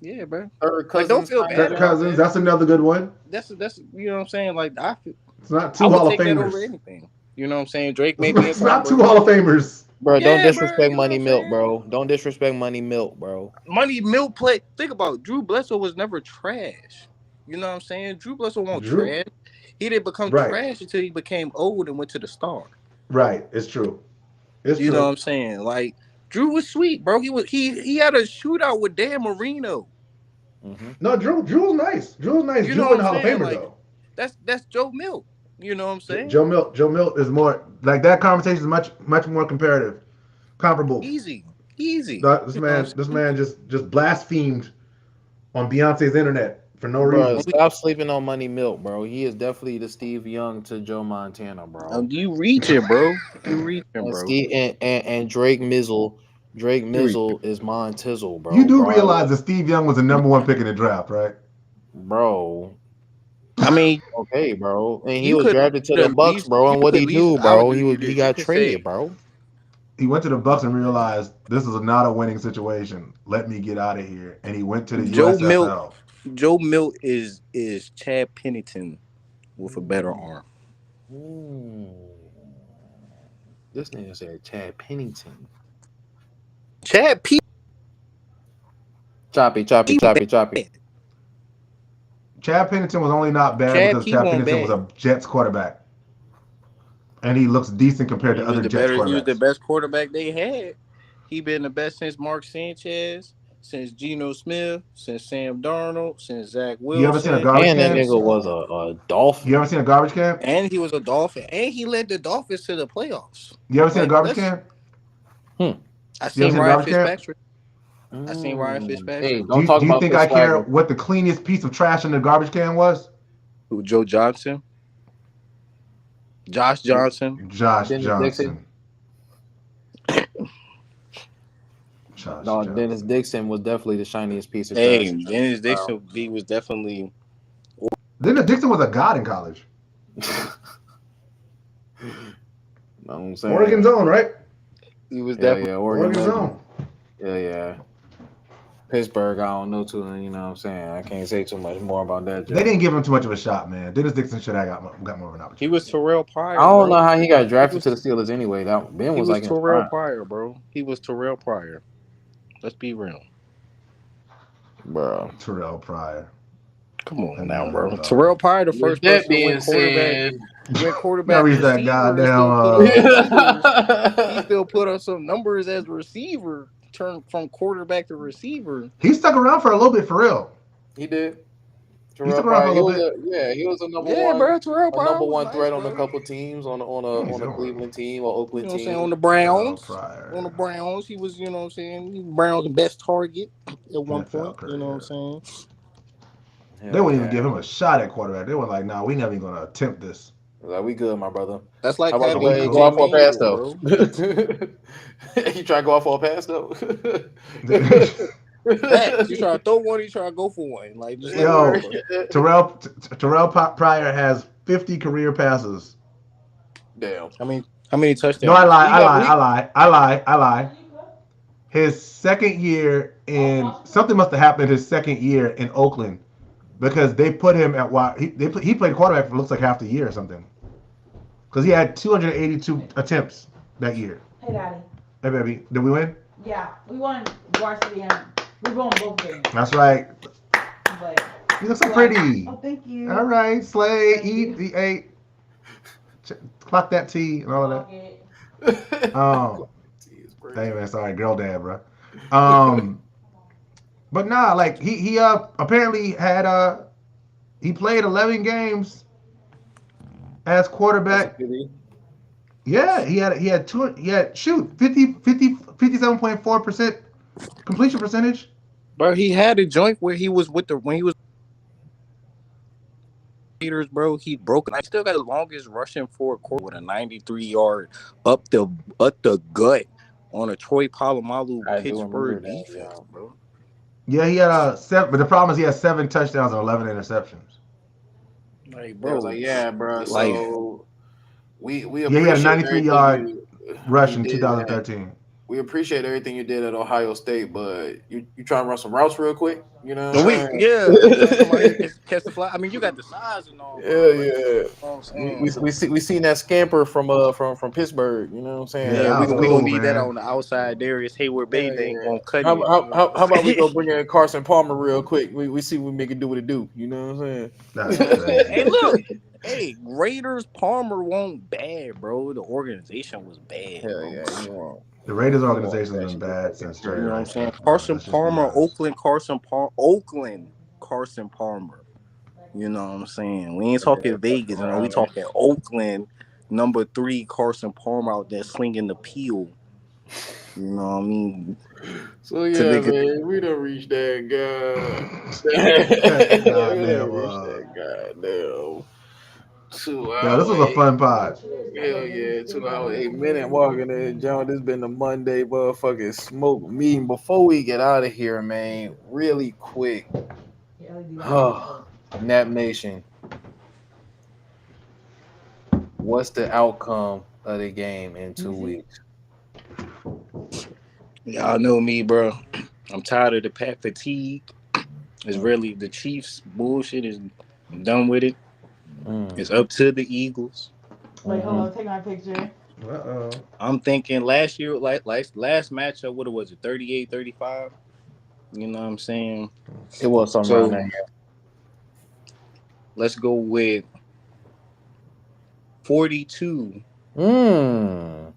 yeah, bro. Like, don't feel bad. Kirk Cousins, that's another good one. That's you know what I'm saying. Like it's not 2 Hall of Famers. Over anything. You know what I'm saying? Drake maybe it's not 2 Hall of Famers. Bro, don't disrespect Money Milt, bro. Don't disrespect Money Milt, bro. Money Milt play. Think about it. Drew Bledsoe was never trash. You know what I'm saying? Drew Bledsoe wasn't trash. He didn't become trash until he became old and went to the Star. Right. It's true. You know what I'm saying? Like Drew was sweet, bro. He had a shootout with Dan Marino. Mm-hmm. No, Drew was nice. Drew in the Hall of Famer though. That's Joe Milt. You know what I'm saying? Joe Milt is more like that conversation is much more comparable. Easy. This man just blasphemed on Beyonce's internet for no reason. Stop sleeping on Money Milt, bro. He is definitely the Steve Young to Joe Montana, bro. You reaching, bro. And Drake Mizzle. Drake Mizzle is Montizzle, bro. You do realize that Steve Young was the #1 pick in the draft, right? Bro. I mean, okay, bro. And he was drafted to the Bucks, bro. And what he do, bro? He got traded, bro. He went to the Bucks and realized this is not a winning situation. Let me get out of here. And he went to the USFL. Joe Milt is Chad Pennington with a better arm. This nigga said Chad Pennington. Choppy. Chad Pennington was only not bad because Chad Pennington was a Jets quarterback. And he looks decent compared to other Jets quarterbacks. He was the best quarterback they had. He been the best since Mark Sanchez, since Geno Smith, since Sam Darnold, since Zach Wilson. You ever seen a garbage And that can? nigga was a Dolphin. You ever seen a garbage can? And he was a Dolphin, and he led the Dolphins to the playoffs. You ever seen a garbage can? I seen Ryan Fitzpatrick. I seen Ryan Hey, Fitzpatrick. don't talk Do you about think I care Fitzpatrick. what the cleanest piece of trash in the garbage can was? Who, Joe Johnson? Josh Johnson? Josh Dennis Johnson. No, Dennis Dixon was definitely the shiniest piece of Hey, trash. Dennis Dixon was definitely. Dennis Dixon was a god in college. I'm saying. Oregon zone, right? He was Yeah, Oregon zone. Yeah. Pittsburgh, I don't know too, you know what I'm saying? I can't say too much more about that. They didn't give him too much of a shot, man. Dennis Dixon should have got more of an opportunity. He was Terrell Pryor. I don't know how he got drafted to the Steelers anyway. That Ben He was was like in Terrell prime. Pryor, bro. He was Terrell Pryor. Let's be real. Bro. Terrell Pryor. Come on now, bro. Terrell Pryor, the first That person to win being said, quarterback reach that he still put up some numbers as a receiver, turned from quarterback to receiver. He stuck around for a little bit for real. he did. He stuck around for a little bit. He was a number one threat on a couple teams on a Cleveland team or Oakland team. On the Browns. On the Browns, he was, Browns' best target at one point. You know what I'm saying? They wouldn't even give him a shot at quarterback. They were like, "Nah, we never even gonna attempt this." Like, we good, my brother. That's like how about having go out for a pass though. You try to go out for a pass though. You try to throw one, you try to go for one. Like, just Terrell Pryor has 50 career passes. Damn. How many touchdowns? No, I lie. His second year something must have happened his second year in Oakland because they put him at he played quarterback for looks like half the year or something. Because he had 282 attempts that year. Hey, Daddy. Hey, baby. Did we win? Yeah, we won varsity and we won both games. That's right. But you look so pretty. Oh, thank you. All right, slay, eat, ate. Clock that tea and all of that. Hey man, sorry, girl dad, bro. But nah, like he apparently had he played 11 games as quarterback. Yeah, he had 57.4% completion percentage. But he had a joint where he was when he was bro, he broke. I still got the longest rushing forward quarter with a 93-yard up the gut on a Troy Polamalu Pittsburgh defense, bro. Yeah, he had 7, but the problem is he has 7 touchdowns and 11 interceptions. Like, bro, bro. Like, so we he had a 93-yard rush in 2013. We appreciate everything you did at Ohio State, but you try to run some routes real quick, you know? Catch the fly. I mean, you got the size and all. We seen that scamper from Pittsburgh. You know what I'm saying? Yeah, we gonna need that on the outside. Darius Hayward Bay ain't gonna cut it. How about we go bring in Carson Palmer real quick? We see what we make it do what it do. You know what I'm saying? That's crazy. Hey, look. Hey, Raiders Palmer won't bad, bro. The organization was bad. Hell yeah, the Raiders organization has been bad since Jerry. You know what I'm saying? Carson Palmer, Oakland Carson Palmer. You know what I'm saying? We ain't talking Vegas, we talking Oakland. Number 3 Carson Palmer out there slinging the peel. You know what I mean? So yeah, man, we don't reach that goddamn. 2 hours. Yeah, this was a fun pod. Hell yeah, 2 hours, 8 minute walking in, John. This been the Monday motherfucking smoke meeting. Before we get out of here, man, really quick. Nap Nation. What's the outcome of the game in 2 weeks? Y'all know me, bro. I'm tired of the Pat fatigue. It's really the Chiefs bullshit is done with it. It's up to the Eagles. Wait, hold on. Take my picture. I'm thinking last year, last matchup, what was it, 38-35? You know what I'm saying? It was something around there. Let's go with 42 to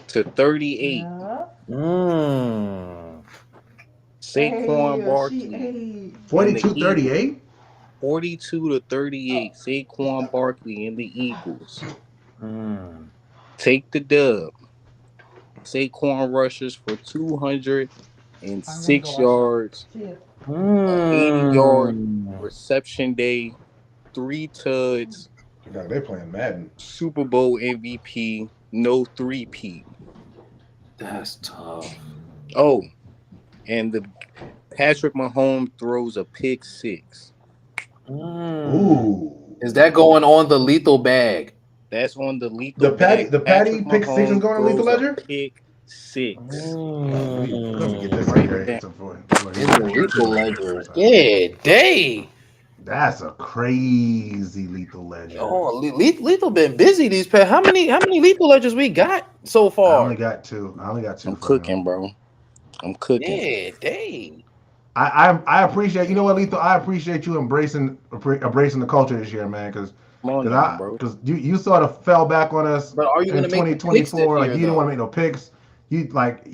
38. Saquon Barkley. 42-38. 42-38. Saquon Barkley and the Eagles. Take the dub. Saquon rushes for 206 yards. 80-yard reception day. 3 tuds. Yeah, they playing Madden. Super Bowl MVP. No 3-peat. That's tough. Oh, and the Patrick Mahomes throws a pick 6. Ooh. Is that going on the lethal bag? That's on the lethal. The Patty Patrick pick 6 is going on lethal throws a ledger. Pick 6. Let me get this Right in here. there. In the lethal ledger. Yeah, dang. That's a crazy lethal ledger. Oh, Lethal been busy these past. How many lethal ledgers we got so I far? only got 2. I'm cooking, bro. I'm cooking. Yeah, dang. I appreciate, you know what, Lethal? I appreciate you embracing the culture this year, man, because you sort of fell back on us. But are you in gonna make 2024? Like, you didn't want to make no picks. You got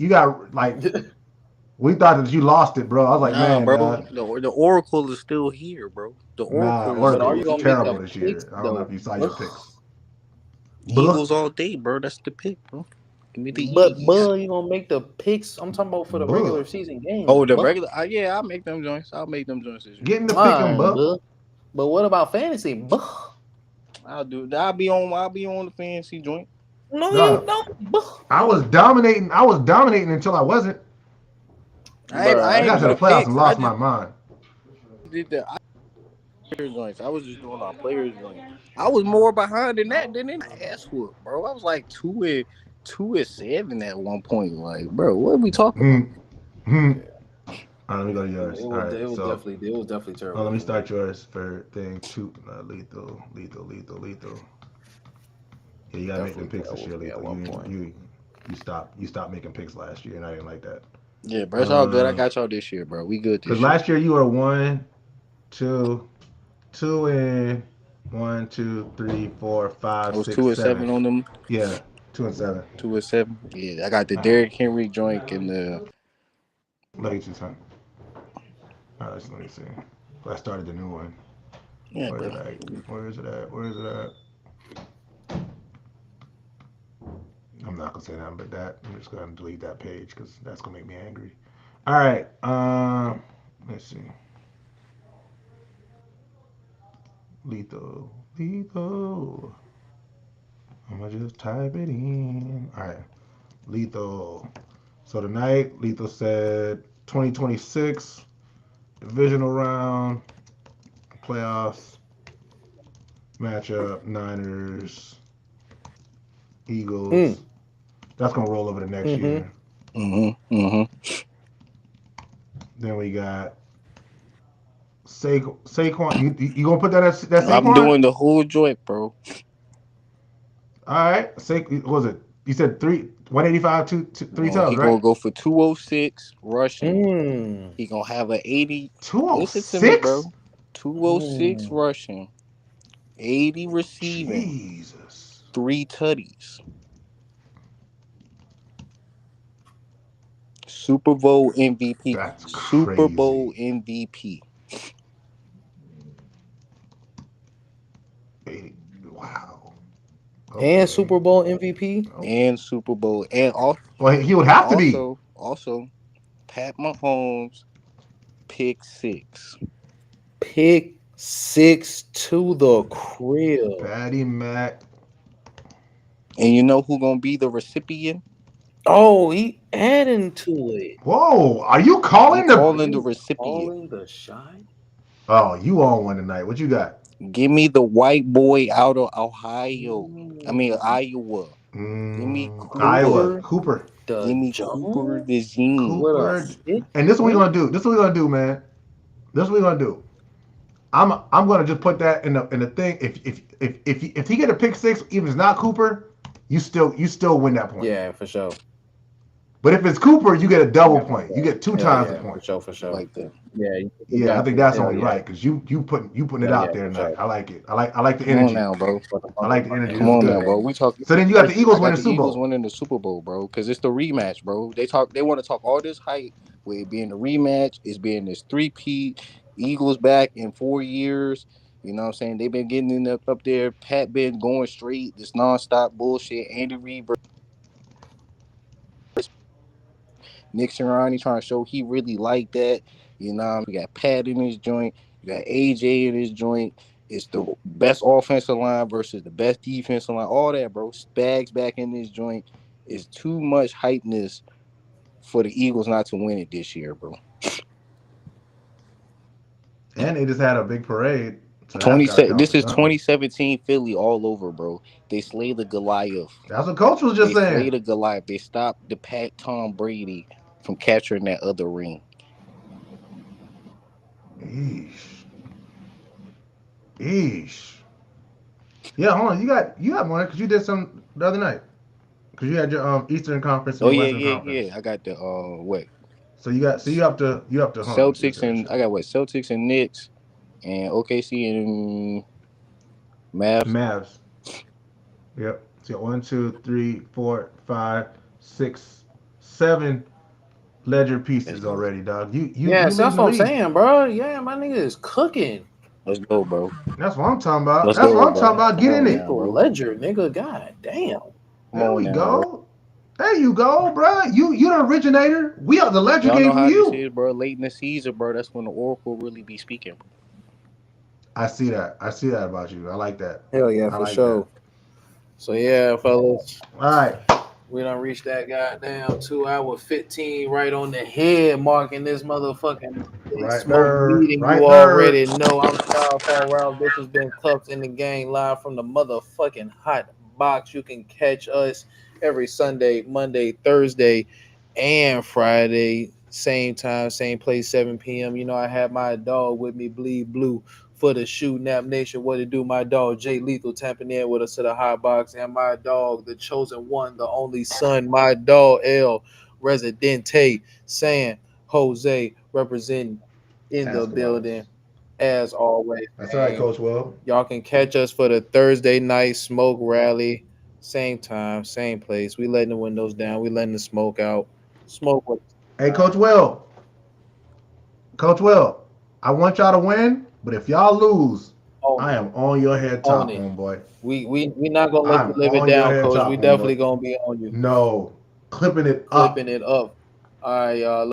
we thought that you lost it, bro. I was like, man, bro, the Oracle is still here, bro. The Oracle was terrible this year. I don't know if you saw your picks. Eagles all day, bro. That's the pick, bro. Give me the But Eagles. you gonna make the picks? I'm talking about for the regular season game. Oh, the regular? Yeah, I'll make them joints. I'll make them joints this year. Getting the pick them, bro. But what about fantasy? I'll do. I'll be on the fantasy joint. No, you don't. I was dominating until I wasn't. I got to the playoffs and lost my mind. I was just doing our players joint. I was more behind than that than in ass whoop, bro. I was like 2-7 at one point. Like, bro, what are we talking about? All right, let me go to yours. It was definitely terrible. Let me start yours for thing 2. Lethal. Yeah, you gotta make them picks this year, Lethal. You stopped making picks last year, and I didn't like that. Yeah, bro, it's all good. I got y'all this year, bro. We good this year. Because last year you were 1, 2, 2 and 1, 2, 3, 4, 5, 6, 7. 2-7 on them. Yeah, 2 and 7. 2-7. Yeah, I got the Derrick Henry joint and the. Let me see something. All right, let me see. I started the new one. Yeah, Where is it at? I'm not gonna say nothing but that. I'm just gonna delete that page because that's gonna make me angry. All right. Let's see. Lethal. I'm gonna just type it in. All right. Lethal. So tonight, Lethal said 2026 divisional round, playoffs, matchup, Niners, Eagles. That's gonna roll over the next year. Then we got Saquon. You gonna put that Saquon? I'm doing the whole joint, bro. All right. Was it? You said 185, 3 tubs, right? He gonna go for 206 rushing. He gonna have an 80. 206, bro. 206 rushing, 80 receiving. Jesus. 3 tutties. Super Bowl MVP. That's Super crazy. Bowl MVP. 80. Wow. And Super Bowl MVP. And Super Bowl. And also, well, he would have to be. Also, Pat Mahomes, pick 6. Pick 6 to the crib. Patty Mac. And you know who gonna be the recipient? Oh, he adding to it. Whoa, are you calling the recipient? Calling the shot? Oh, you on one tonight. What you got? Give me the white boy out of Ohio. Iowa. Give me Cooper. Iowa. Cooper. Give me Cooper Vizine. Cooper. And this is what we're gonna do. This is what we're gonna do, man. This is what we're gonna do. I'm gonna just put that in the thing. If he get a pick 6, even if it's not Cooper, you still win that point. Yeah, for sure. But if it's Cooper, you get a double point. You get 2 times the point. For sure. Like that. Yeah, I think that's only right because you putting it out there tonight. I like it. I like the energy. Come on now, bro. I like the energy. Come on now, bro. We talking. So then you got the Eagles winning the Super Bowl. Eagles winning the Super Bowl, bro, because it's the rematch, bro. They want to talk all this hype with it being a rematch. It's being this 3-peat. Eagles back in 4 years. You know what I'm saying? They've been getting up there. Pat been going straight. This nonstop bullshit. Andy Reid versus Nick Sirianni trying to show he really like that. You know, we got Pat in his joint. You got AJ in his joint. It's the best offensive line versus the best defensive line. All that, bro. Spags back in this joint. It's too much hypeness for the Eagles not to win it this year, bro. And they just had a big parade. So This is 2017 Philly all over, bro. They slayed the Goliath. That's what Coach was just saying. They slayed the Goliath. They stopped the Tom Brady from capturing that other ring. Eesh. Yeah, hold on. You got more because you did some the other night. Because you had your Eastern Conference and Western Conference. Yeah. I got the what? So you up to Celtics and I got what? Celtics and Knicks and OKC and Mavs. Yep. So 1, 2, 3, 4, 5, 6, 7 ledger pieces already, dog. That's what I'm saying, bro. Yeah, my nigga is cooking. Let's go, bro. That's what I'm talking about. That's what I'm talking about. Get in it. Ledger, nigga. God damn. There we go. Bro. There you go, bro. You the originator. We are the ledger game from you. Is, bro. Late in the season, bro. That's when the Oracle really be speaking. I see that. I see that about you. I like that. Hell yeah, for sure. That. So yeah, fellas. All right. We done reached that goddamn 2 hour 15 right on the head marking this motherfucking meeting. You already know I'm Styrofoam Ralph. This has been Cups in the Gang live from the motherfucking hot box. You can catch us every Sunday, Monday, Thursday, and Friday. Same time, same place, 7 p.m. You know, I have my dog with me, Bleed Blue, for the Shoot Nap Nation. What to do? My dog, Jay Lethal, tapping in with us to the hot box. And my dog, the chosen one, the only son, my dog, El Residente, San Jose, representing in the building, as always. That's all right, Coach Will. Y'all can catch us for the Thursday night smoke rally. Same time, same place. We letting the windows down. We letting the smoke out. Smoke with us. Hey, Coach Will. I want y'all to win, but if y'all lose, I am on your head top, homeboy. We not gonna let you live it down, Coach. We definitely gonna be on you. No, clipping it up. All right, y'all.